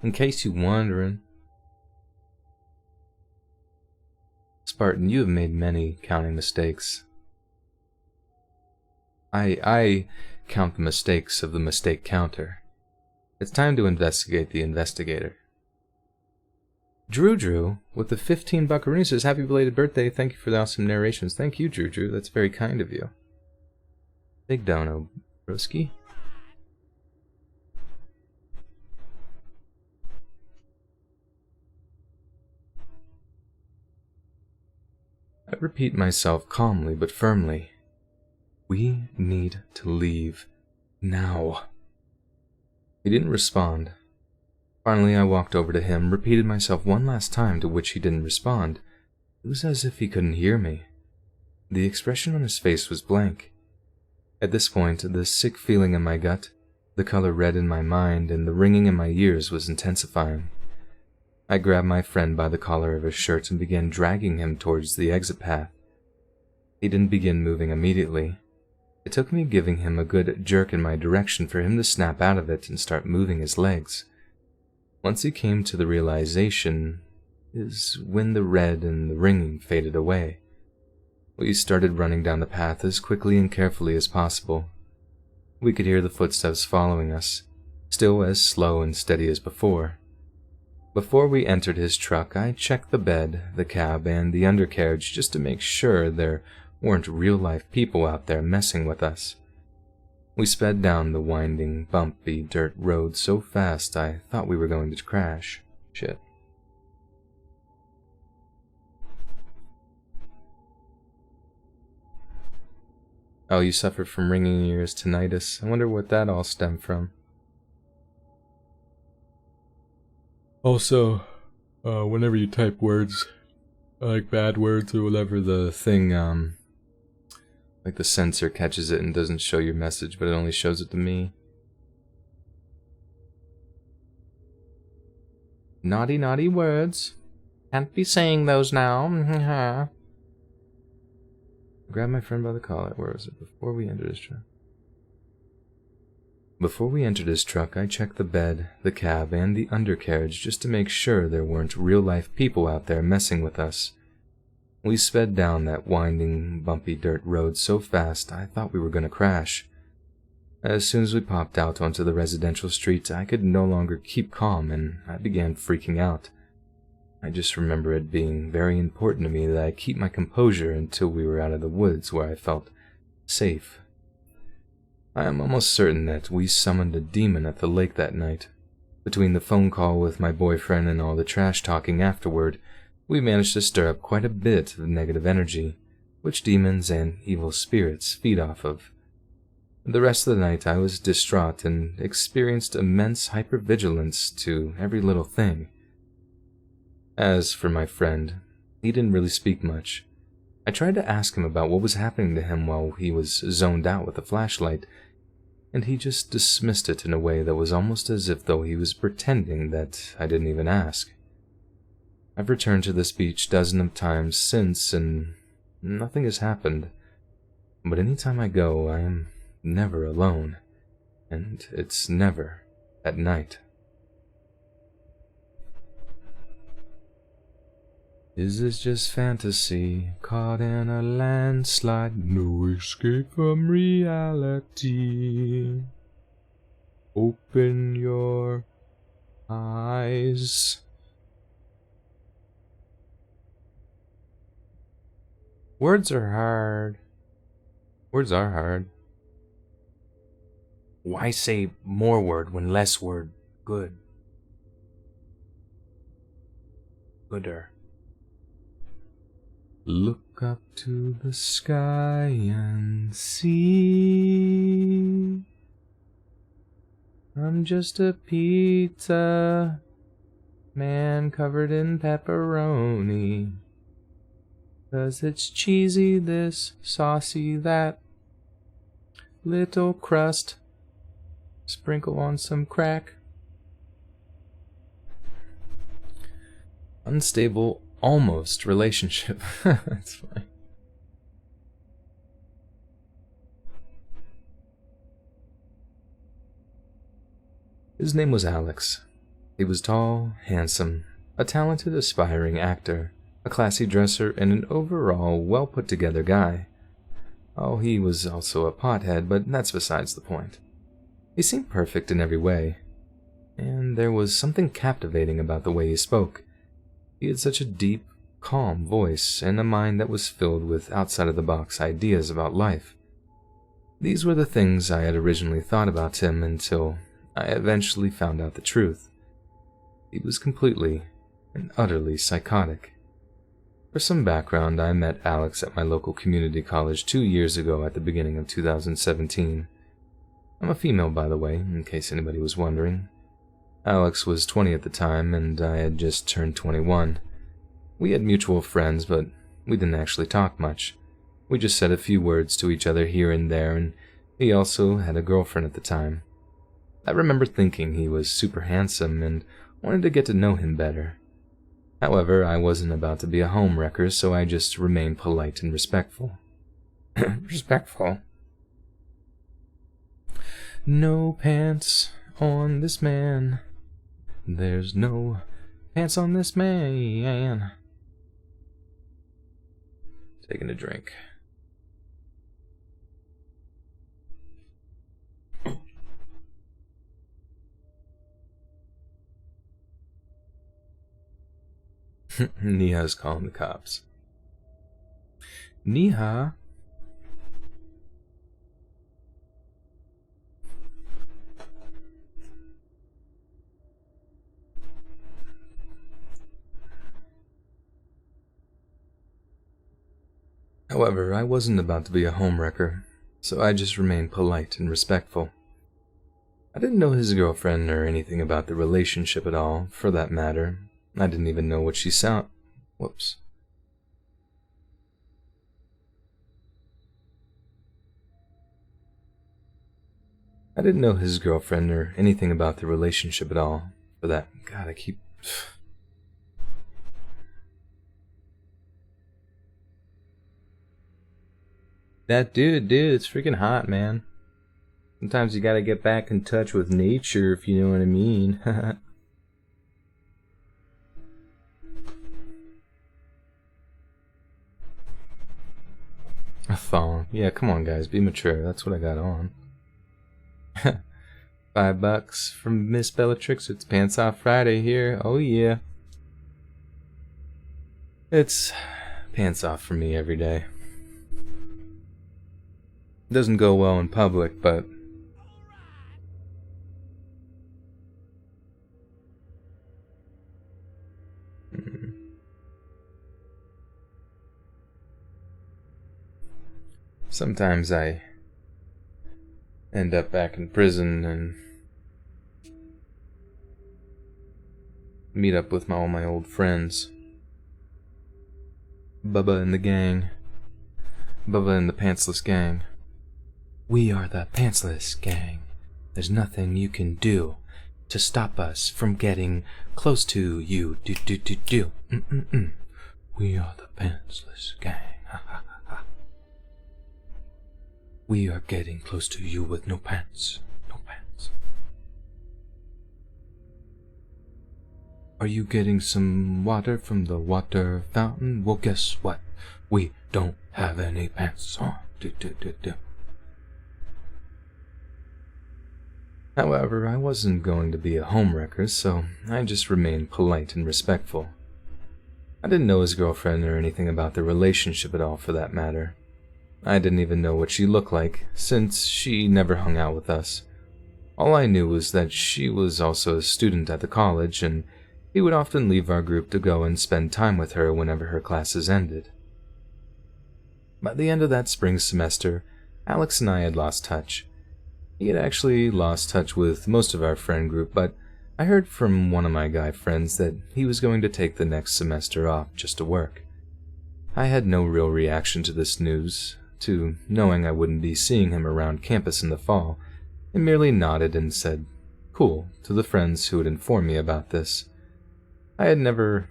Speaker 1: In case you're wondering. Spartan, you have made many counting mistakes. I count the mistakes of the mistake counter. It's time to investigate the investigator. Drew, with the 15 buckaroos says, happy belated birthday. Thank you for the awesome narrations. Thank you, Drew. That's very kind of you. Big dono, broski. I repeat myself calmly but firmly. We need to leave. Now. He didn't respond. Finally, I walked over to him, repeated myself one last time, to which he didn't respond. It was as if he couldn't hear me. The expression on his face was blank. At this point, the sick feeling in my gut, the color red in my mind, and the ringing in my ears was intensifying. I grabbed my friend by the collar of his shirt and began dragging him towards the exit path. He didn't begin moving immediately. It took me giving him a good jerk in my direction for him to snap out of it and start moving his legs. Once he came to the realization is when the red and the ringing faded away. We started running down the path as quickly and carefully as possible. We could hear the footsteps following us, still as slow and steady as before. Before we entered his truck, I checked the bed, the cab, and the undercarriage just to make sure there weren't real-life people out there messing with us. We sped down the winding, bumpy dirt road so fast I thought we were going to crash. Shit. Oh, you suffer from ringing ears, tinnitus. I wonder what that all stemmed from. Also, whenever you type words, like bad words or whatever, the thing, like the sensor catches it and doesn't show your message, but it only shows it to me. Naughty, naughty words. Can't be saying those now. Grab my friend by the collar. Where was it? Before we entered his truck, I checked the bed, the cab, and the undercarriage just to make sure there weren't real-life people out there messing with us. We sped down that winding, bumpy dirt road so fast I thought we were going to crash. As soon as we popped out onto the residential street, I could no longer keep calm and I began freaking out. I just remember it being very important to me that I keep my composure until we were out of the woods where I felt safe. I am almost certain that we summoned a demon at the lake that night. Between the phone call with my boyfriend and all the trash talking afterward, we managed to stir up quite a bit of negative energy, which demons and evil spirits feed off of. The rest of the night I was distraught and experienced immense hypervigilance to every little thing. As for my friend, he didn't really speak much. I tried to ask him about what was happening to him while he was zoned out with a flashlight, and he just dismissed it in a way that was almost as if though he was pretending that I didn't even ask. I've returned to this beach dozens of times since, and nothing has happened. But anytime I go, I am never alone, and it's never at night. Is this just fantasy, caught in a landslide, no escape from reality? Open your eyes. Words are hard. Words are hard. Why say more word when less word good? Gooder. Look up to the sky and see. I'm just a pizza man covered in pepperoni. 'Cause it's cheesy this, saucy that. Little crust, sprinkle on some crack. Unstable almost relationship. That's fine. His name was Alex. He was tall, handsome, a talented, aspiring actor, a classy dresser, and an overall well-put-together guy. Oh, he was also a pothead, but that's besides the point. He seemed perfect in every way. and there was something captivating about the way he spoke. He had such a deep, calm voice, and a mind that was filled with outside-of-the-box ideas about life. These were the things I had originally thought about him until I eventually found out the truth. He was completely and utterly psychotic. For some background, I met Alex at my local community college 2 years ago at the beginning of 2017. I'm a female, by the way, in case anybody was wondering. Alex was 20 at the time, and I had just turned 21. We had mutual friends, but we didn't actually talk much. We just said a few words to each other here and there, and he also had a girlfriend at the time. I remember thinking he was super handsome and wanted to get to know him better. However, I wasn't about to be a homewrecker, so I just remained polite and respectful. Respectful? No pants on this man. There's no pants on this man. Taking a drink. Niha's calling the cops. Niha? However, I wasn't about to be a homewrecker, so I just remained polite and respectful. I didn't know his girlfriend or anything about the relationship at all, for that matter. I didn't even know what she sounded. Whoops. I didn't know his girlfriend or anything about the relationship at all, for that. God, I keep... That dude, it's freaking hot, man. Sometimes you gotta get back in touch with nature, if you know what I mean. A thong. Yeah, come on, guys, be mature. That's what I got on. $5 from Miss Bellatrix. It's Pants Off Friday here. Oh, yeah. It's pants off for me every day. Doesn't go well in public, but sometimes I end up back in prison and meet up with all my old friends. Bubba and the gang. Bubba and the Pantsless Gang. We are the Pantsless Gang. There's nothing you can do to stop us from getting close to you. Do. We are the Pantsless Gang. We are getting close to you with no pants. No pants. Are you getting some water from the water fountain? Well, guess what? We don't have any pants on. Do. However, I wasn't going to be a homewrecker, so I just remained polite and respectful. I didn't know his girlfriend or anything about their relationship at all, for that matter. I didn't even know what she looked like, since she never hung out with us. All I knew was that she was also a student at the college, and he would often leave our group to go and spend time with her whenever her classes ended. By the end of that spring semester, Alex and I had lost touch. He had actually lost touch with most of our friend group, but I heard from one of my guy friends that he was going to take the next semester off just to work. I had no real reaction to this news, to knowing I wouldn't be seeing him around campus in the fall, and merely nodded and said, "Cool," to the friends who had informed me about this. I had never...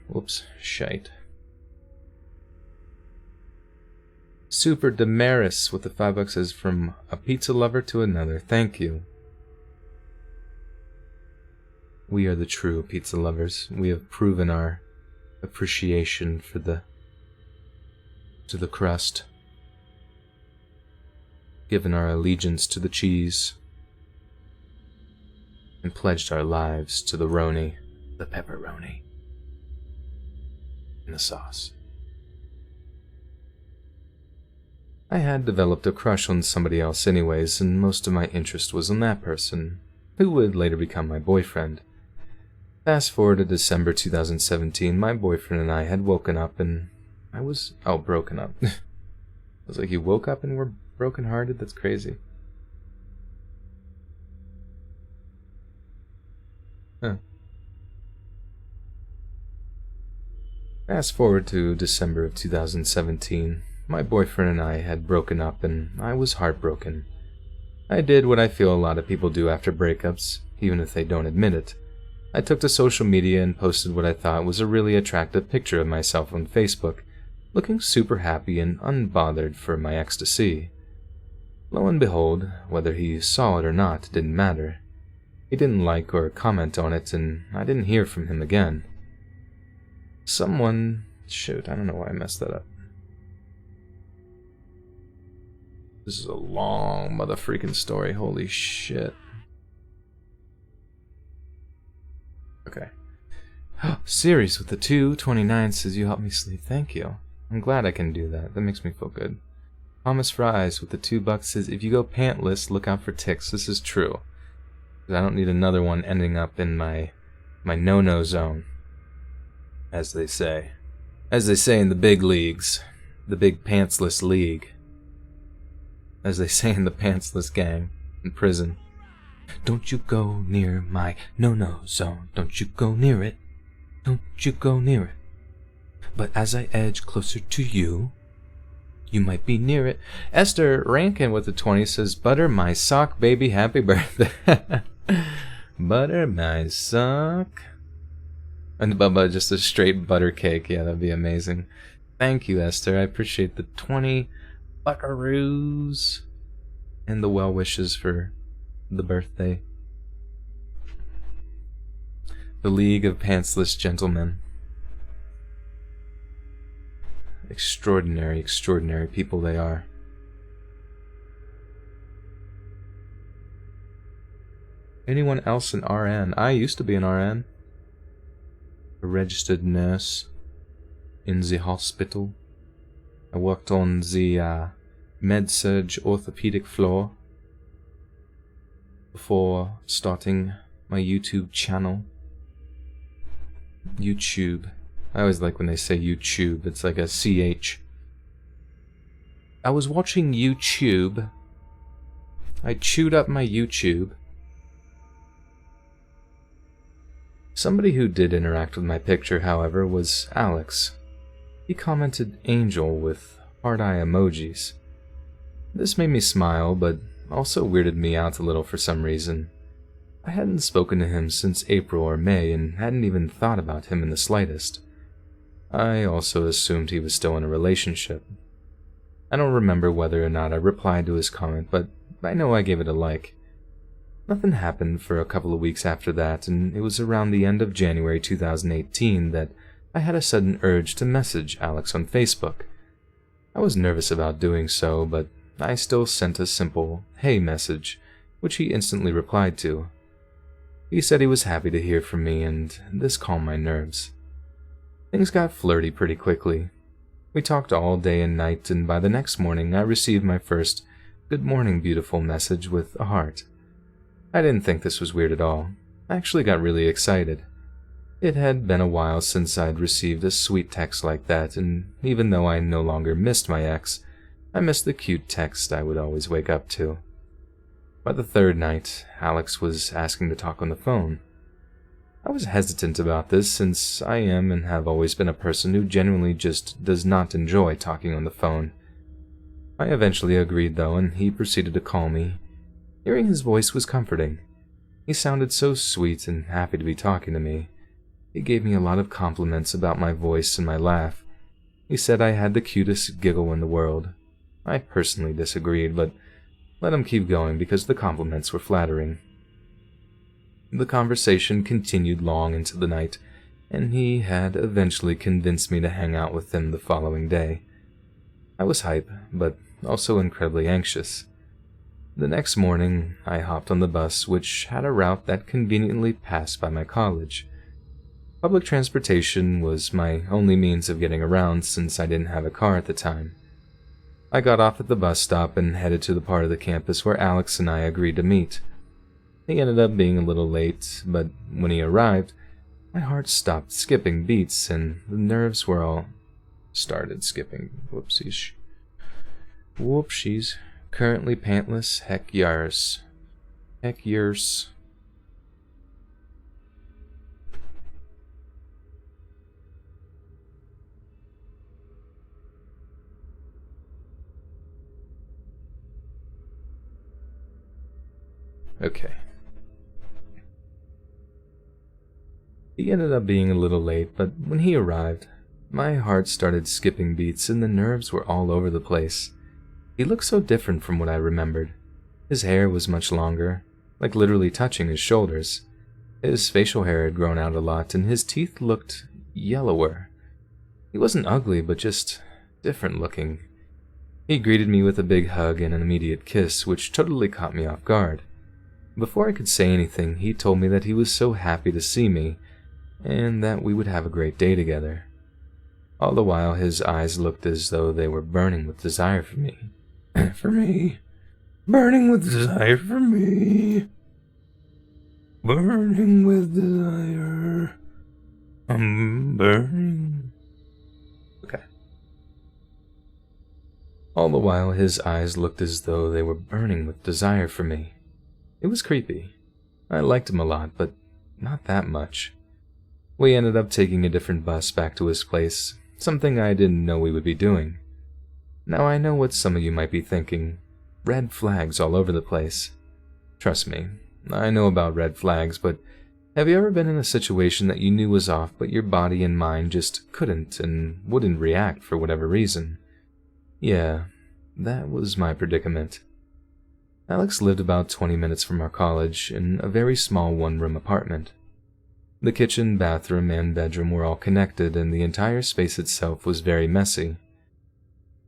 Speaker 1: shite. Super Damaris with the $5 says, from a pizza lover to another. Thank you. We are the true pizza lovers. We have proven our appreciation for the crust, given our allegiance to the cheese, and pledged our lives to the roni, the pepperoni, and the sauce. I had developed a crush on somebody else anyways, and most of my interest was on that person, who would later become my boyfriend. Fast forward to December 2017, my boyfriend and I had woken up and broken up. I was like, you woke up and were brokenhearted? That's crazy. Huh. Fast forward to December of 2017. My boyfriend and I had broken up and I was heartbroken. I did what I feel a lot of people do after breakups, even if they don't admit it. I took to social media and posted what I thought was a really attractive picture of myself on Facebook, looking super happy and unbothered for my ex to see. Lo and behold, whether he saw it or not didn't matter. He didn't like or comment on it, and I didn't hear from him again. Shoot, I don't know why I messed that up. This is a long motherfreaking story, holy shit. Okay. Series with the 229 says you helped me sleep, thank you. I'm glad I can do that, that makes me feel good. Thomas Fries with the $2 says, if you go pantless, look out for ticks. This is true. I don't need another one ending up in my no-no zone, as they say. As they say in the big leagues, the big pantsless league. As they say in the pantsless gang in prison. Don't you go near my no-no zone. Don't you go near it. Don't you go near it. But as I edge closer to you, you might be near it. Esther Rankin with the 20 says, butter my sock, baby, happy birthday. Butter my sock. And Bubba, just a straight butter cake. Yeah, that'd be amazing. Thank you, Esther. I appreciate the 20 buckaroos and the well wishes for the birthday. The League of Pantsless Gentlemen. Extraordinary, extraordinary people they are. Anyone else an RN? I used to be an RN. A registered nurse in the hospital. I worked on the med-surg orthopedic floor before starting my YouTube channel. YouTube. I always like when they say YouTube. It's like a CH. I was watching YouTube. I chewed up my YouTube. Somebody who did interact with my picture, however, was Alex. He commented angel with heart eye emojis. This made me smile, but also weirded me out a little for some reason. I hadn't spoken to him since April or May and hadn't even thought about him in the slightest. I also assumed he was still in a relationship. I don't remember whether or not I replied to his comment, but I know I gave it a like. Nothing happened for a couple of weeks after that, and it was around the end of January 2018 that I had a sudden urge to message Alex on Facebook. I was nervous about doing so, but I still sent a simple "hey" message, which he instantly replied to. He said he was happy to hear from me, and this calmed my nerves. Things got flirty pretty quickly. We talked all day and night, and by the next morning I received my first "good morning, beautiful" message with a heart. I didn't think this was weird at all. I actually got really excited. It had been a while since I'd received a sweet text like that, and even though I no longer missed my ex, I missed the cute text I would always wake up to. By the third night, Alex was asking to talk on the phone. I was hesitant about this since I am and have always been a person who genuinely just does not enjoy talking on the phone. I eventually agreed though, and he proceeded to call me. Hearing his voice was comforting. He sounded so sweet and happy to be talking to me. He gave me a lot of compliments about my voice and my laugh. He said I had the cutest giggle in the world. I personally disagreed, but let him keep going because the compliments were flattering. The conversation continued long into the night, and he had eventually convinced me to hang out with him the following day. I was hype, but also incredibly anxious. The next morning, I hopped on the bus, which had a route that conveniently passed by my college. Public transportation was my only means of getting around since I didn't have a car at the time. I got off at the bus stop and headed to the part of the campus where Alex and I agreed to meet. He ended up being a little late, but when he arrived, my heart stopped skipping beats and the nerves were all started skipping. Whoopsies. Whoopsies. Currently pantless. Heck yars. Heck yars. Okay. He ended up being a little late, but when he arrived, my heart started skipping beats and the nerves were all over the place. He looked so different from what I remembered. His hair was much longer, like literally touching his shoulders. His facial hair had grown out a lot and his teeth looked yellower. He wasn't ugly, but just different looking. He greeted me with a big hug and an immediate kiss, which totally caught me off guard. Before I could say anything, he told me that he was so happy to see me, and that we would have a great day together. All the while, his eyes looked as though they were burning with desire for me. For me. Burning with desire for me. Burning with desire. I'm burning. Okay. All the while, his eyes looked as though they were burning with desire for me. It was creepy. I liked him a lot, but not that much. We ended up taking a different bus back to his place, something I didn't know we would be doing. Now I know what some of you might be thinking. Red flags all over the place. Trust me, I know about red flags, but have you ever been in a situation that you knew was off, but your body and mind just couldn't and wouldn't react for whatever reason? Yeah, that was my predicament. Alex lived about 20 minutes from our college in a very small one-room apartment. The kitchen, bathroom, and bedroom were all connected, and the entire space itself was very messy.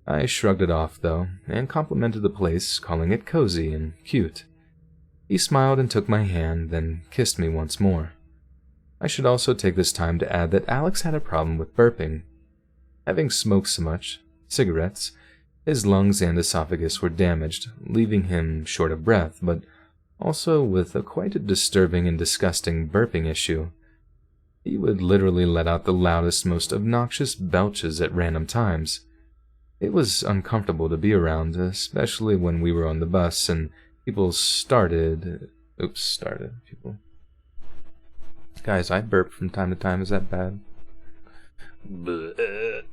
Speaker 1: I shrugged it off, though, and complimented the place, calling it cozy and cute. He smiled and took my hand, then kissed me once more. I should also take this time to add that Alex had a problem with burping. Having smoked so much cigarettes, his lungs and esophagus were damaged, leaving him short of breath, but also with quite a disturbing and disgusting burping issue. He would literally let out the loudest, most obnoxious belches at random times. It was uncomfortable to be around, especially when we were on the bus and people started. People. Guys, I burp from time to time. Is that bad? But.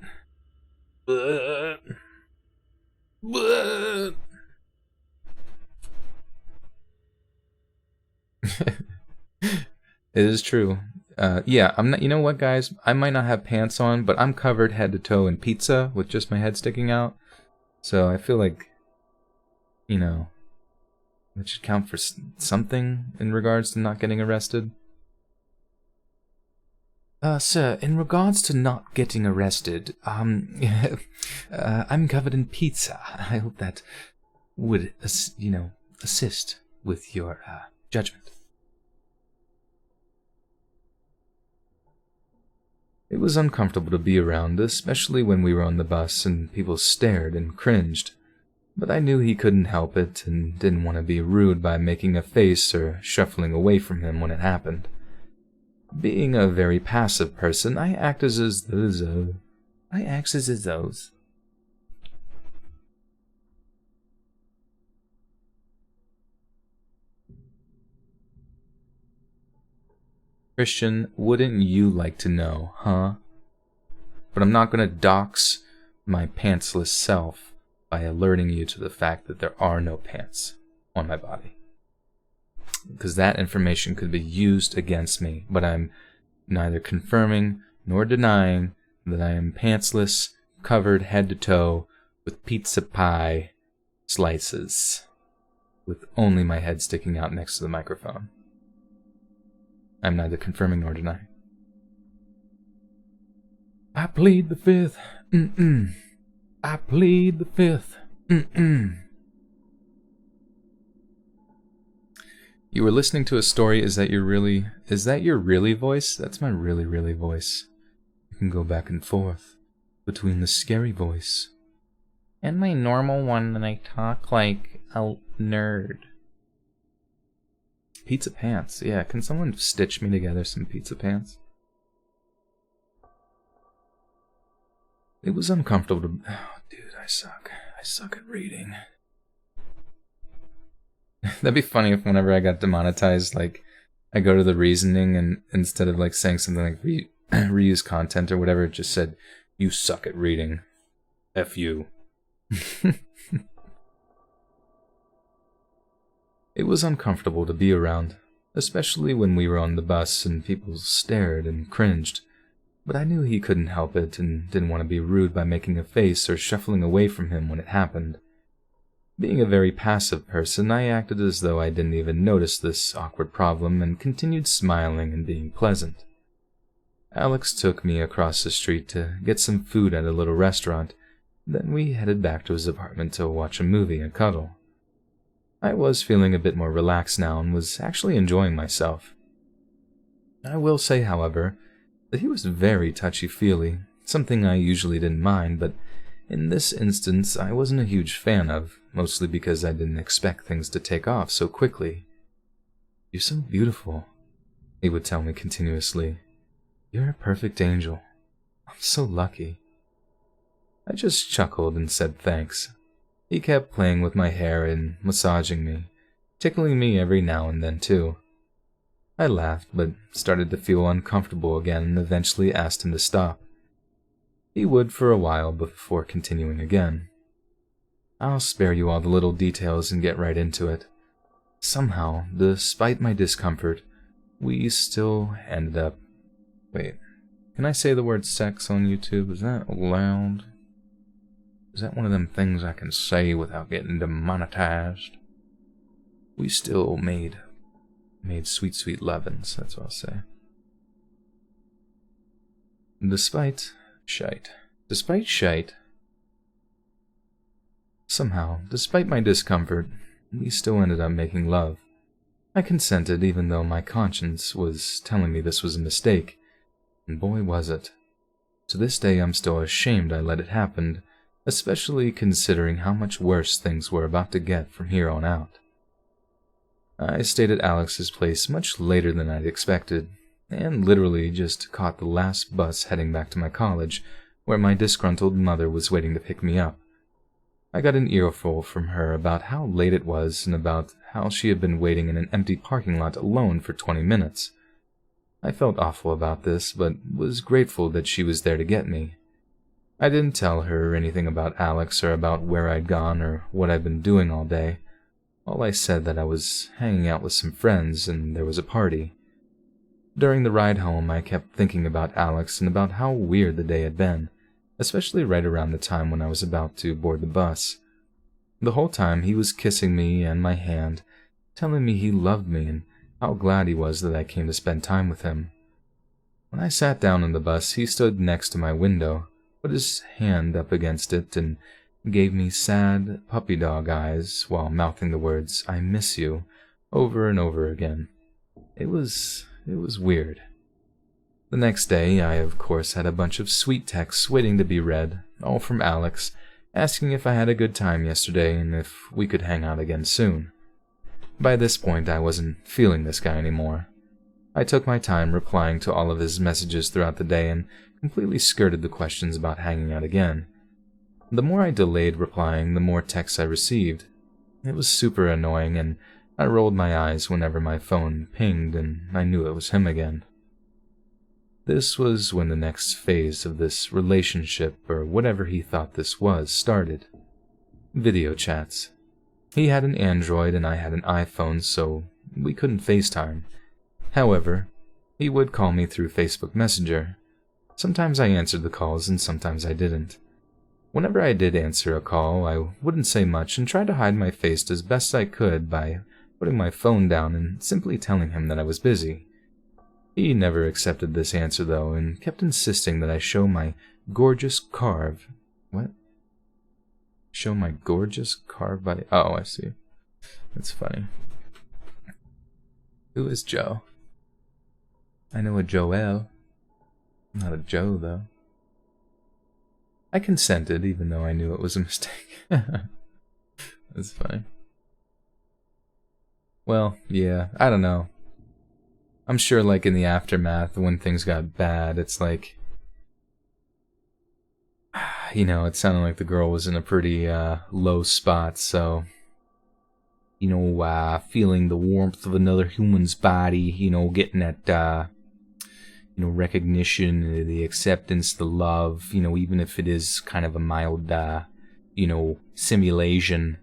Speaker 1: It is true. Yeah, I'm not. You know what, guys? I might not have pants on, but I'm covered head to toe in pizza with just my head sticking out. So I feel like, that should count for something in regards to not getting arrested. Sir, in regards to not getting arrested, I'm covered in pizza. I hope that would, assist with your judgment. It was uncomfortable to be around, especially when we were on the bus and people stared and cringed. But I knew he couldn't help it and didn't want to be rude by making a face or shuffling away from him when it happened. Being a very passive person, I acted as those. Christian, wouldn't you like to know, huh? But I'm not going to dox my pantsless self by alerting you to the fact that there are no pants on my body. Because that information could be used against me, but I'm neither confirming nor denying that I am pantsless, covered head to toe with pizza pie slices, with only my head sticking out next to the microphone. I'm neither confirming nor denying. I plead the fifth. I plead the fifth. You were listening to a story. Is that your really voice? That's my really voice. You can go back and forth between the scary voice and my normal one that I talk like a nerd. Pizza pants. Yeah, can someone stitch me together some pizza pants? It was uncomfortable to... Oh, dude, I suck. I suck at reading. That'd be funny if whenever I got demonetized, like, I go to the reasoning and instead of like saying something like reuse content or whatever, it just said, "You suck at reading. F you." It was uncomfortable to be around, especially when we were on the bus and people stared and cringed, but I knew he couldn't help it and didn't want to be rude by making a face or shuffling away from him when it happened. Being a very passive person, I acted as though I didn't even notice this awkward problem and continued smiling and being pleasant. Alex took me across the street to get some food at a little restaurant, then we headed back to his apartment to watch a movie and cuddle. I was feeling a bit more relaxed now and was actually enjoying myself. I will say, however, that he was very touchy-feely, something I usually didn't mind, but in this instance I wasn't a huge fan of, mostly because I didn't expect things to take off so quickly. "You're so beautiful," he would tell me continuously. "You're a perfect angel. I'm so lucky." I just chuckled and said thanks. He kept playing with my hair and massaging me, tickling me every now and then too. I laughed, but started to feel uncomfortable again and eventually asked him to stop. He would for a while before continuing again. I'll spare you all the little details and get right into it. Somehow, despite my discomfort, we still ended up... Wait, can I say the word sex on YouTube? Is that allowed? Is that one of them things I can say without getting demonetized? We still made sweet lovins, that's what I'll say. Despite shite. Somehow, despite my discomfort, we still ended up making love. I consented even though my conscience was telling me this was a mistake, and boy was it. To this day I'm still ashamed I let it happen, especially considering how much worse things were about to get from here on out. I stayed at Alex's place much later than I'd expected, and literally just caught the last bus heading back to my college, where my disgruntled mother was waiting to pick me up. I got an earful from her about how late it was and about how she had been waiting in an empty parking lot alone for 20 minutes. I felt awful about this, but was grateful that she was there to get me. I didn't tell her anything about Alex or about where I'd gone or what I'd been doing all day. All I said that I was hanging out with some friends and there was a party. During the ride home, I kept thinking about Alex and about how weird the day had been, especially right around the time when I was about to board the bus. The whole time he was kissing me and my hand, telling me he loved me and how glad he was that I came to spend time with him. When I sat down on the bus, he stood next to my window, put his hand up against it, and gave me sad, puppy dog eyes while mouthing the words, "I miss you," over and over again. It was weird. The next day, I of course had a bunch of sweet texts waiting to be read, all from Alex, asking if I had a good time yesterday and if we could hang out again soon. By this point, I wasn't feeling this guy anymore. I took my time replying to all of his messages throughout the day and completely skirted the questions about hanging out again. The more I delayed replying, the more texts I received. It was super annoying, and I rolled my eyes whenever my phone pinged and I knew it was him again. This was when the next phase of this relationship, or whatever he thought this was, started. Video chats. He had an Android and I had an iPhone, so we couldn't FaceTime. However, he would call me through Facebook Messenger. Sometimes I answered the calls and sometimes I didn't. Whenever I did answer a call, I wouldn't say much and tried to hide my face as best I could by putting my phone down and simply telling him that I was busy. He never accepted this answer, though, and kept insisting that I show my gorgeous carve... What? Show my gorgeous carve by... Oh, I see. That's funny. Who is Joe? I know a Joelle. Not a Joe, though. I consented, even though I knew it was a mistake. That's fine. Well, yeah, I don't know. I'm sure, like, in the aftermath, when things got bad, it's like... it sounded like the girl was in a pretty, low spot, so... feeling the warmth of another human's body, getting that, recognition, the acceptance, the love, even if it is kind of a mild, simulation.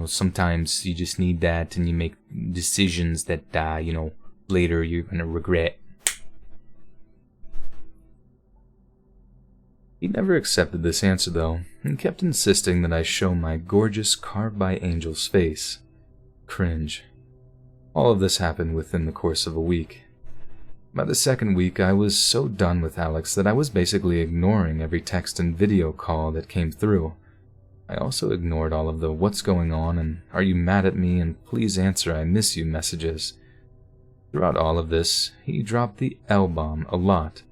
Speaker 1: Sometimes you just need that and you make decisions that, later you're gonna regret. He never accepted this answer, though, and kept insisting that I show my gorgeous carved-by-angels face. Cringe. All of this happened within the course of a week. By the second week, I was so done with Alex that I was basically ignoring every text and video call that came through. I also ignored all of the "what's going on" and "are you mad at me" and "please answer, I miss you" messages. Throughout all of this, he dropped the L-bomb a lot.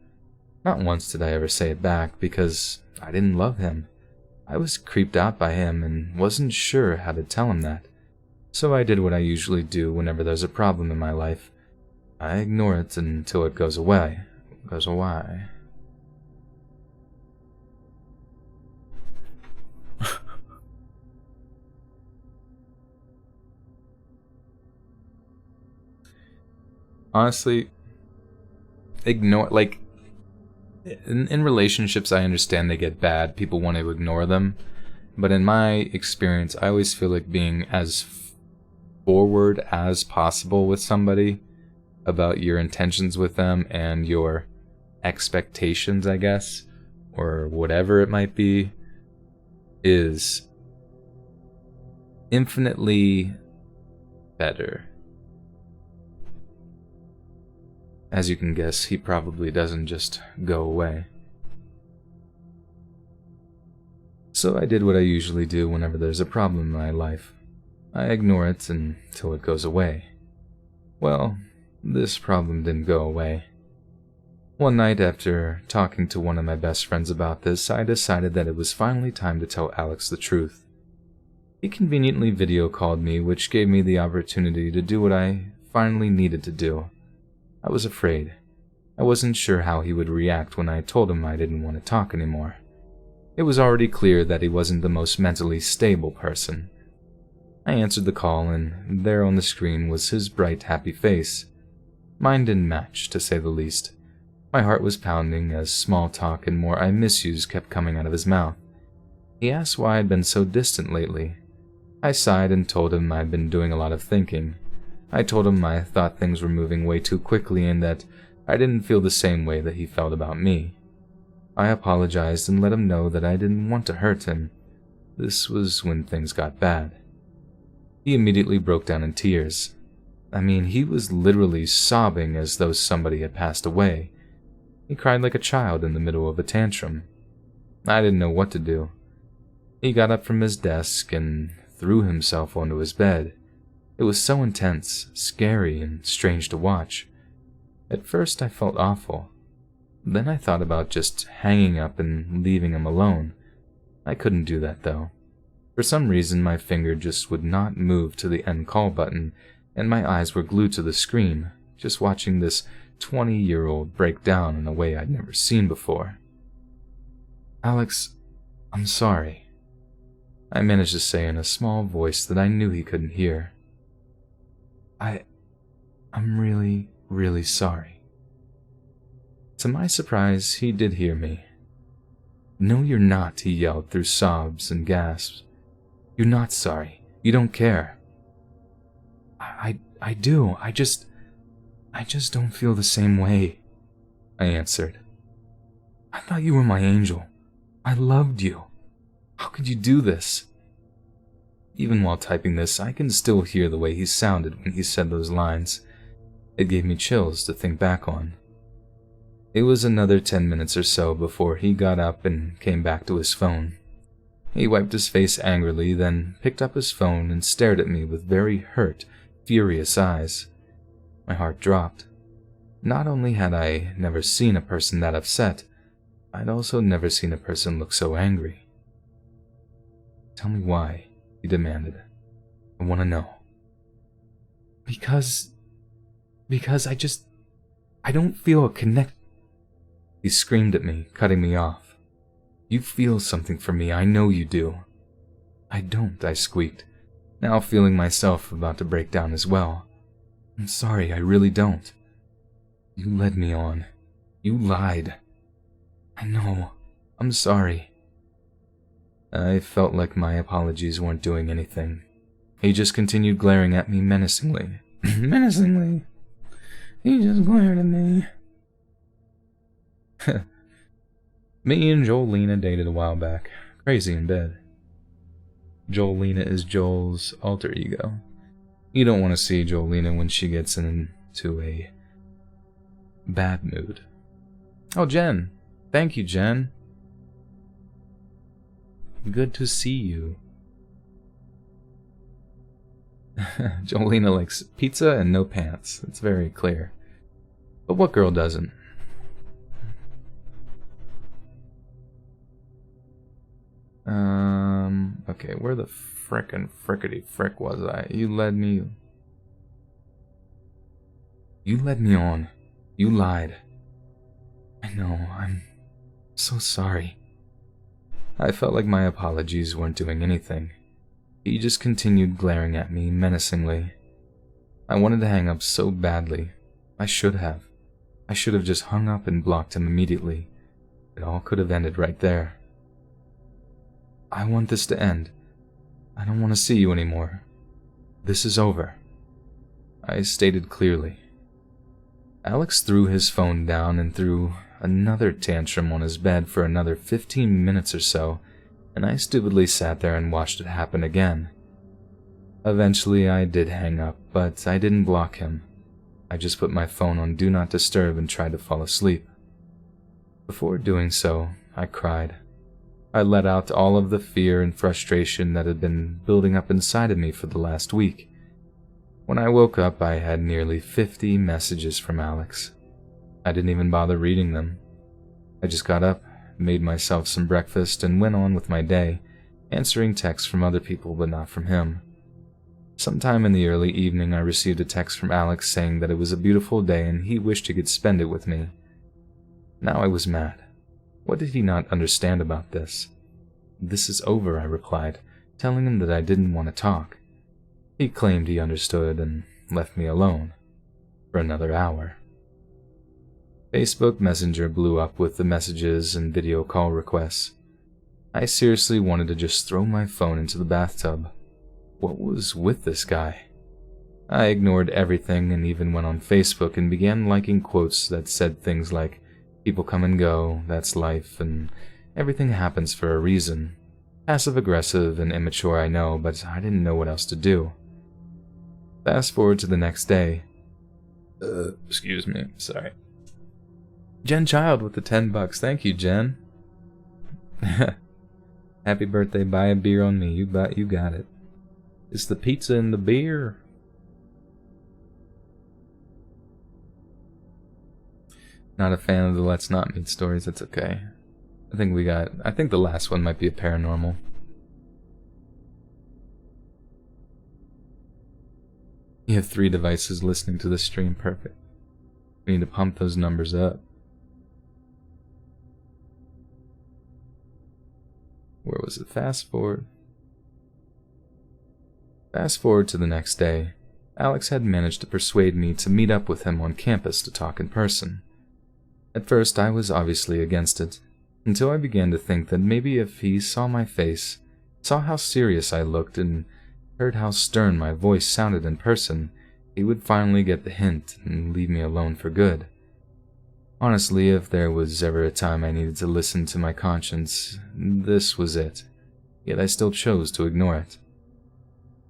Speaker 1: Not once did I ever say it back because I didn't love him. I was creeped out by him and wasn't sure how to tell him that. So I did what I usually do whenever there's a problem in my life. I ignore it until it goes away. Goes away. Honestly, ignore, like, in relationships, I understand they get bad. People want to ignore them. But in my experience, I always feel like being as forward as possible with somebody about your intentions with them and your expectations, I guess, or whatever it might be, is infinitely better. As you can guess, he probably doesn't just go away. So I did what I usually do whenever there's a problem in my life. I ignore it until it goes away. Well, this problem didn't go away. One night, after talking to one of my best friends about this, I decided that it was finally time to tell Alex the truth. He conveniently video called me, which gave me the opportunity to do what I finally needed to do. I was afraid. I wasn't sure how he would react when I told him I didn't want to talk anymore. It was already clear that he wasn't the most mentally stable person. I answered the call, and there on the screen was his bright, happy face. Mine didn't match, to say the least. My heart was pounding as small talk and more "I miss yous" kept coming out of his mouth. He asked why I'd been so distant lately. I sighed and told him I'd been doing a lot of thinking. I told him I thought things were moving way too quickly and that I didn't feel the same way that he felt about me. I apologized and let him know that I didn't want to hurt him. This was when things got bad. He immediately broke down in tears. I mean, he was literally sobbing as though somebody had passed away. He cried like a child in the middle of a tantrum. I didn't know what to do. He got up from his desk and threw himself onto his bed. It was so intense, scary, and strange to watch. At first I felt awful. Then I thought about just hanging up and leaving him alone. I couldn't do that, though. For some reason, my finger just would not move to the end call button, and my eyes were glued to the screen, just watching this 20-year-old break down in a way I'd never seen before. "Alex, I'm sorry," I managed to say in a small voice that I knew he couldn't hear. I'm really, really sorry." To my surprise, he did hear me. "No, you're not," he yelled through sobs and gasps. "You're not sorry. You don't care." I do. I just don't feel the same way," I answered. "I thought you were my angel. I loved you. How could you do this?" Even while typing this, I can still hear the way he sounded when he said those lines. It gave me chills to think back on. It was another 10 minutes or so before he got up and came back to his phone. He wiped his face angrily, then picked up his phone and stared at me with very hurt, furious eyes. My heart dropped. Not only had I never seen a person that upset, I'd also never seen a person look so angry. "Tell me why," he demanded. "I want to know." Because I don't feel a connect. He screamed at me, cutting me off. "You feel something for me, I know you do." "I don't," I squeaked, now feeling myself about to break down as well. "I'm sorry, I really don't." "You led me on. You lied." "I know. I'm sorry." I felt like my apologies weren't doing anything. He just continued glaring at me menacingly. Menacingly. He just glared at me. Me and Jolena dated a while back. Crazy in bed. Jolena is Joel's alter ego. You don't want to see Jolena when she gets into a bad mood. Oh, Jen. Thank you, Jen. Good to see you. Jolena likes pizza and no pants. It's very clear. But what girl doesn't? Okay, where the frickety frick was I? You led me on. You lied. I know, I'm so sorry. I felt like my apologies weren't doing anything. He just continued glaring at me menacingly. I wanted to hang up so badly. I should have. I should have just hung up and blocked him immediately. It all could have ended right there. "I want this to end. I don't want to see you anymore. This is over," I stated clearly. Alex threw his phone down and threw another tantrum on his bed for another 15 minutes or so, and I stupidly sat there and watched it happen again. Eventually I did hang up, but I didn't block him. I just put my phone on Do Not Disturb and tried to fall asleep. Before doing so, I cried. I let out all of the fear and frustration that had been building up inside of me for the last week. When I woke up, I had nearly 50 messages from Alex. I didn't even bother reading them. I just got up, made myself some breakfast, and went on with my day, answering texts from other people but not from him. Sometime in the early evening, I received a text from Alex saying that it was a beautiful day and he wished he could spend it with me. Now I was mad. What did he not understand about this? "This is over," I replied, telling him that I didn't want to talk. He claimed he understood and left me alone for another hour. Facebook Messenger blew up with the messages and video call requests. I seriously wanted to just throw my phone into the bathtub. What was with this guy? I ignored everything and even went on Facebook and began liking quotes that said things like, "People come and go, that's life, and everything happens for a reason." Passive-aggressive and immature, I know, but I didn't know what else to do. Fast forward to the next day. Excuse me, sorry. Jen Child with the $10. Thank you, Jen. Happy birthday, buy a beer on me. You got it. It's the pizza and the beer. Not a fan of the Let's Not Meet stories, that's okay. I think the last one might be a paranormal. You have 3 devices listening to this stream, perfect. We need to pump those numbers up. Where was it? Fast forward. Fast forward to the next day. Alex had managed to persuade me to meet up with him on campus to talk in person. At first, I was obviously against it, until I began to think that maybe if he saw my face, saw how serious I looked, and heard how stern my voice sounded in person, he would finally get the hint and leave me alone for good. Honestly, if there was ever a time I needed to listen to my conscience, this was it. Yet I still chose to ignore it.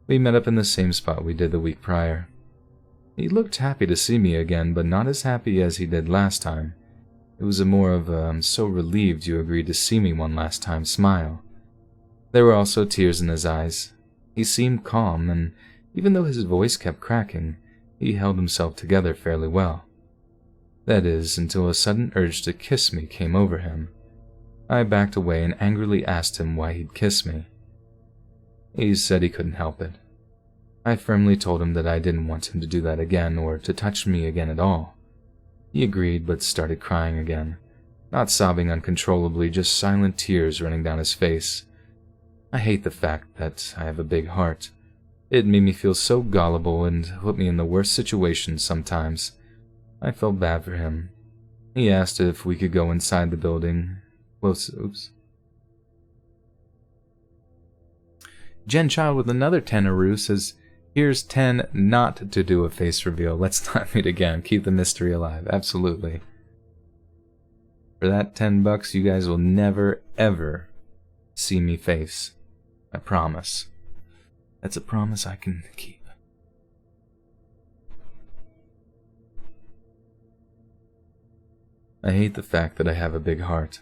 Speaker 1: We met up in the same spot we did the week prior. He looked happy to see me again, but not as happy as he did last time. It was more of a "I'm so relieved you agreed to see me one last time" smile. There were also tears in his eyes. He seemed calm, and even though his voice kept cracking, He held himself together fairly well. That is, until a sudden urge to kiss me came over him. I backed away and angrily asked him why he'd kiss me. He said he couldn't help it. I firmly told him that I didn't want him to do that again or to touch me again at all. He agreed but started crying again, not sobbing uncontrollably, just silent tears running down his face. I hate the fact that I have a big heart. It made me feel so gullible and put me in the worst situations sometimes. I felt bad for him. He asked if we could go inside the building. Jen Child with another 10-aroo says, here's 10 not to do a face reveal. Let's not meet again. Keep the mystery alive. Absolutely. For that $10, you guys will never, ever see me face. I promise. That's a promise I can keep. I hate the fact that I have a big heart.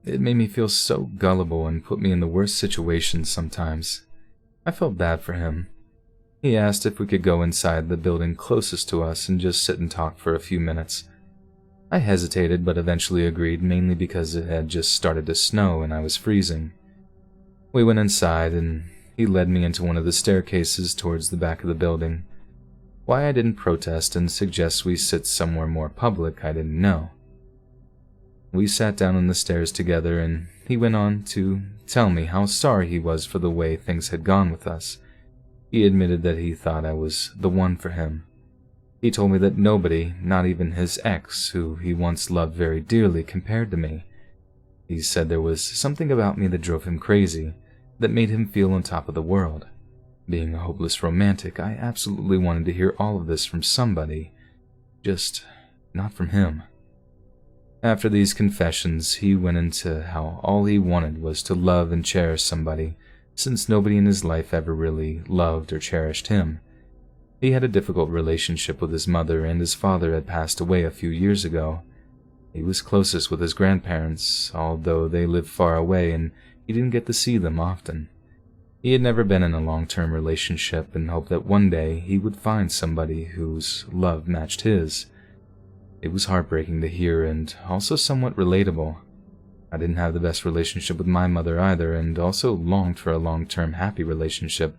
Speaker 1: It made me feel so gullible and put me in the worst situations sometimes. I felt bad for him. He asked if we could go inside the building closest to us and just sit and talk for a few minutes. I hesitated but eventually agreed, mainly because it had just started to snow and I was freezing. We went inside and he led me into one of the staircases towards the back of the building. Why I didn't protest and suggest we sit somewhere more public, I didn't know. We sat down on the stairs together and he went on to tell me how sorry he was for the way things had gone with us. He admitted that he thought I was the one for him. He told me that nobody, not even his ex, who he once loved very dearly, compared to me. He said there was something about me that drove him crazy, that made him feel on top of the world. Being a hopeless romantic, I absolutely wanted to hear all of this from somebody, just not from him. After these confessions, he went into how all he wanted was to love and cherish somebody, since nobody in his life ever really loved or cherished him. He had a difficult relationship with his mother, and his father had passed away a few years ago. He was closest with his grandparents, although they lived far away and he didn't get to see them often. He had never been in a long-term relationship and hoped that one day he would find somebody whose love matched his. It was heartbreaking to hear and also somewhat relatable. I didn't have the best relationship with my mother either, and also longed for a long-term happy relationship.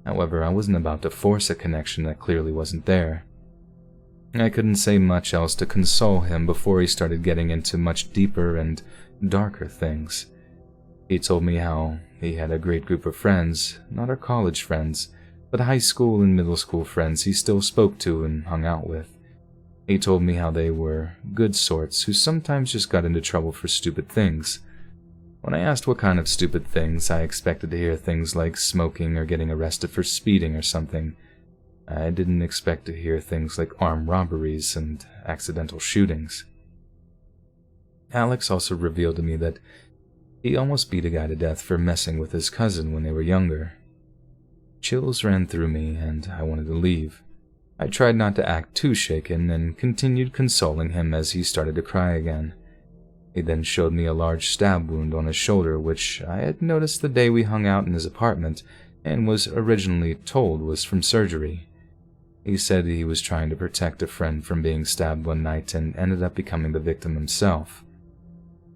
Speaker 1: However, I wasn't about to force a connection that clearly wasn't there. I couldn't say much else to console him before he started getting into much deeper and darker things. He told me how he had a great group of friends, not our college friends, but high school and middle school friends he still spoke to and hung out with. He told me how they were good sorts who sometimes just got into trouble for stupid things. When I asked what kind of stupid things, I expected to hear things like smoking or getting arrested for speeding or something. I didn't expect to hear things like armed robberies and accidental shootings. Alex also revealed to me that he almost beat a guy to death for messing with his cousin when they were younger. Chills ran through me and I wanted to leave. I tried not to act too shaken and continued consoling him as he started to cry again. He then showed me a large stab wound on his shoulder, which I had noticed the day we hung out in his apartment and was originally told was from surgery. He said he was trying to protect a friend from being stabbed one night and ended up becoming the victim himself.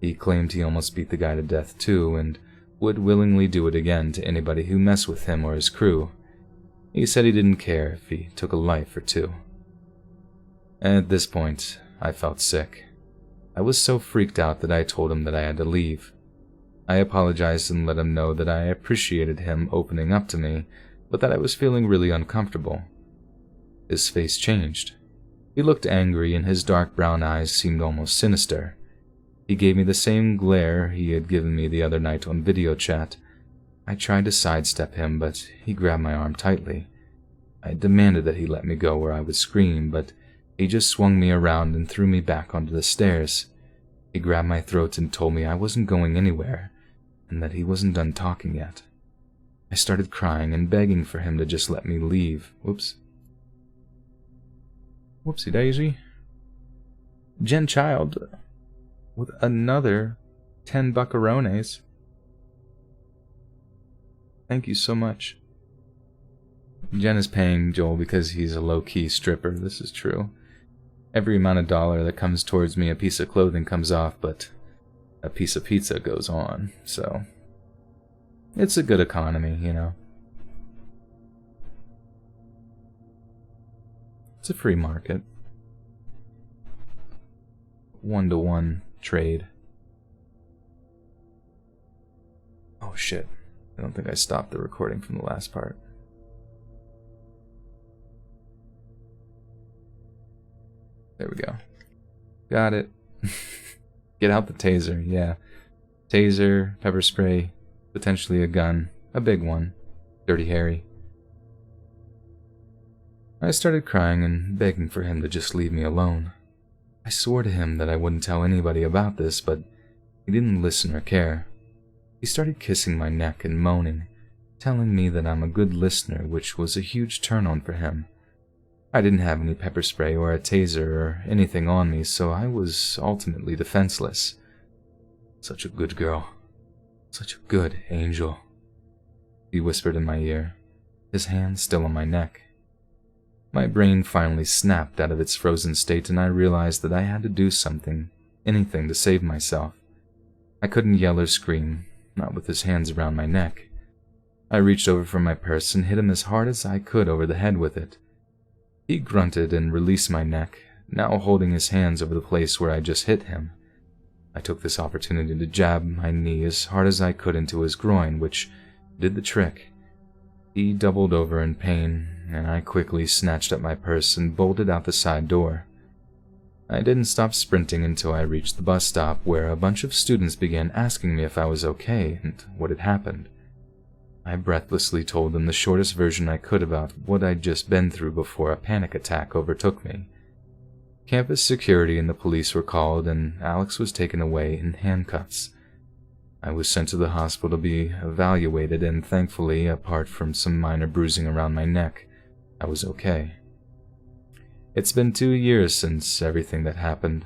Speaker 1: He claimed he almost beat the guy to death too and would willingly do it again to anybody who messed with him or his crew. He said he didn't care if he took a life or two. At this point, I felt sick. I was so freaked out that I told him that I had to leave. I apologized and let him know that I appreciated him opening up to me, but that I was feeling really uncomfortable. His face changed. He looked angry and his dark brown eyes seemed almost sinister. He gave me the same glare he had given me the other night on video chat. I tried to sidestep him, but he grabbed my arm tightly. I demanded that he let me go or I would scream, but he just swung me around and threw me back onto the stairs. He grabbed my throat and told me I wasn't going anywhere, and that he wasn't done talking yet. I started crying and begging for him to just let me leave. Whoopsie daisy. Jen Child with another 10 buckarones. Thank you so much. Jen is paying Joel because he's a low-key stripper. This is true. Every amount of dollar that comes towards me, a piece of clothing comes off, but a piece of pizza goes on. So, it's a good economy, you know. It's a free market. 1-to-1 trade. Oh shit. I don't think I stopped the recording from the last part. There we go. Got it. Get out the taser, yeah. Taser, pepper spray, potentially a gun. A big one. Dirty Harry. I started crying and begging for him to just leave me alone. I swore to him that I wouldn't tell anybody about this, but he didn't listen or care. He started kissing my neck and moaning, telling me that I'm a good listener, which was a huge turn-on for him. I didn't have any pepper spray or a taser or anything on me, so I was ultimately defenseless. Such a good girl. Such a good angel. He whispered in my ear, his hand still on my neck. My brain finally snapped out of its frozen state, and I realized that I had to do something, anything to save myself. I couldn't yell or scream, not with his hands around my neck. I reached over for my purse and hit him as hard as I could over the head with it. He grunted and released my neck, now holding his hands over the place where I just hit him. I took this opportunity to jab my knee as hard as I could into his groin, which did the trick. He doubled over in pain, and I quickly snatched up my purse and bolted out the side door. I didn't stop sprinting until I reached the bus stop, where a bunch of students began asking me if I was okay and what had happened. I breathlessly told them the shortest version I could about what I'd just been through before a panic attack overtook me. Campus security and the police were called, and Alex was taken away in handcuffs. I was sent to the hospital to be evaluated, and thankfully, apart from some minor bruising around my neck, I was okay. It's been 2 years since everything that happened.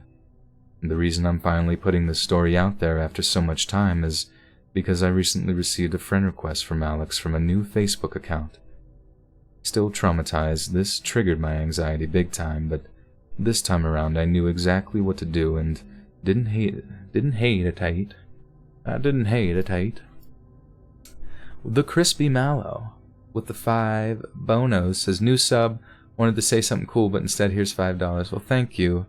Speaker 1: And the reason I'm finally putting this story out there after so much time is because I recently received a friend request from Alex from a new Facebook account. Still traumatized, this triggered my anxiety big time, but this time around I knew exactly what to do and didn't hesitate. The Crispy Mallow with the 5 bonos says, new sub, wanted to say something cool, but instead here's $5. Well, thank you,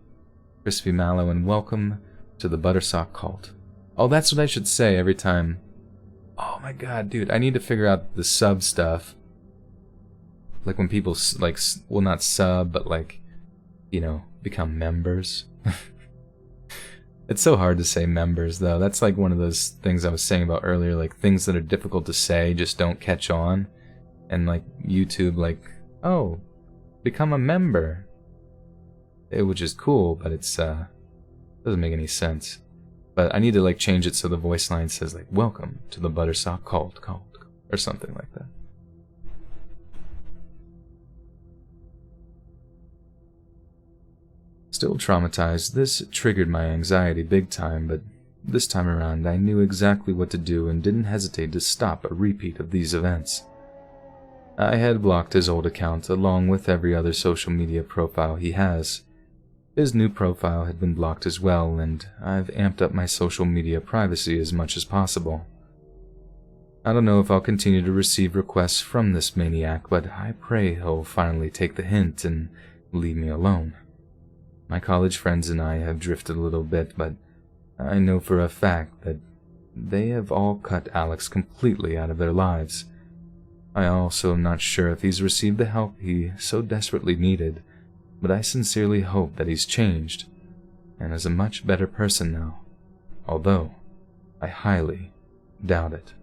Speaker 1: Crispy Mallow, and welcome to the Buttersock cult. Oh, that's what I should say every time. Oh my god, dude, I need to figure out the sub stuff. Like when people, like, well, not sub, but like, you know, become members. It's so hard to say members, though. That's like one of those things I was saying about earlier, like things that are difficult to say just don't catch on. And like YouTube, like, oh, become a member. Which is cool, but it's, doesn't make any sense. But I need to like change it so the voice line says like, welcome to the Buttersock cult, or something like that. Still traumatized, this triggered my anxiety big time, but this time around I knew exactly what to do and didn't hesitate to stop a repeat of these events. I had blocked his old account along with every other social media profile he has. His new profile had been blocked as well, and I've amped up my social media privacy as much as possible. I don't know if I'll continue to receive requests from this maniac, but I pray he'll finally take the hint and leave me alone. My college friends and I have drifted a little bit, but I know for a fact that they have all cut Alex completely out of their lives. I also am not sure if he's received the help he so desperately needed, but I sincerely hope that he's changed, and is a much better person now, although I highly doubt it.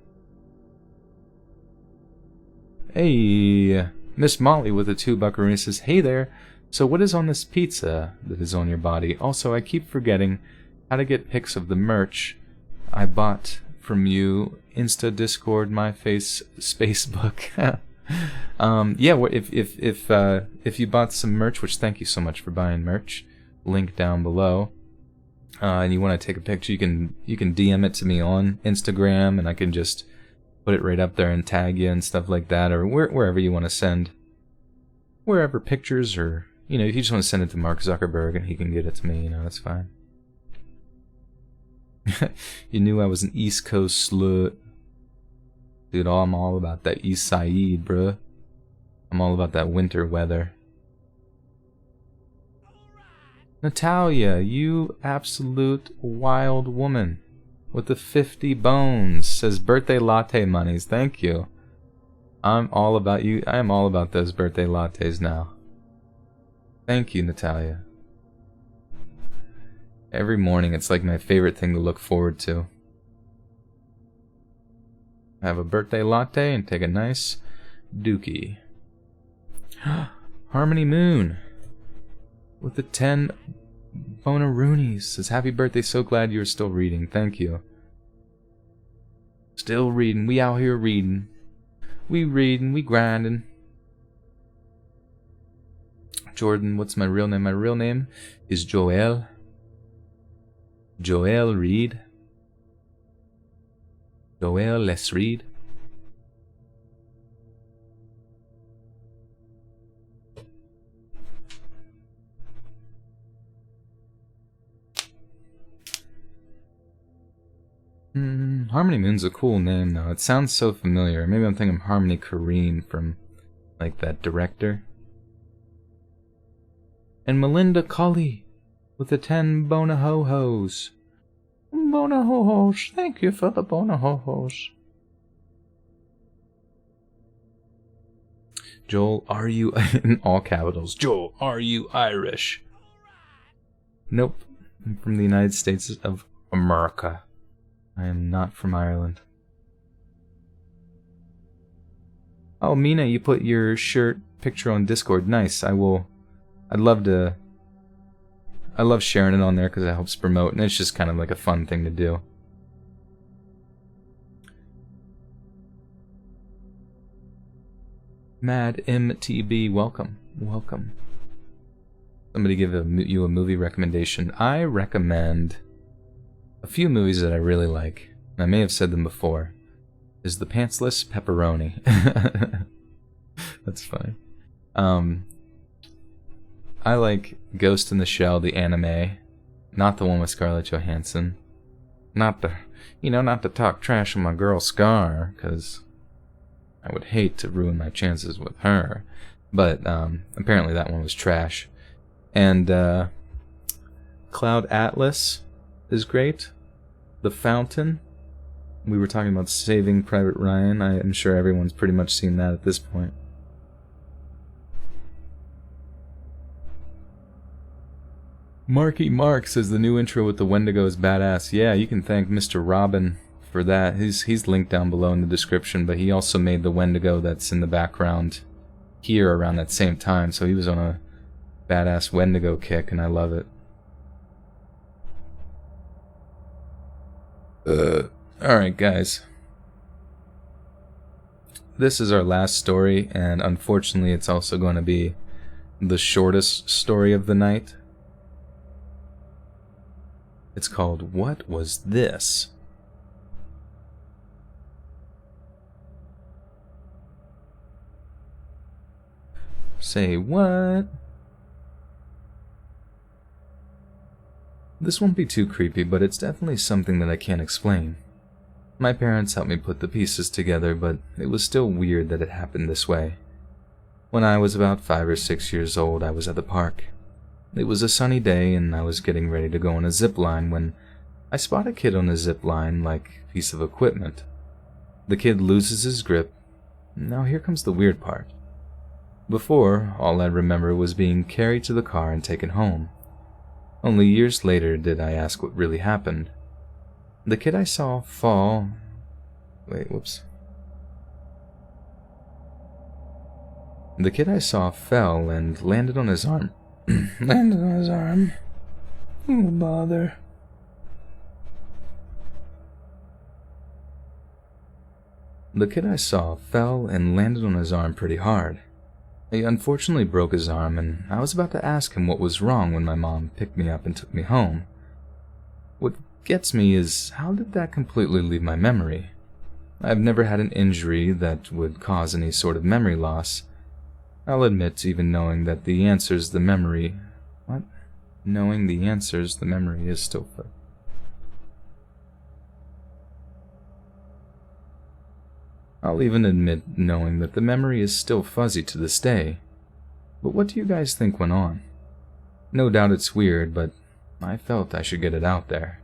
Speaker 1: Hey, Miss Molly with the 2 buckaroo says, hey there, so what is on this pizza that is on your body? Also, I keep forgetting how to get pics of the merch I bought from you, Insta, Discord, MyFace, Spacebook. Yeah, if you bought some merch, which thank you so much for buying merch, link down below, and you want to take a picture, you can DM it to me on Instagram, and I can just put it right up there and tag you and stuff like that, or wherever you want to send wherever, pictures, or, you know, if you just want to send it to Mark Zuckerberg and he can get it to me, you know, that's fine. You knew I was an East Coast slut. Dude, I'm all about that East Side, bruh. I'm all about that winter weather. Natalia, you absolute wild woman with the 50 bones, says birthday latte monies. Thank you. I'm all about you. I am all about those birthday lattes now. Thank you, Natalia. Every morning, it's like my favorite thing to look forward to. Have a birthday latte and take a nice dookie. Harmony Moon with the 10 Bonaroonies says, happy birthday, so glad you're still reading. Thank you. Still reading. We out here reading. We reading, we grinding. Jordan, what's my real name? My real name is Joel. Joel Reed. Joel, let's read. Harmony Moon's a cool name, though. It sounds so familiar. Maybe I'm thinking Harmony Korine from, like, that director. And Melinda Cully with the 10 Bonaho-hos. Bonaho-hos. Thank you for the Bonaho-hos. Joel, are you... in all capitals. Joel, are you Irish? Nope. I'm from the United States of America. I am not from Ireland. Oh, Mina, you put your shirt picture on Discord. Nice. I'd love to... I love sharing it on there because it helps promote, and it's just kind of like a fun thing to do. Mad MTB, welcome. Welcome. Somebody give you a movie recommendation. I recommend a few movies that I really like, and I may have said them before, is The Pantsless Pepperoni. That's funny. I like Ghost in the Shell, the anime, not the one with Scarlett Johansson. Not to talk trash on my girl Scar, because I would hate to ruin my chances with her. But apparently that one was trash. And Cloud Atlas is great. The Fountain. We were talking about Saving Private Ryan. I am sure everyone's pretty much seen that at this point. Marky Mark says the new intro with the Wendigo is badass. Yeah, you can thank Mr. Robin for that. He's linked down below in the description, but he also made the Wendigo that's in the background here around that same time, so he was on a badass Wendigo kick, and I love it. Alright, guys. This is our last story, and unfortunately it's also going to be the shortest story of the night. It's called What Was This? Say what? This won't be too creepy, but it's definitely something that I can't explain. My parents helped me put the pieces together, but it was still weird that it happened this way. When I was about 5 or 6 years old, I was at the park. It was a sunny day, and I was getting ready to go on a zip line when I spot a kid on a zip line like piece of equipment. The kid loses his grip. Now here comes the weird part. Before, all I remember was being carried to the car and taken home. Only years later did I ask what really happened. The kid I saw fall... The kid I saw fell and landed on his arm. Landed on his arm. Oh, bother. The kid I saw fell and landed on his arm pretty hard. He unfortunately broke his arm, and I was about to ask him what was wrong when my mom picked me up and took me home. What gets me is, how did that completely leave my memory? I've never had an injury that would cause any sort of memory loss. I'll admit even knowing that the answers the memory... What? Knowing the answers the memory is still fuzzy. I'll even admit knowing that the memory is still fuzzy to this day. But what do you guys think went on? No doubt it's weird, but I felt I should get it out there.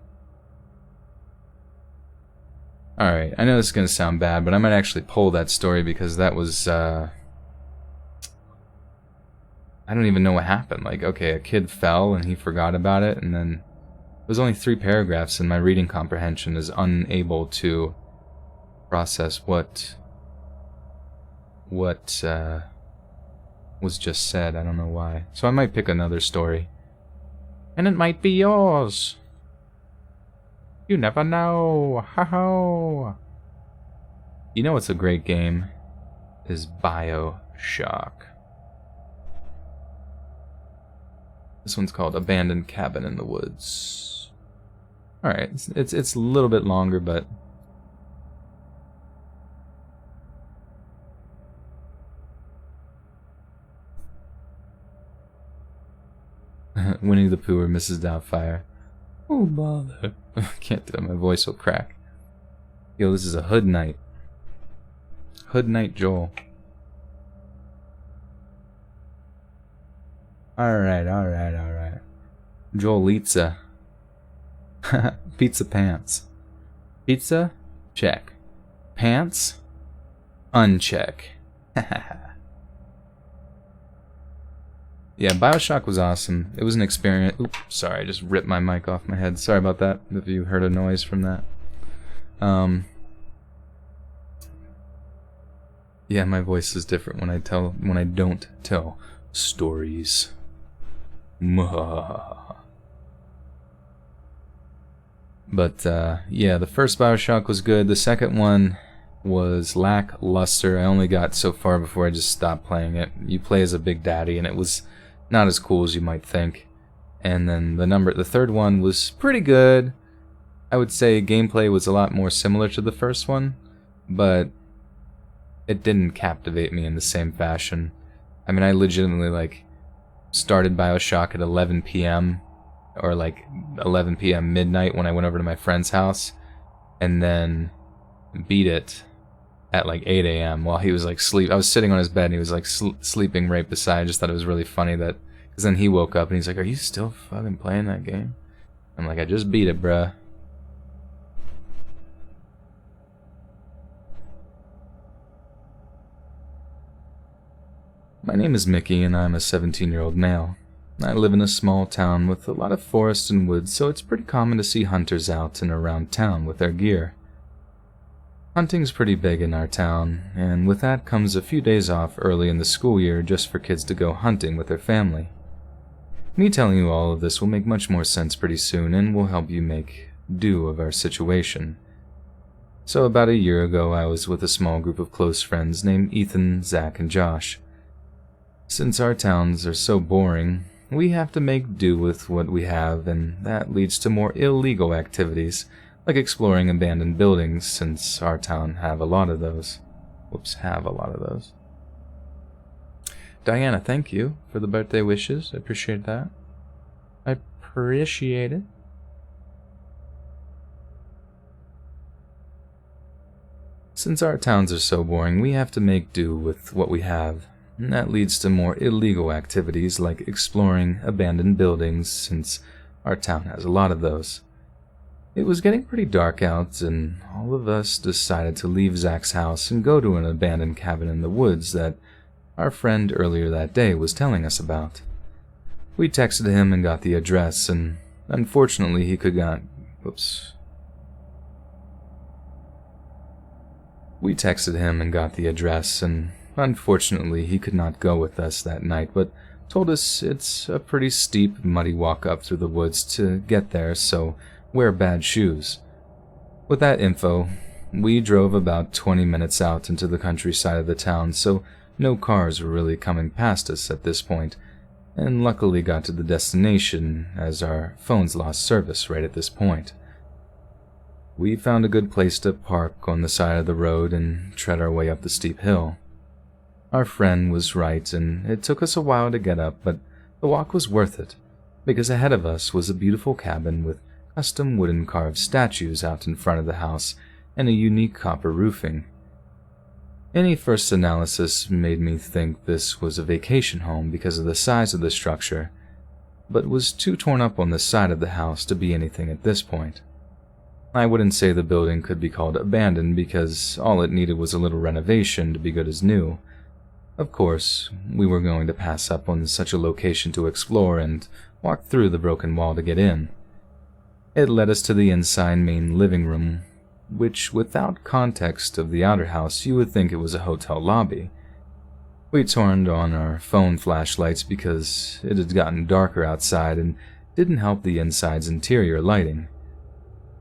Speaker 1: Alright, I know this is going to sound bad, but I might actually pull that story because that was, I don't even know what happened. Like, okay, a kid fell and he forgot about it, and then it was only 3 paragraphs, and my reading comprehension is unable to process what was just said. I don't know why. So I might pick another story. And it might be yours. You never know. Ha-ho. You know what's a great game? Is BioShock. This one's called Abandoned Cabin in the Woods. Alright, it's a little bit longer, but Winnie the Pooh or Mrs. Doubtfire. Oh, bother. I can't do it, my voice will crack. Yo, this is a Hood Night. Hood Night Joel. Alright. Joelitza. Pizza pants. Pizza? Check. Pants? Uncheck. Yeah, BioShock was awesome. It was an experience. Oops, sorry, I just ripped my mic off my head. Sorry about that, if you heard a noise from that. Yeah, my voice is different when I don't tell stories. But, yeah, the first BioShock was good. The second one was lackluster. I only got so far before I just stopped playing it. You play as a Big Daddy, and it was not as cool as you might think. And then the third one was pretty good. I would say gameplay was a lot more similar to the first one, but it didn't captivate me in the same fashion. I mean, I legitimately, like, started BioShock at 11 p.m. or, like, 11 p.m. midnight when I went over to my friend's house, and then beat it at like 8 a.m. while he was like sleep. I was sitting on his bed and he was like sleeping right beside. I just thought it was really funny that, because then he woke up and he's like, "Are you still fucking playing that game?" I'm like, "I just beat it, bruh." My name is Mickey and I'm a 17-year-old male. I live in a small town with a lot of forest and woods, so it's pretty common to see hunters out and around town with their gear. Hunting's pretty big in our town, and with that comes a few days off early in the school year just for kids to go hunting with their family. Me telling you all of this will make much more sense pretty soon and will help you make do of our situation. So about a year ago, I was with a small group of close friends named Ethan, Zach, and Josh. Since our towns are so boring, we have to make do with what we have, and that leads to more illegal activities, like exploring abandoned buildings, since our town have a lot of those. Diana, thank you for the birthday wishes. I appreciate that. I appreciate it. Since our towns are so boring, we have to make do with what we have, and that leads to more illegal activities like exploring abandoned buildings, since our town has a lot of those. It was getting pretty dark out, and all of us decided to leave Zach's house and go to an abandoned cabin in the woods that our friend earlier that day was telling us about. We texted him and got the address, and unfortunately he could not... We texted him and got the address, and unfortunately he could not go with us that night, but told us it's a pretty steep, muddy walk up through the woods to get there, so wear bad shoes. With that info, we drove about 20 minutes out into the countryside of the town, so no cars were really coming past us at this point, and luckily got to the destination as our phones lost service right at this point. We found a good place to park on the side of the road and tread our way up the steep hill. Our friend was right, and it took us a while to get up, but the walk was worth it, because ahead of us was a beautiful cabin with custom wooden carved statues out in front of the house and a unique copper roofing. Any first analysis made me think this was a vacation home because of the size of the structure, but was too torn up on the side of the house to be anything at this point. I wouldn't say the building could be called abandoned because all it needed was a little renovation to be good as new. Of course, we were going to pass up on such a location to explore and walk through the broken wall to get in. It led us to the inside main living room, which without context of the outer house you would think it was a hotel lobby. We turned on our phone flashlights because it had gotten darker outside and didn't help the inside's interior lighting.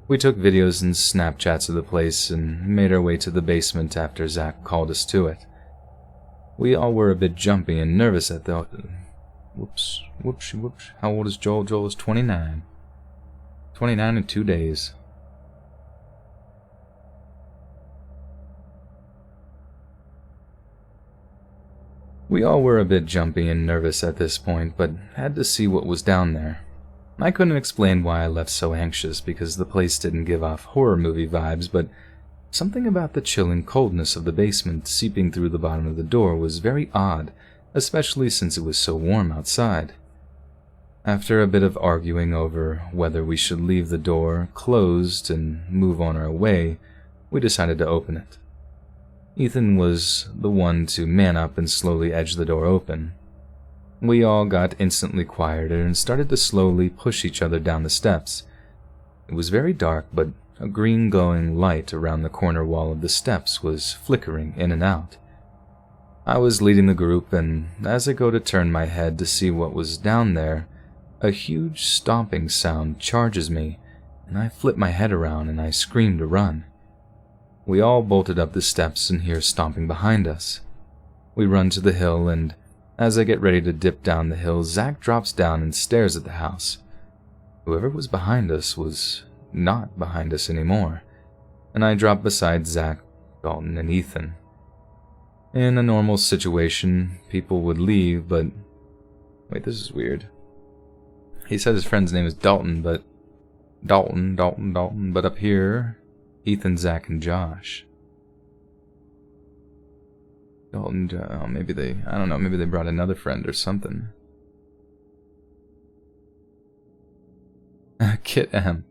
Speaker 1: We took videos and Snapchats of the place and made our way to the basement after Zach called us to it. We all were a bit jumpy and nervous at the... Whoops. How old is Joel? Joel is 29. 29 in 2 days. We all were a bit jumpy and nervous at this point, but had to see what was down there. I couldn't explain why I left so anxious because the place didn't give off horror movie vibes, but something about the chilling coldness of the basement seeping through the bottom of the door was very odd, especially since it was so warm outside. After a bit of arguing over whether we should leave the door closed and move on our way, we decided to open it. Ethan was the one to man up and slowly edge the door open. We all got instantly quieter and started to slowly push each other down the steps. It was very dark, but a green glowing light around the corner wall of the steps was flickering in and out. I was leading the group, and as I go to turn my head to see what was down there, a huge stomping sound charges me, and I flip my head around and I scream to run. We all bolted up the steps and hear stomping behind us. We run to the hill, and as I get ready to dip down the hill, Zach drops down and stares at the house. Whoever was behind us was not behind us anymore, and I drop beside Zach, Dalton, and Ethan. In a normal situation, people would leave, but... Wait, this is weird. He said his friend's name is Dalton, but... Dalton, but up here... Ethan, Zach, and Josh. Dalton, maybe they... I don't know, maybe they brought another friend or something. Kit M.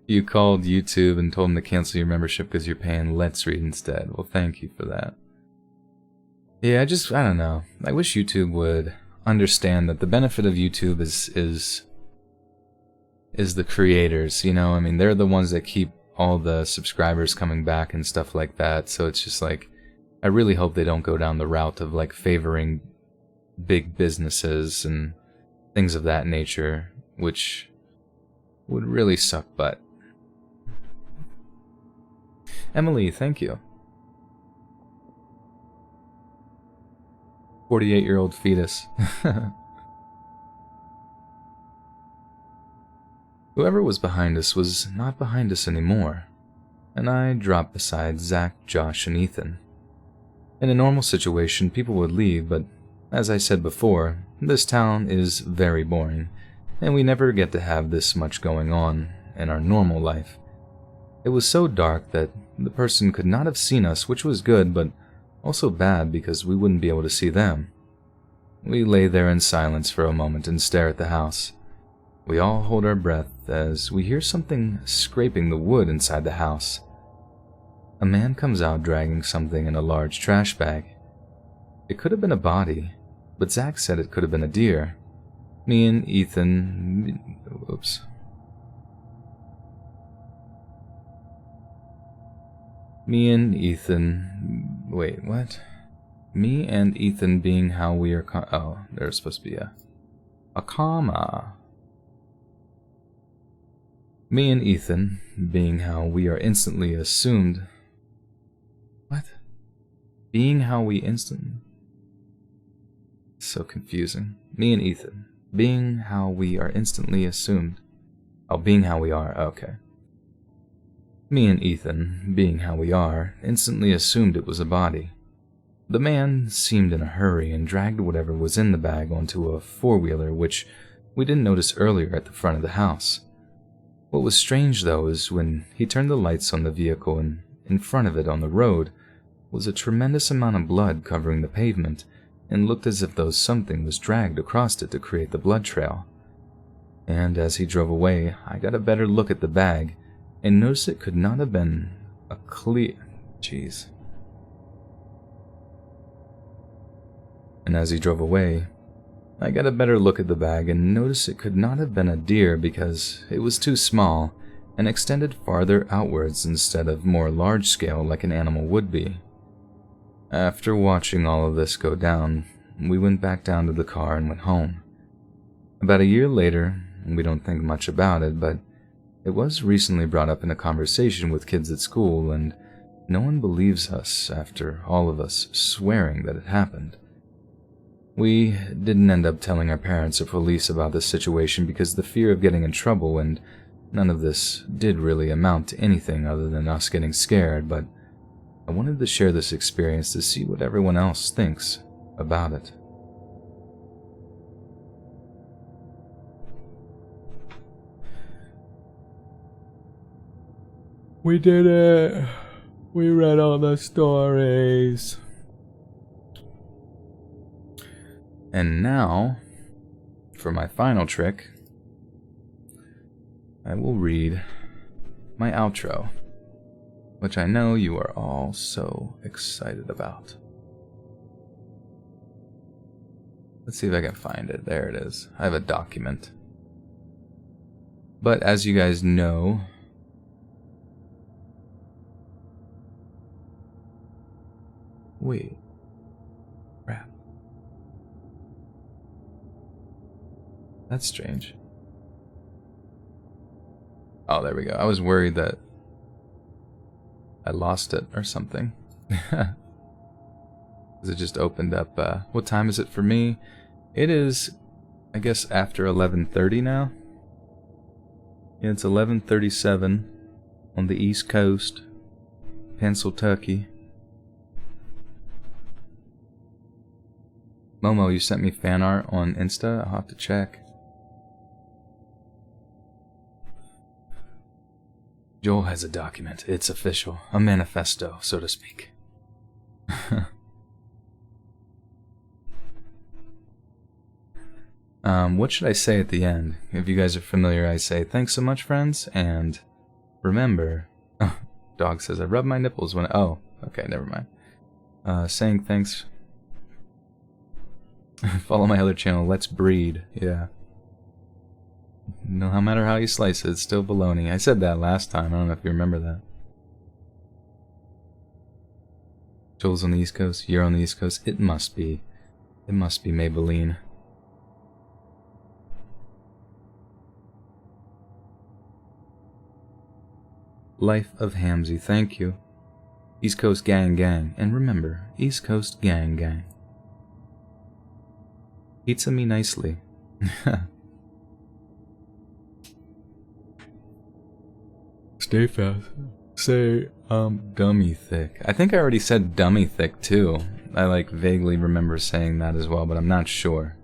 Speaker 1: You called YouTube and told them to cancel your membership because you're paying Let's Read instead. Well, thank you for that. Yeah, I don't know. I wish YouTube would understand that the benefit of YouTube is the creators, you know? I mean, they're the ones that keep all the subscribers coming back and stuff like that, so it's just like, I really hope they don't go down the route of like favoring big businesses and things of that nature, which would really suck butt. Emily, thank you. 48-year-old fetus. Whoever was behind us was not behind us anymore, and I dropped beside Zach, Josh, and Ethan. In a normal situation, people would leave, but as I said before, this town is very boring, and we never get to have this much going on in our normal life. It was so dark that the person could not have seen us, which was good, but also bad because we wouldn't be able to see them. We lay there in silence for a moment and stare at the house. We all hold our breath as we hear something scraping the wood inside the house. A man comes out dragging something in a large trash bag. It could have been a body, but Zach said it could have been a deer. Me and Ethan... Oops. Me and Ethan... Wait, what? Me and Ethan being how we are... Oh, there's supposed to be a comma. Me and Ethan being how we are instantly assumed... What? Being how we instantly... So confusing. Me and Ethan being how we are instantly assumed... Oh, being how we are, okay. Me and Ethan, being how we are, instantly assumed it was a body. The man seemed in a hurry and dragged whatever was in the bag onto a four-wheeler, which we didn't notice earlier at the front of the house. What was strange, though, is when he turned the lights on the vehicle and in front of it on the road was a tremendous amount of blood covering the pavement and looked as if though something was dragged across it to create the blood trail. And as he drove away, I got a better look at the bag and noticed it could not have been a clear... Jeez. And as he drove away, I got a better look at the bag and noticed it could not have been a deer because it was too small and extended farther outwards instead of more large scale like an animal would be. After watching all of this go down, we went back down to the car and went home. About a year later, we don't think much about it, but it was recently brought up in a conversation with kids at school, and no one believes us after all of us swearing that it happened. We didn't end up telling our parents or police about this situation because the fear of getting in trouble, and none of this did really amount to anything other than us getting scared, but I wanted to share this experience to see what everyone else thinks about it. We did it! We read all the stories. And now, for my final trick, I will read my outro, which I know you are all so excited about. Let's see if I can find it. There it is. I have a document. But as you guys know, wait, crap. That's strange. Oh, there we go. I was worried that I lost it or something. Because it just opened up. What time is it for me? It is, I guess, after 11:30 now. Yeah, it's 11:37 on the East Coast, Pennsylvania. Momo, you sent me fan art on Insta. I'll have to check. Joel has a document. It's official. A manifesto, so to speak. What should I say at the end? If you guys are familiar, I say, thanks so much, friends, and remember... Dog says, I rub my nipples when... Oh, okay, never mind. Saying thanks... Follow my other channel, Let's Breed. Yeah. No matter how you slice it, it's still baloney. I said that last time. I don't know if you remember that. Joel's on the East Coast. You're on the East Coast. It must be. It must be Maybelline. Life of Hamsy. Thank you. East Coast gang gang. And remember, East Coast gang gang. Pizza me nicely. Stay fast. Say, dummy thick. I think I already said dummy thick too. I vaguely remember saying that as well, but I'm not sure.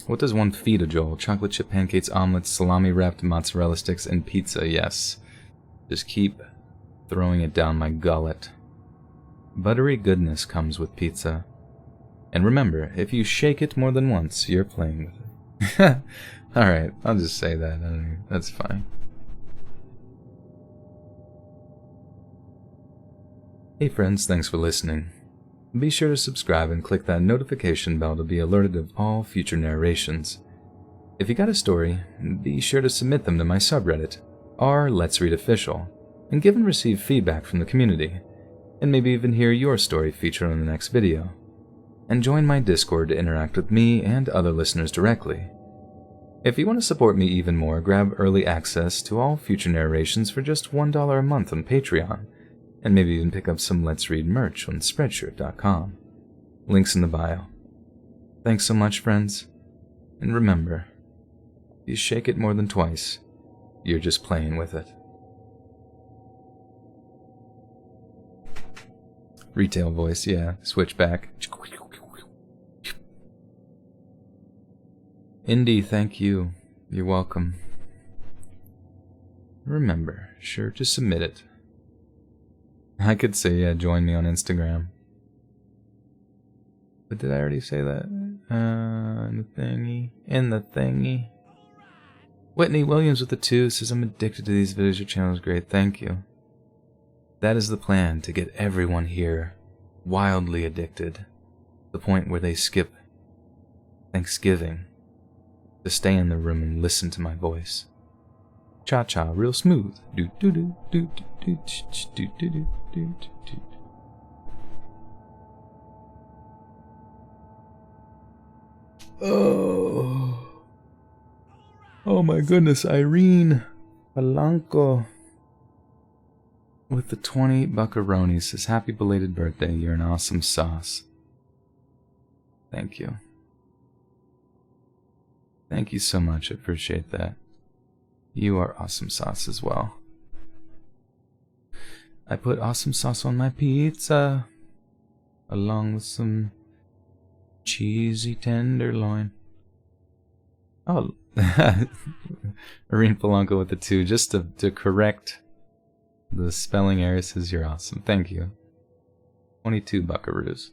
Speaker 1: What does one feed a Joel? Chocolate chip pancakes, omelets, salami wrapped mozzarella sticks, and pizza, yes. Just keep throwing it down my gullet. Buttery goodness comes with pizza. And remember, if you shake it more than once, you're playing with it. Alright, I'll just say that. That's fine. Hey friends, thanks for listening. Be sure to subscribe and click that notification bell to be alerted of all future narrations. If you got a story, be sure to submit them to my subreddit, r/Let'sReadOfficial, and give and receive feedback from the community, and maybe even hear your story featured on the next video. And join my Discord to interact with me and other listeners directly. If you want to support me even more, grab early access to all future narrations for just $1 a month on Patreon, and maybe even pick up some Let's Read merch on Spreadshirt.com. Links in the bio. Thanks so much, friends, and remember, if you shake it more than twice, you're just playing with it. Retail voice, yeah. Switch back. Indy, thank you. You're welcome. Remember, sure to submit it. I could say, yeah, join me on Instagram. But did I already say that? In the thingy. Whitney Williams with the 2 says, I'm addicted to these videos. Your channel is great. Thank you. That is the plan, to get everyone here wildly addicted. The point where they skip Thanksgiving to stay in the room and listen to my voice. Cha-cha, real smooth. Do do do do do do do do do do. Oh my goodness, Irene Palanco with the 20 buckaronis says, happy belated birthday, you're an awesome sauce. Thank you. Thank you so much, I appreciate that. You are awesome sauce as well. I put awesome sauce on my pizza, along with some cheesy tenderloin. Oh, Irene Polanco with the 2, just to correct the spelling error, says you're awesome. Thank you. 22 buckaroos.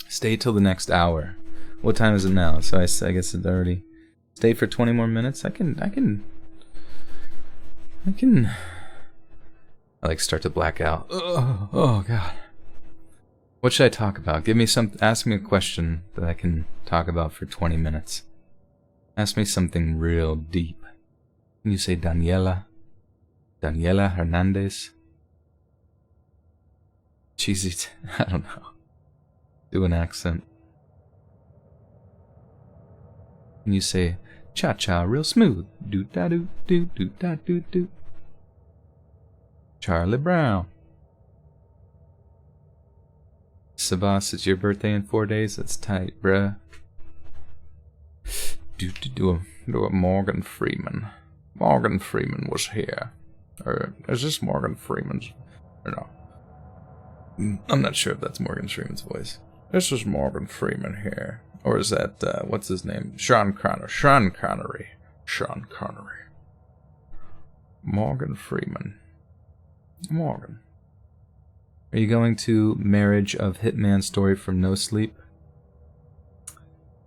Speaker 1: Stay till the next hour. What time is it now? So I guess it's already... Stay for 20 more minutes? I like start to black out. Oh god. What should I talk about? Ask me a question that I can talk about for 20 minutes. Ask me something real deep. Can you say Daniela? Daniela Hernandez? Cheesy, I don't know. Do an accent. Can you say cha-cha real smooth? Do-da-do-do-do-da-do-do. Charlie Brown. Sabas, it's your birthday in 4 days? That's tight, bruh. Do a Morgan Freeman. Morgan Freeman was here. Or is this Morgan Freeman's? Or no. I'm not sure if that's Morgan Freeman's voice. This is Morgan Freeman here. Or is that, what's his name? Sean Connery. Sean Connery. Morgan Freeman. Morgan. Are you going to Marriage of Hitman Story from No Sleep?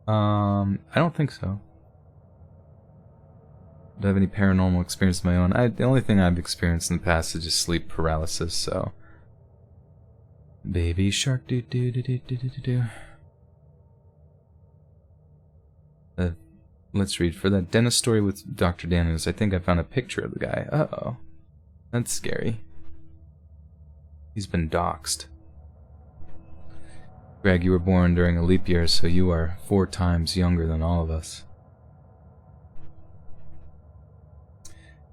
Speaker 1: I don't think so. Do I have any paranormal experience of my own? The only thing I've experienced in the past is just sleep paralysis, so... Baby shark do do do do do do do. Let's read. For that dentist story with Dr. Daniels, I think I found a picture of the guy. Uh-oh. That's scary. He's been doxxed. Greg, you were born during a leap year, so you are 4 times younger than all of us.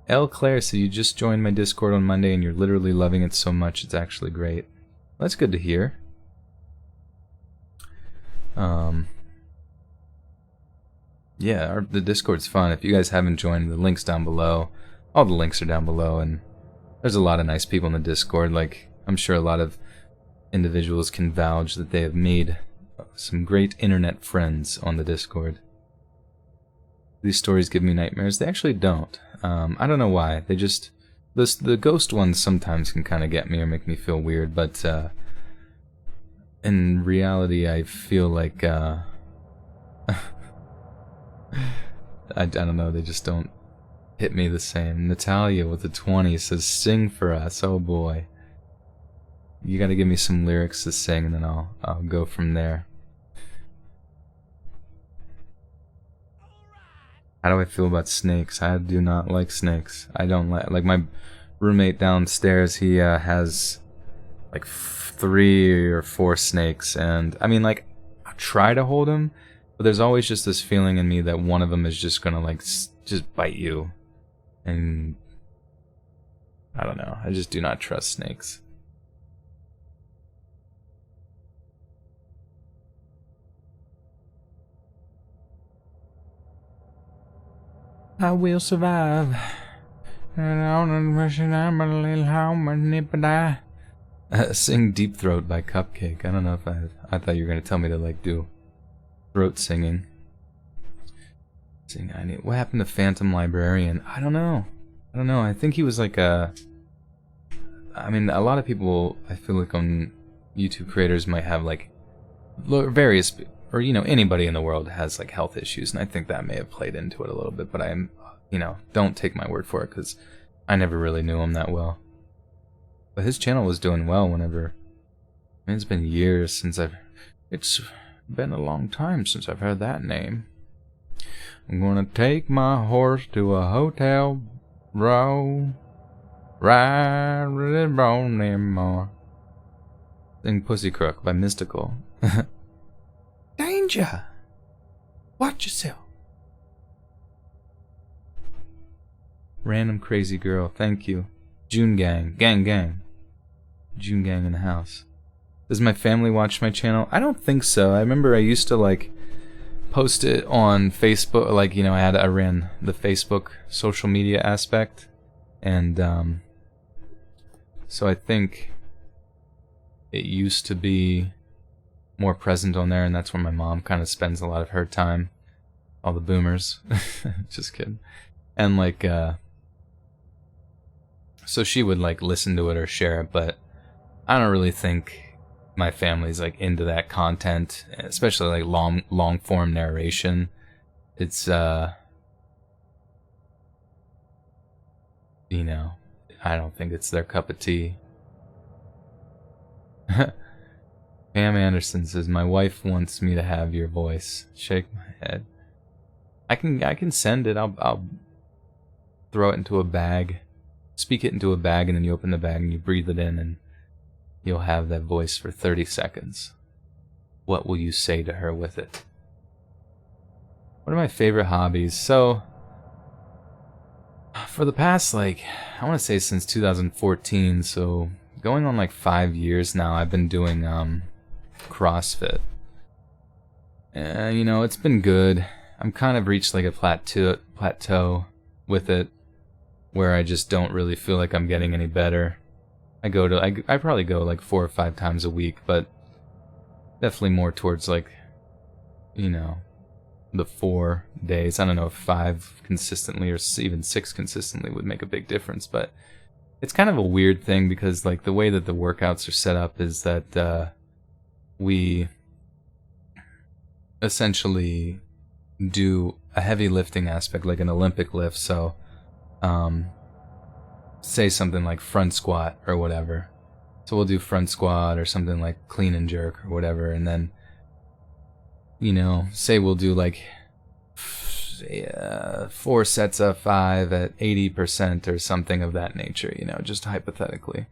Speaker 1: L. Claire said you just joined my Discord on Monday and you're literally loving it so much it's actually great. That's good to hear. Yeah, the Discord's fun. If you guys haven't joined, the link's down below. All the links are down below, and there's a lot of nice people in the Discord. Like, I'm sure a lot of individuals can vouch that they have made some great internet friends on the Discord. These stories give me nightmares. They actually don't. I don't know why. They just... The ghost ones sometimes can kind of get me or make me feel weird, but in reality I feel like... I don't know, they just don't hit me the same. Natalia with the 20 says, sing for us. Oh boy. You gotta give me some lyrics to sing and then I'll go from there. How do I feel about snakes? I do not like snakes. I don't like my roommate downstairs, he has like 3 or 4 snakes, and I mean, like, I try to hold him, but there's always just this feeling in me that one of them is just gonna like just bite you, and I don't know, I just do not trust snakes. I will survive. And on the mission, I'm a little home and nip and die. Sing Deep Throat by Cupcake. I don't know if I thought you were gonna tell me to like do throat singing. What happened to Phantom Librarian? I don't know. I think he was like a a lot of people, I feel like on YouTube creators might have like various, or anybody in the world has like health issues, and I think that may have played into it a little bit, but I'm, don't take my word for it because I never really knew him that well. But his channel was doing well whenever, it's been years since it's been a long time since I've heard that name. I'm gonna take my horse to a hotel row, ride with it bone anymore. Sing Pussy Crook by Mystical. Danger! Watch yourself. Random Crazy Girl, thank you. June Gang, gang. June Gang in the house. Does my family watch my channel? I don't think so. I remember I used to like post it on Facebook, like I ran the Facebook social media aspect, and so I think it used to be more present on there, and that's where my mom kind of spends a lot of her time. All the boomers. Just kidding. And like so she would like listen to it or share it, but I don't really think my family's like into that content, especially like long form narration. It's I don't think it's their cup of tea. Pam Anderson says, my wife wants me to have your voice. Shake my head. I can send it. I'll throw it into a bag, speak it into a bag, and then you open the bag and you breathe it in, and you'll have that voice for 30 seconds. What will you say to her with it? What are my favorite hobbies? So, for the past, I want to say since 2014, so going on like 5 years now, I've been doing CrossFit. It's been good. I'm kind of reached like a plateau with it, where I just don't really feel like I'm getting any better. I probably go like 4 or 5 times a week, but definitely more towards like, the 4 days. I don't know if 5 consistently or even 6 consistently would make a big difference, but it's kind of a weird thing because like the way that the workouts are set up is that we essentially do a heavy lifting aspect, like an Olympic lift. So say something like front squat or whatever. So we'll do front squat or something like clean and jerk or whatever, and then say we'll do like 4 sets of 5 at 80% or something of that nature, just hypothetically,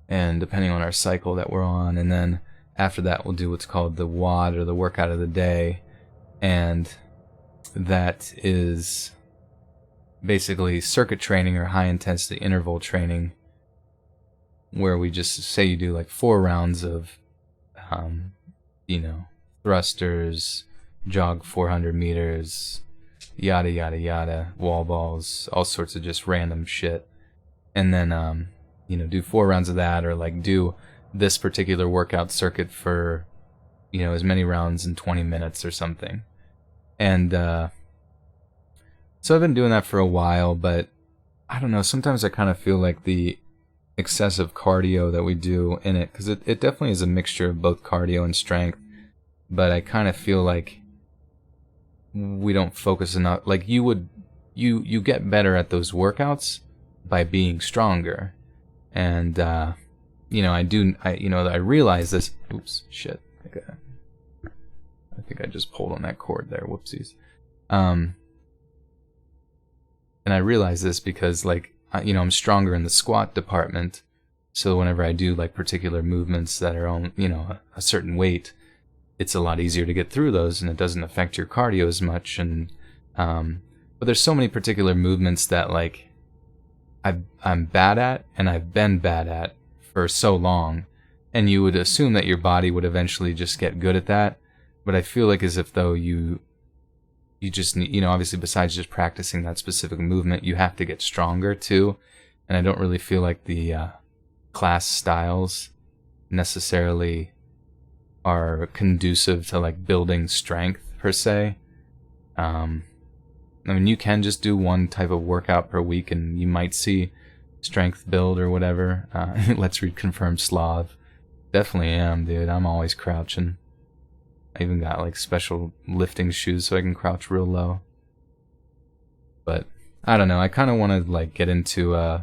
Speaker 1: and depending on our cycle that we're on. And then after that we'll do what's called the WOD, or the workout of the day, and that is basically circuit training or high intensity interval training, where we just say you do like 4 rounds of thrusters, jog 400 meters, yada yada yada, wall balls, all sorts of just random shit, and then do 4 rounds of that, or like do this particular workout circuit for as many rounds in 20 minutes or something. And so I've been doing that for a while, but I don't know, sometimes I kind of feel like the excessive cardio that we do in it, because it definitely is a mixture of both cardio and strength, but I kind of feel like we don't focus enough. Like you get better at those workouts by being stronger, and I realize this. Oops, shit. I think I just pulled on that cord there. Whoopsies. And I realize this because I'm stronger in the squat department, so whenever I do like particular movements that are on a certain weight, it's a lot easier to get through those, and it doesn't affect your cardio as much. And but there's so many particular movements that like I'm bad at, and I've been bad at for so long, and you would assume that your body would eventually just get good at that, but I feel like as if though you just need, obviously besides just practicing that specific movement, you have to get stronger too. And I don't really feel like the class styles necessarily are conducive to like building strength per se. I mean, you can just do one type of workout per week and you might see strength build or whatever. Let's read confirmed Slav. Definitely am, dude. I'm always crouching. I even got like special lifting shoes so I can crouch real low. But I don't know, I kind of want to like get into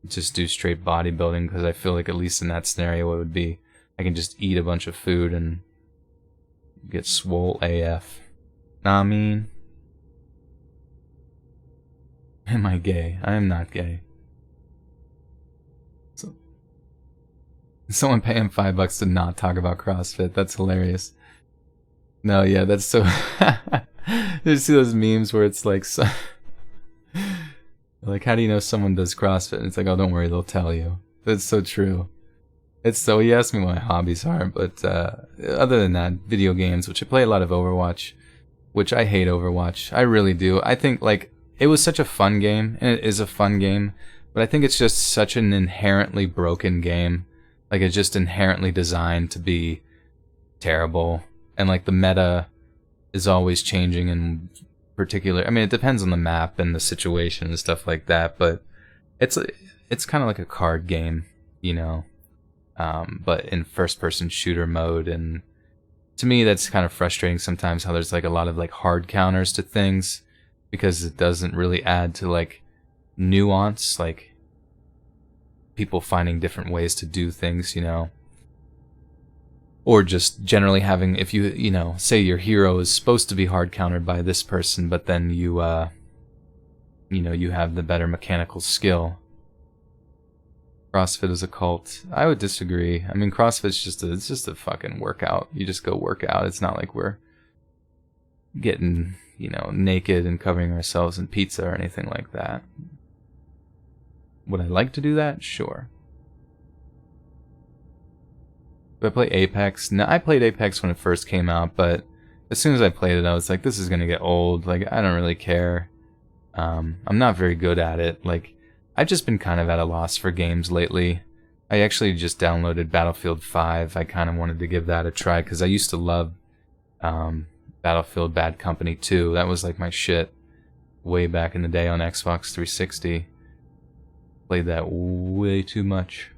Speaker 1: just do straight bodybuilding, because I feel like at least in that scenario it would be I can just eat a bunch of food and get swole AF. Nah, I mean, am I gay? I am not gay. So, someone pay him $5 to not talk about CrossFit. That's hilarious. No, yeah, that's so. You see those memes where it's like, like, how do you know someone does CrossFit? And it's like, oh, don't worry, they'll tell you. That's so true. It's so, he asked me what my hobbies are, but other than that, video games, which I play a lot of Overwatch, which I hate Overwatch. I really do. I think, like, it was such a fun game, and it is a fun game, but I think it's just such an inherently broken game. Like, it's just inherently designed to be terrible, and, like, the meta is always changing in particular. I mean, it depends on the map and the situation and stuff like that, but it's kind of like a card game, you know, but in first-person shooter mode, and to me that's kind of frustrating sometimes how there's like a lot of like hard counters to things, because it doesn't really add to like nuance, like people finding different ways to do things, you know. Or just generally having, if you know, say your hero is supposed to be hard countered by this person, but then you know, you have the better mechanical skill. CrossFit is a cult. I would disagree. I mean, CrossFit's it's just a fucking workout. You just go work out. It's not like we're getting, you know, naked and covering ourselves in pizza or anything like that. Would I like to do that? Sure. Do I play Apex? No, I played Apex when it first came out, but as soon as I played it, I was like, this is gonna get old. Like, I don't really care. I'm not very good at it. Like, I've just been kind of at a loss for games lately. I actually just downloaded Battlefield 5. I kind of wanted to give that a try, because I used to love Battlefield Bad Company 2. That was like my shit way back in the day on Xbox 360. Played that way too much.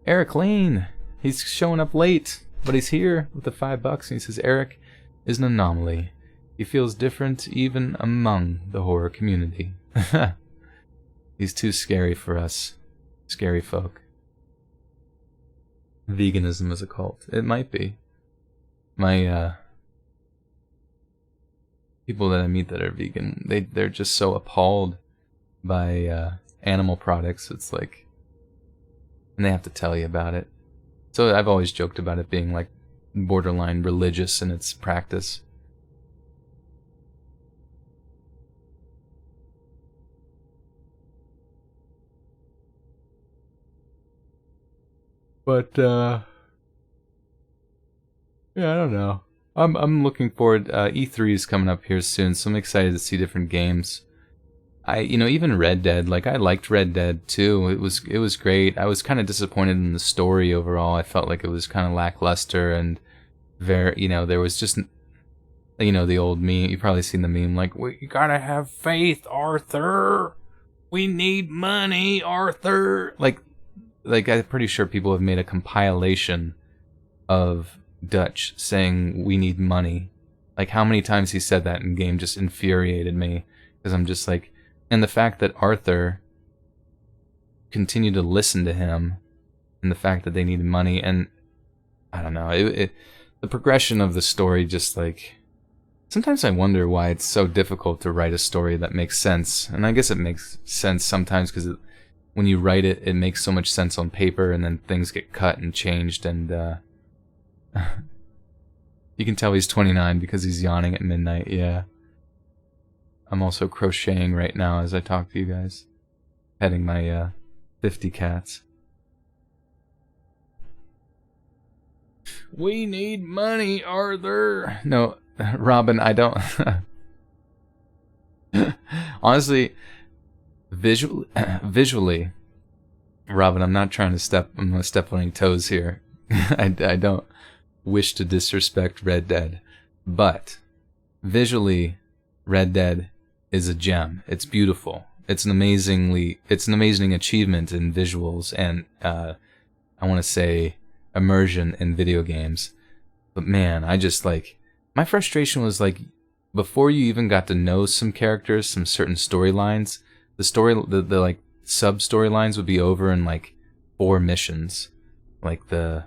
Speaker 1: Eric Lane! He's showing up late, but he's here with the $5, and he says Eric is an anomaly. He feels different even among the horror community. He's too scary for us, scary folk. Veganism is a cult. It might be. My people that I meet that are vegan, they're just so appalled by animal products. It's like, and they have to tell you about it. So I've always joked about it being like borderline religious in its practice. But yeah, I don't know. I'm looking forward. E3 is coming up here soon, so I'm excited to see different games. You know, even Red Dead, like, I liked Red Dead too. It was great. I was kind of disappointed in the story overall. I felt like it was kind of lackluster, and you know, there was just, you know, the old meme. You've probably seen the meme, like, we gotta have faith, Arthur. We need money, Arthur. Like I'm pretty sure people have made a compilation of Dutch saying we need money. Like, how many times he said that in game just infuriated me, because I'm just like, and the fact that Arthur continued to listen to him, and the fact that they needed money, and I don't know, the progression of the story, just like, sometimes I wonder why it's so difficult to write a story that makes sense. And I guess it makes sense sometimes, because when you write it, it makes so much sense on paper, and then things get cut and changed, and you can tell he's 29 because he's yawning at midnight, yeah. I'm also crocheting right now as I talk to you guys. Petting my 50 cats. We need money, Arthur! No, Robin, I don't... Honestly, visually, Robin, I'm not trying to I'm gonna step on any toes here. I don't wish to disrespect Red Dead, but visually, Red Dead is a gem. It's beautiful. It's an amazing achievement in visuals and I want to say immersion in video games. But man, I just like, my frustration was like, before you even got to know some characters, some certain storylines, the like sub storylines would be over in like 4 missions, like the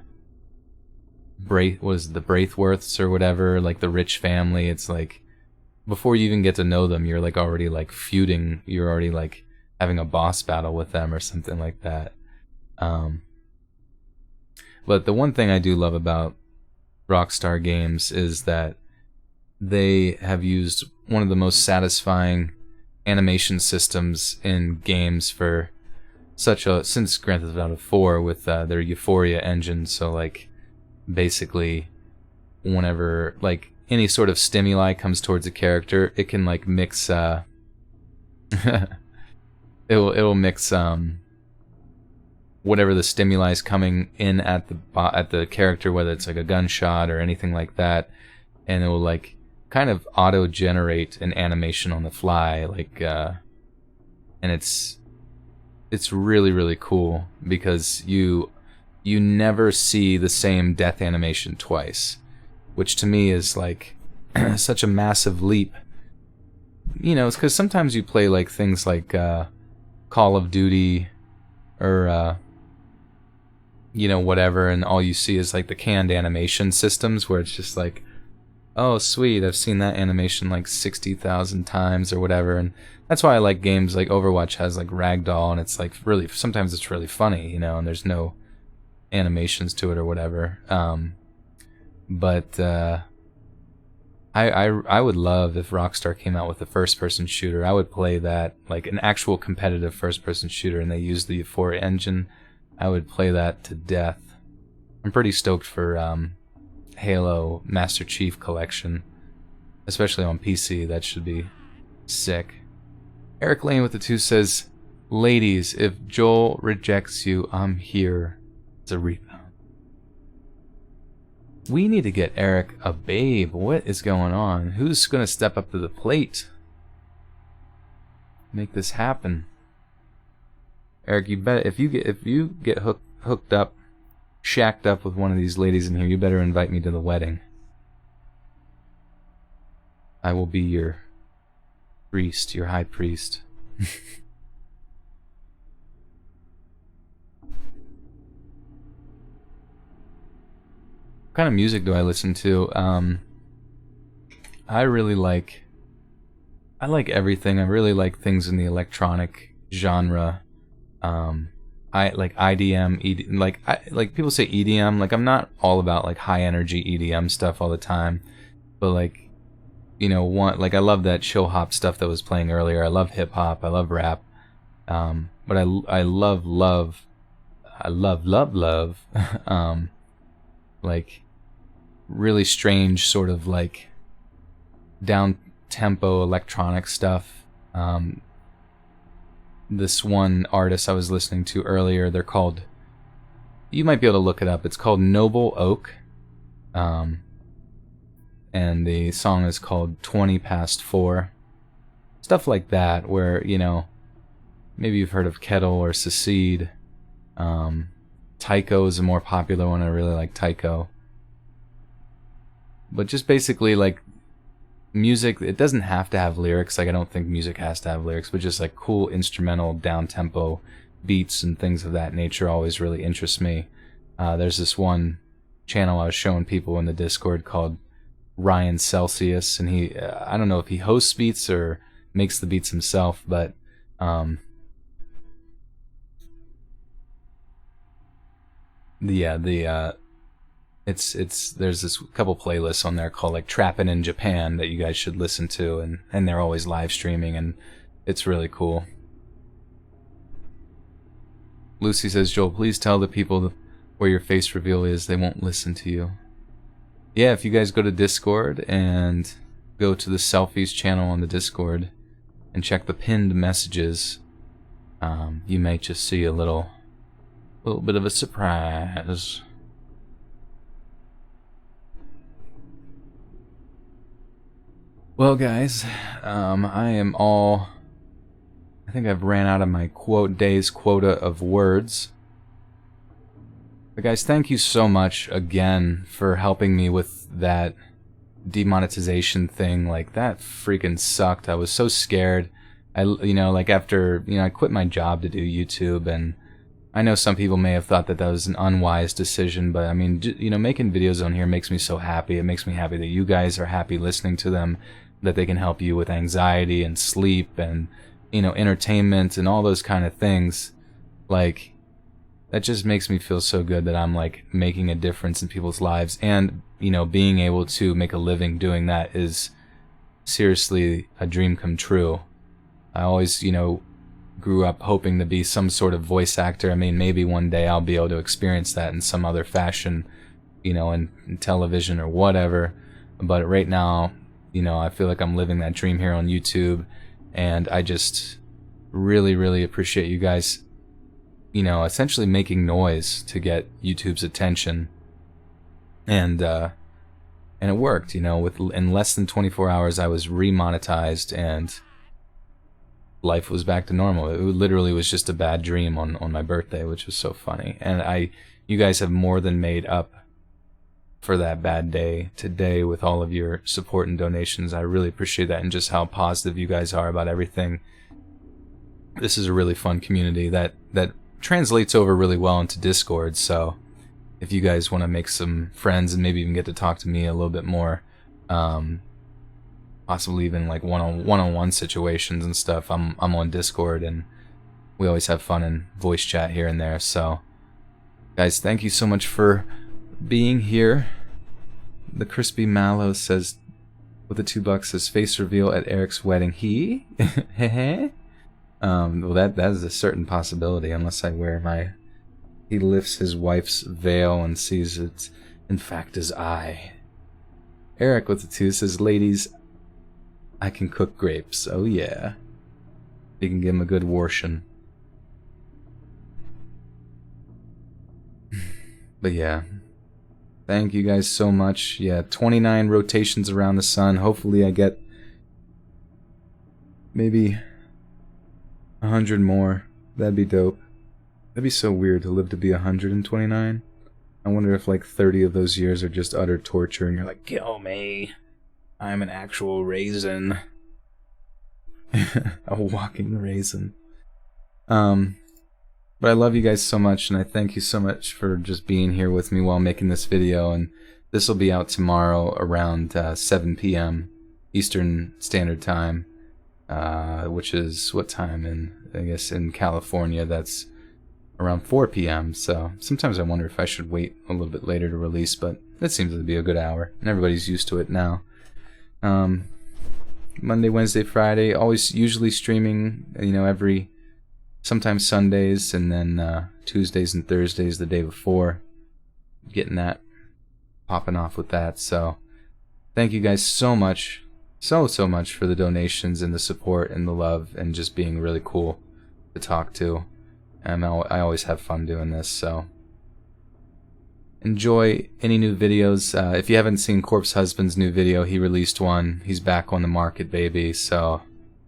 Speaker 1: Braithworths or whatever, like the rich family. It's like, before you even get to know them, you're like already like feuding. You're already like having a boss battle with them or something like that. But the one thing I do love about Rockstar Games is that they have used one of the most satisfying animation systems in games for since Grand Theft Auto 4 with their Euphoria engine. So like basically whenever like any sort of stimuli comes towards a character, it can like mix it'll mix whatever the stimuli is coming in at the character, whether it's like a gunshot or anything like that, and it will like kind of auto generate an animation on the fly, like and it's really, really cool because you never see the same death animation twice, which to me is like such a massive leap. You know, it's because sometimes you play like things like Call of Duty or you know, whatever, and all you see is like the canned animation systems where it's just like, oh sweet, I've seen that animation like 60,000 times or whatever. And that's why I like games like Overwatch has like Ragdoll, and it's like really, sometimes it's really funny, you know, and there's no animations to it or whatever. But I would love if Rockstar came out with a first-person shooter. I would play that, like an actual competitive first-person shooter, and they use the Euphoria engine. I would play that to death. I'm pretty stoked for Halo Master Chief Collection, especially on PC. That should be sick. Eric Lane with the 2 says, ladies, if Joel rejects you, I'm here. It's a rebound. We need to get Eric a babe. What is going on? Who's going to step up to the plate? Make this happen. Eric, you bet if you get hooked up, shacked up with one of these ladies in here, you better invite me to the wedding. I will be your priest, your high priest. What kind of music do I listen to? I like everything. I really like things in the electronic genre. I like IDM, like people say EDM. Like, I'm not all about like high energy EDM stuff all the time, but like, you know, like I love that chill hop stuff that was playing earlier. I love hip hop. I love rap. But I love like really strange sort of like down tempo electronic stuff. This one artist I was listening to earlier, they're called, you might be able to look it up, it's called Noble Oak, and the song is called 20 Past 4. Stuff like that, where, you know, maybe you've heard of Kettle or Secede. Tycho is a more popular one. I really like Tycho. But just basically like music, it doesn't have to have lyrics. Like, I don't think music has to have lyrics, but just like cool instrumental down-tempo beats and things of that nature always really interest me. There's this one channel I was showing people in the Discord called Ryan Celsius, and he, I don't know if he hosts beats or makes the beats himself, but there's this couple playlists on there called like Trappin' in Japan that you guys should listen to, and they're always live streaming, and it's really cool. Lucy says, Joel, please tell the people where your face reveal is. They won't listen to you. Yeah, if you guys go to Discord and go to the Selfies channel on the Discord and check the pinned messages, you may just see a little A little bit of a surprise. Well, guys, I think I've ran out of my day's quota of words. But guys, thank you so much again for helping me with that demonetization thing. Like, that freaking sucked. I was so scared. After, I quit my job to do YouTube, and I know some people may have thought that that was an unwise decision, but I mean, making videos on here makes me so happy. It makes me happy that you guys are happy listening to them, that they can help you with anxiety and sleep and, entertainment and all those kind of things. Like, that just makes me feel so good that I'm, like, making a difference in people's lives, and, being able to make a living doing that is seriously a dream come true. I always, grew up hoping to be some sort of voice actor. I mean, maybe one day I'll be able to experience that in some other fashion, in television or whatever. But right now, I feel like I'm living that dream here on YouTube, and I just really, really appreciate you guys, essentially making noise to get YouTube's attention. And it worked, in less than 24 hours I was remonetized, and life was back to normal. It literally was just a bad dream on my birthday, which was so funny. And you guys have more than made up for that bad day today with all of your support and donations. I really appreciate that, and just how positive you guys are about everything. This is a really fun community that translates over really well into Discord, so if you guys want to make some friends and maybe even get to talk to me a little bit more, possibly even like one-on-one situations and stuff, I'm on Discord, and we always have fun in voice chat here and there. So guys, thank you so much for being here. The Crispy Mallow says, with the $2, says face reveal at Eric's wedding. He? Well, that is a certain possibility, unless I wear he lifts his wife's veil and sees it in fact is I. Eric with the 2 says, ladies, I can cook grapes. Oh yeah. You can give him a good washing. But yeah. Thank you guys so much. Yeah, 29 rotations around the sun. Hopefully I get maybe 100 more. That'd be dope. That'd be so weird to live to be 129. I wonder if like 30 of those years are just utter torture and you're like, kill me. I'm an actual raisin. A walking raisin. But I love you guys so much, and I thank you so much for just being here with me while making this video. And this will be out tomorrow around 7 p.m. Eastern Standard Time, which is what time I guess in California that's around 4 p.m. So sometimes I wonder if I should wait a little bit later to release, but that seems to be a good hour, and everybody's used to it now. Monday, Wednesday, Friday, usually streaming, sometimes Sundays, and then Tuesdays and Thursdays the day before. Getting that popping off with that. So thank you guys so much, so much for the donations and the support and the love, and just being really cool to talk to. I always have fun doing this, so enjoy any new videos. If you haven't seen Corpse Husband's new video, he released one. He's back on the market, baby, so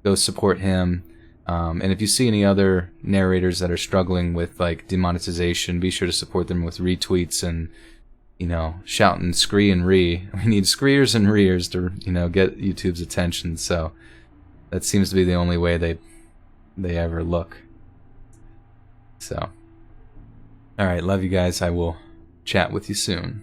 Speaker 1: go support him. And if you see any other narrators that are struggling with like demonetization, be sure to support them with retweets and, shout and scree and ree. We need screers and reers to, get YouTube's attention. So that seems to be the only way they ever look. So, alright, love you guys. I will chat with you soon.